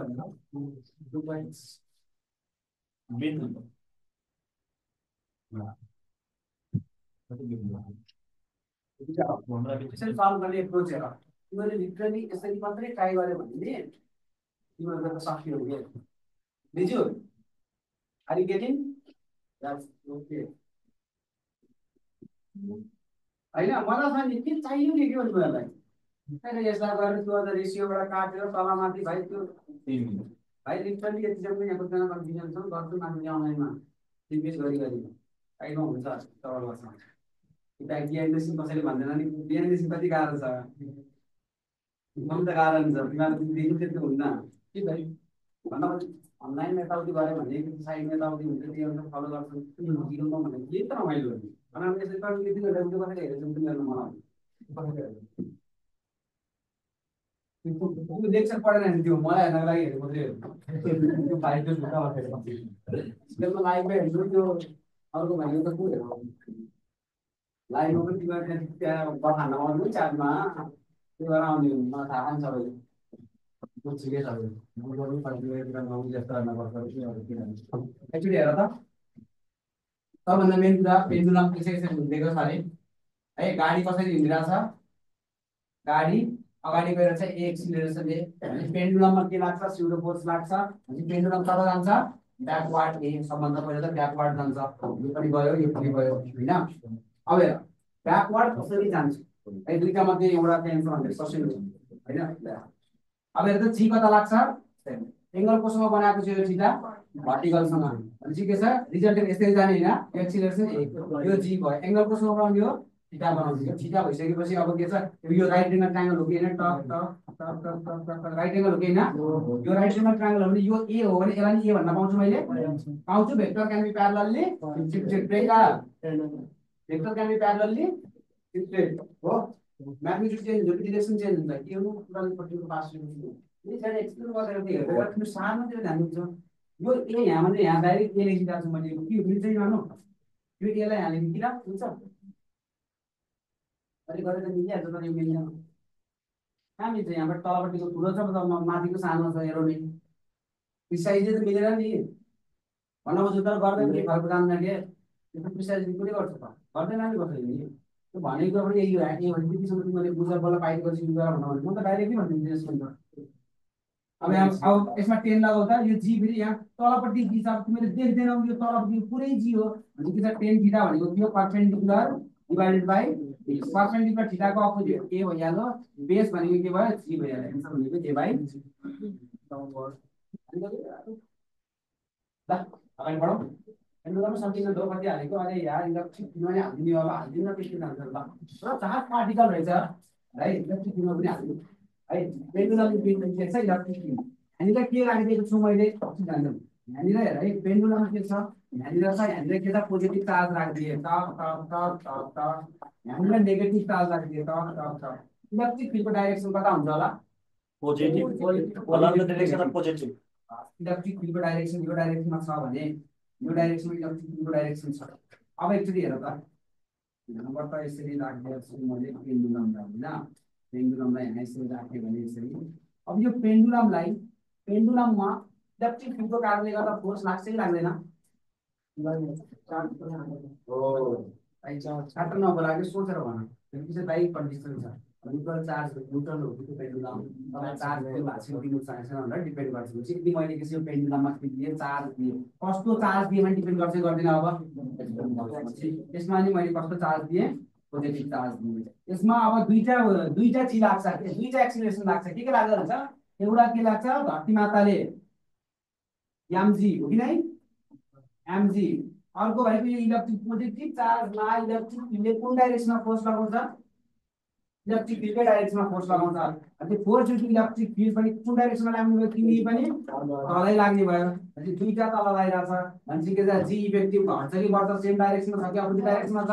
भनेर सल्भ गर्ने एप्रोच हेर तिमीले लिटरली यसरी मात्रै ट्राई गर्यो भने नि तिमीहरूको त सक्यो के दिजु are you getting that's okay हैन मलाई छ नि के चाहियो के हो तिमीहरूलाई हैन यसलाई गरेर त्यो त रेसियोबाट काटेर तलमाथि भाइ त्यो 3 मिनट भाइ लिटरली यति जम्मै यहाँ कतिजना कन्फ्युजन छ गर्छु माथि अनलाइनमा रिक्वेस्ट गरी आइनो हुन्छ तल बस्छ यता बिहाइन्ड कसैले भन्दैन नि बिहाइन्ड कति गाह्रो छ एकदम त गाह्रो हुन्छ तिमीहरू देखि त्यस्तो हुन्न के भाइ भन्दा अनलाइन यताउति गऱ्यो भने साइडमा यताउति हुन्छ त्यो अनुसार फलो गर्छु जिरोमा भने के त रमाइलो अनि हामी यसरी कति कति गरेर भिडियो कसैले हेरेछौँ तिमीहरू मलाई त्यो लेक्चर पढेन नि त्यो मलाई हेर्नको लागि हेरेको मात्रै त्यो भाइ त्यो झुटा बसेर स्कुलमा लाइभमा हेर्नु त्यो अर्को भाइले त को हेर्नु लाइभमा पनि तिमीहरू त्यहाँ बखान आउनु च्याटमा त्यो गरेर आउने मलाई थाहा पनि सबैले ठिकै छ एक्चुली हेर त सबभन्दा मेन कुरा पेन्डुलम कसरी हिँडिदिएको छ अरे है गाडी कसरी हिँडिरहेछ गाडी अगाडि गएर चाहिँ ए एक्सिलरेसनले पेन्डुलममा के लाग्छ स्युडो फोर्स लाग्छ अनि पेन्डुलम कता जान्छ ब्याकवार्ड ए सबभन्दा पहिला त ब्याकवार्ड जान्छ यो पनि गयो यो पनि गयो हैन अब हेर ब्याकवार्ड कसरी जान्छ है दुईटा मध्ये एउटा टेन्सन 100% हैन अब हेर त जी कता लाग्छ एंगल कोसँग बनाएको छ यो थीटा भर्टिकलसँग अनि जी के छ रिजल्टेन्ट यसरी जाने हैन एक्सिलरेसन यो जी भयो एंगल कोसँग बनाउने हो थीटा बनाउने हो थीटा भइसकेपछि अब के छ यो राइट एंगल ट्रायंगल हो कि हैन टक टक टक टक टक टक राइट एंगल हो कि हैन यो राइट एंगल ट्रायंगल हो भने यो ए हो भने यसलाई नि ए भन्न पाउँछु मैले पाउँछु vector can be parallelly shifted break vector can be parallelly shifted हो म्याग्निट्युड चेन्ज हुन्छ डिरेक्सन चेन्ज हुन्छ के हो टोटलपट्टिको पास यो चाहिँ एक्सप्लेन गरेर त्यो हेरेर तिम्रो सानोतिर ध्यान दिन्छ यो ए यहाँ भने यहाँ डाइरेक्ट ए लेखिरहेको छु मैले के मिल्छ नि मान्नु यो एलाई यहाँ लेखिदिरा हुन्छ अलि गरेर त मिलिहाल्छ तर यो मिल्दैन कहाँ मिल्छ यहाँबाट तलपट्टिको ठुलो छ माथिको सानो छ हेरौ नि प्रिसाइजले त मिलेर नि भन्न खोज्छु तर गर्दैन के फरक जान्दैन के त्यो प्रिसाइजले कुनै गर्छ त गर्दैन नि कसैले नि त्यो भनेको कुरा पनि यही हो ए भने त्यतिसम्म तिमीले बुझेर बल्ल पाइट गर्छु युज गरेर भन्नु भने म त डाइरेक्टली भनिदिन्छु यसमा अब यसमा 10 लगाउ त यो जी फेरि यहाँ तलपट्टि जी छ तिमीले देख्दैनौ यो तलपट्टि पुरै जी हो भने के छ 10 थीटा भनेको के हो परपेन्डिकुलर डिवाइडेड बाइ परपेन्डिकुलर थीटाको अपोजिट ए भइहाल्यो बेस भनेको के भयो जी भइहाल्यो आन्सर भनेको ए बाइ ल अगाडि बढौँ पेन्डुलम सम्थिङ दो कति हालेको अरे यार इलेक्ट्रिक किनभने हाल्दिने होला हाल्दिन त्यति जान्छ ल र चार्ज पार्टिकल रहेछ है इलेक्ट्रिक किन पनि हाल्दिनु है पेन्डुलम के छ इलेक्ट्रिक किन यहाँनिर के राखिदिएको छु मैले जान्दैन यहाँनिर हेर है पेन्डुलम के छ यहाँनिर के छ पोजिटिभ चार्ज राखिदिए टक टक टक टक टक यहाँनिर नेगेटिभ चार्ज राखिदिए टक टक टक इलेक्ट्रिक फिल्डको डाइरेक्सन कता हुन्छ होला पोजिटिभ अलग डाइरेक्सन अफ पोजिटिभ इलेक्ट्रिक फिल्डको डाइरेक्सन यो डाइरेक्सनमा छ भने यो डाइरेक्सनमा इलेक्ट्रिक फिल्डको डाइरेक्सन छ अब एकचोटि हेर त यहाँबाट यसरी राखिदिएको छु मैले पेन्डुलमलाई हैन पेन्डुलमलाई यहाँ यसरी राखेँ भने यसरी अब यो पेन्डुलममा इलेक्ट्रिक फिल्डको कारणले गर्दा फोर्स लाग्छ कि लाग्दैन छात्र नबोलाएको सोचेर भन त्यसपछि बाइक कन्डिसन छ न्युट्रल चार्ज न्युट्रल हो कि पेन्डुलम तपाईँ चार्ज दिनु भएको छ दिनु चाहेको छैन भनेर डिपेन्ड गर्छ यदि मैले के यो पेन्डुलममा दिएँ चार्ज दिएँ कस्तो चार्ज दिएँ भने डिपेन्ड गर्छ गर्दैन अब यसमा नि मैले कस्तो चार्ज दिएँ पोजिटिभ चार्ज दिएँ यसमा अब दुईटा चिज लाग्छ दुईटा एक्सिलरेसन लाग्छ के लाग्दो हुन्छ एउटा के लाग्छ धरती माताले एमजी हो कि नै एमजी अर्को भनेको यो इलेक्ट्रिक पोजिटिभ चार्जमा इलेक्ट्रिक फिल्डले कुन डाइरेक्सनमा फोर्स लगाउँछ इलेक्ट्रिक फिल्डकै डाइरेक्सनमा फोर्स लगाउँछ अनि त्यो force due to electric field पनि कुन डाइरेक्सनमा लाग्ने भयो तिमी पनि तलै लाग्ने भयो अनि दुईटा तल लागिरहेछ अनि के छ जी इफेक्टिभ घट्छ कि बढ्छ सेम डाइरेक्सनमा छ कि अपोजिट डाइरेक्सनमा छ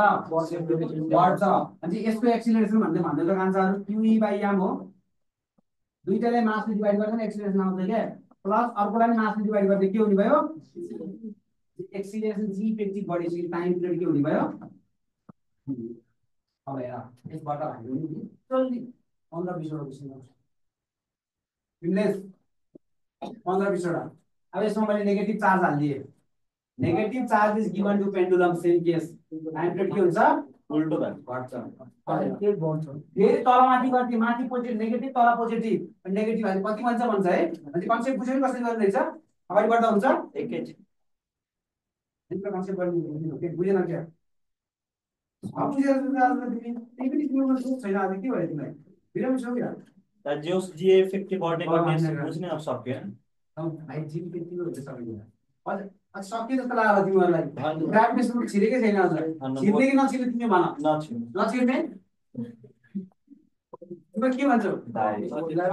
बढ्छ अनि यसको एक्सिलरेसन भन्दै जान्छहरू क्यू बाइ एम हो दुईटाले मासले डिभाइड गर्छ नि एक्सिलरेसन आउँछ के प्लस अर्कोलाई मासले डिभाइड गर्दै के हुने भयो एक्सिलरेसन जी इफेक्टिभ बढेपछि टाइम पिरियड के हुने भयो अब हेर यसबाट हामीले जल्दी 15-20 वटा क्वेशन गर्छौँ विमलेश 15-20 वटा अब यसमा मैले नेगेटिभ चार्ज हाल्दिए negative charge is given to pendulum same case time period के हुन्छ उल्टो भयो घट्छ त्यही बढ्छ फेरि तलमाथि गर्ने माथि पोजिटिभ नेगेटिभ तल पोजिटिभ नेगेटिभ भने कति भन्छ है अनि कन्सेप्ट बुझ्यो कसरी गर्ने रहेछ अगाडि बढ्दा हुन्छ एकैछिन कन्सेप्ट गर्ने बुझेन क्या बुझेर त्यही पनि तिम्रो छैन आज के भयो तिमीलाई बिरामी छौ क्या जो जे इफेक्टिभ बढ्ने बुझ्नै अब सक्यो भाइ जिम त्यतिको हुन्छ सबैजना अझ सक्यो जस्तो लाग्यो तिमीहरूलाई ग्राभिटेसन छिरेकै छैन अझ छिर्ने कि नछिर्ने तिमी भन नछिर्ने तिम्रो के भन्छौ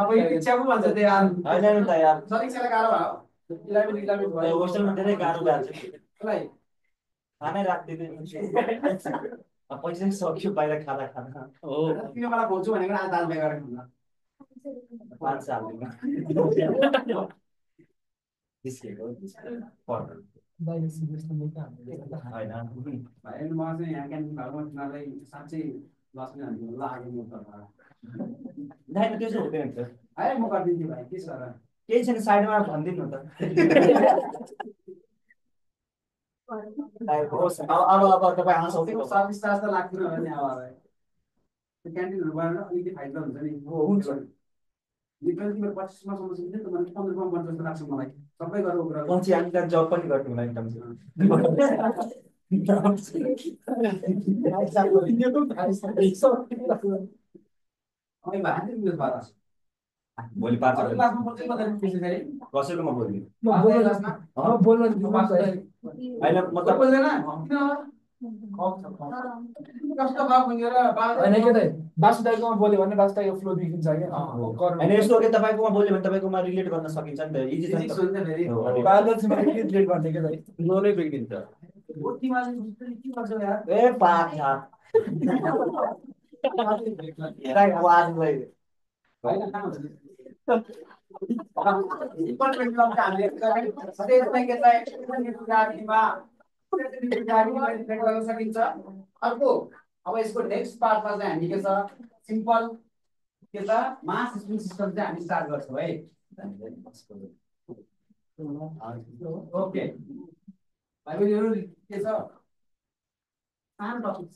अब यो इच्छा पो भन्छ त्यही होइन नि त यार सरीक्षालाई गाह्रो भयो 11 भयो होस्टेलमा धेरै गाह्रो भएको छ मलाई खानै राख्दिँदैन पैसा सक्यो बाहिर खाना हो तिमी मलाई खोज्छु भनेको आज दाल बेगर खानु 5 सालमा बाहिर सिरियस लिएको होइन भाइ म चाहिँ यहाँ क्यान्टिन भएको तिमीहरूलाई साँच्चै लस्ने भन्नु लाग्यो म त नाइ त्यो चाहिँ हुँदैन त आए म गरिदिन्छु भाइ के छ र केही छैन साइडमा भनिदिनु न त अब तपाईँ आउँछ त्यो सर्भिस चार्ज त लाग्दैन होला नि अब त्यो क्यान्टिनहरू बनाएर अलिकति फाइदा हुन्छ नि हुन्छ लिटरली तिम्रो 25 मा सम्म चाहिँ त मलाई 15 मा बन्छ जस्तो लाग्छ मलाई सबै गरेर कुरा पछि हामीलाई जब पनि गर्नु होला एकदम अनि भाइ तिम्रो बारा भोलि 5 अरू क्लासमा बोल्छ कता पिछे फेरि कसैकोमा बोल्ने म बोल्न होइन मतलब बोल्दैन किन कस्तो भाव भनेर होइन के त बासुदाइकोमा बोल्यो भने बासुदाइको फ्लो बिग्रिन्छ क्या होइन यस्तो हो कि तपाईँकोमा बोल्यो भने तपाईँकोमा रिलेट गर्न सकिन्छ नि त इजी छ नि त फेरि बायोलोजीमा के रिलेट गर्ने के त फ्लो नै बिग्रिन्छ तिमीले के गर्छौ यार ए पाठा हेरा आवाजलाई होइन डिपार्टमेन्ट लम्च हामीले सधैँ यसलाई गाडीमा गर्न सकिन्छ अर्को अब यसको नेक्स्ट पार्टमा चाहिँ हामी के छ सिम्पल के छ मास स्प्रिङ सिस्टम चाहिँ हामी स्टार्ट गर्छौँ है ओके भाइ बहिनीहरू के छ सानो टपिक छ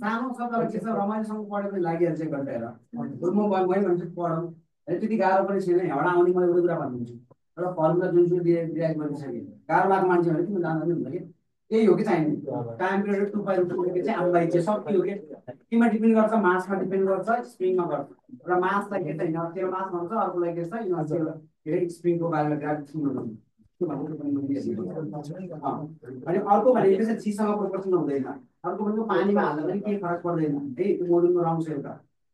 सानो छ तर के छ रमाइलोसँग पढेको लागिहाल्छ एक घन्टा हेर म भन्छु पढौँ त्यति गाह्रो पनि छैन एउटा आउने म एउटा कुरा भनिदिन्छु एउटा फर्मुला जुन डिराइभ गरिसकेँ गाह्रो भएको मान्छे भने तिमी जान्दैन हुन्छ कि यही हो कि चाहिने टाइम पिरियड 2 चाहिँ हामीलाई चाहिँ सक्यो कि केमा डिपेन्ड गर्छ मासमा डिपेन्ड गर्छ स्प्रिङमा गर्छ र मासलाई के छ इनर्सियल मास भन्छ अर्कोलाई के छ इनर्सियल स्प्रिङको बारेमा ग्राभिटेसन अनि अर्को भनेको चाहिँ चिसँग प्रोपोर्सन हुँदैन अर्को भनेको पानीमा हाल्दा पनि केही फरक पर्दैन है त्यो मोडुलमा रङ छ एउटा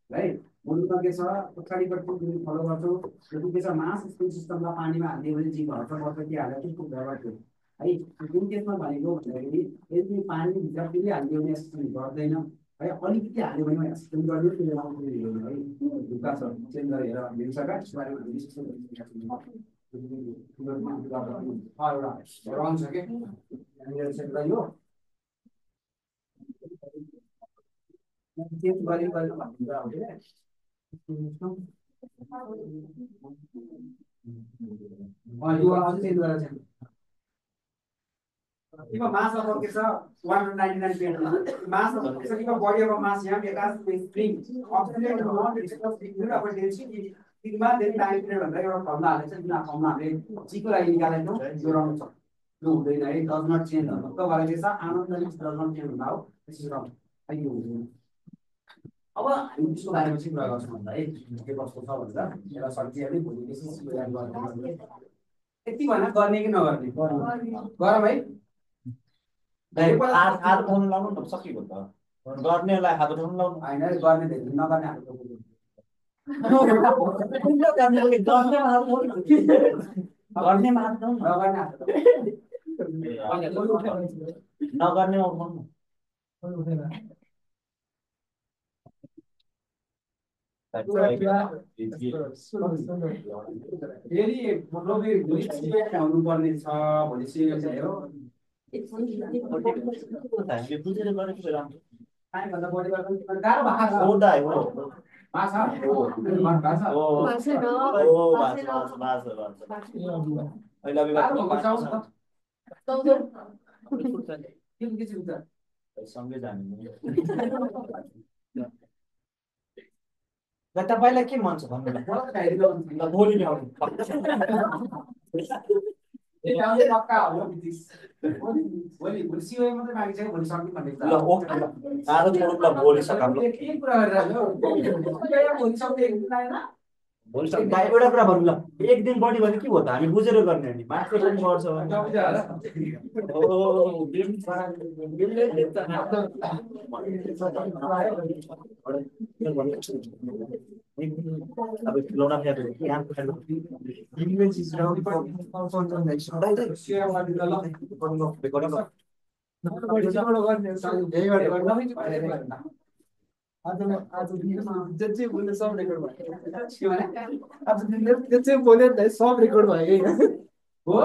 राइट मोडुलमा के छ पछाडिपट्टि तिमी फलो गर्छौ त्यो के छ मास स्प्रिङ सिस्टममा पानीमा हालिदियो भने जी घट्छ बढ्छ के हाल्दा त्यसको व्यवहार थियो है जुन केसमा भनेको भन्दाखेरि यदि पानीभित्र फेरि हालिदियो भने स्प्रिङ गर्दैन है अलिकति हाल्यो भने स्प्रिङ गर्ने त्यसले आउँछ है ढुक्का छ चेन्ज गरेर हेरिसक्यो त्यसको बारेमा हामी डिस्कसन गरिसकेका एउटा रङ छ के यो चेन्ज गरी यो अझै चेन्ज गरेर चाहिँ किमा मास अफ के छ 199 पेज मास अफ के छ किमा बडी अफ मास यहाँ बेकार spring oxygen not express degree of density sigma then time period भनेर एउटा फर्मुला हालेछ जुन फर्मुला हामीले जीको लागि निकालेको यो रङ छ यो हुँदैन है डज नट चेन्ज हो त भएर के छ आनन्दले डज नट चेन्ज हुँदा हो दिस इज रङ है यो हुँदैन अब हामी त्यसको बारेमा चाहिँ कुरा गर्छौँ भन्दा है के कस्तो छ भनेर एउटा सब्जीहरुले भोलि बेसिस याद गर्नु यति भन्न गर्ने कि नगर्ने गरम है हात उठाउनु लाउनु न सकिएको त गर्नेलाई हात उठाउनु लाउनु हैन गर्ने धेरै नगर्ने हात गर्ने हात उठाउनु नगर्ने हात नगर्ने उठाउनु फेरि रोबी भोलि हुनुपर्ने छ भोलि सिरियल चाहिँ हो हामीले बुझेर गरेको बेला टाइमभन्दा बढी गर्दा गाह्रो भएको छ हो दाइ हो भाषा अहिले के हुन्छ सँगै जाने तपाईँलाई के मन छ भन्नु ल भोलि ल्याउनु पक्का हो बितिस भोलि भोलि सिओए मात्रै मागिसक्यो भोलि सक्ने भन्ने ल ओके ल आज छोडौँ ल भोलि सकाम ल के कुरा गरिरहेको भोलि सक्ने एक दिन आएन भोलि सकाम एउटा कुरा भन्नु ल एक दिन बढी भने के भयो त हामी बुझेर गर्ने हो नि मान्छे पनि बढ्छ अब खिलौना आज जे बोल्यो सब रेकर्ड भयो के भने आज जे बोल्यो नि सब रेकर्ड भयो हो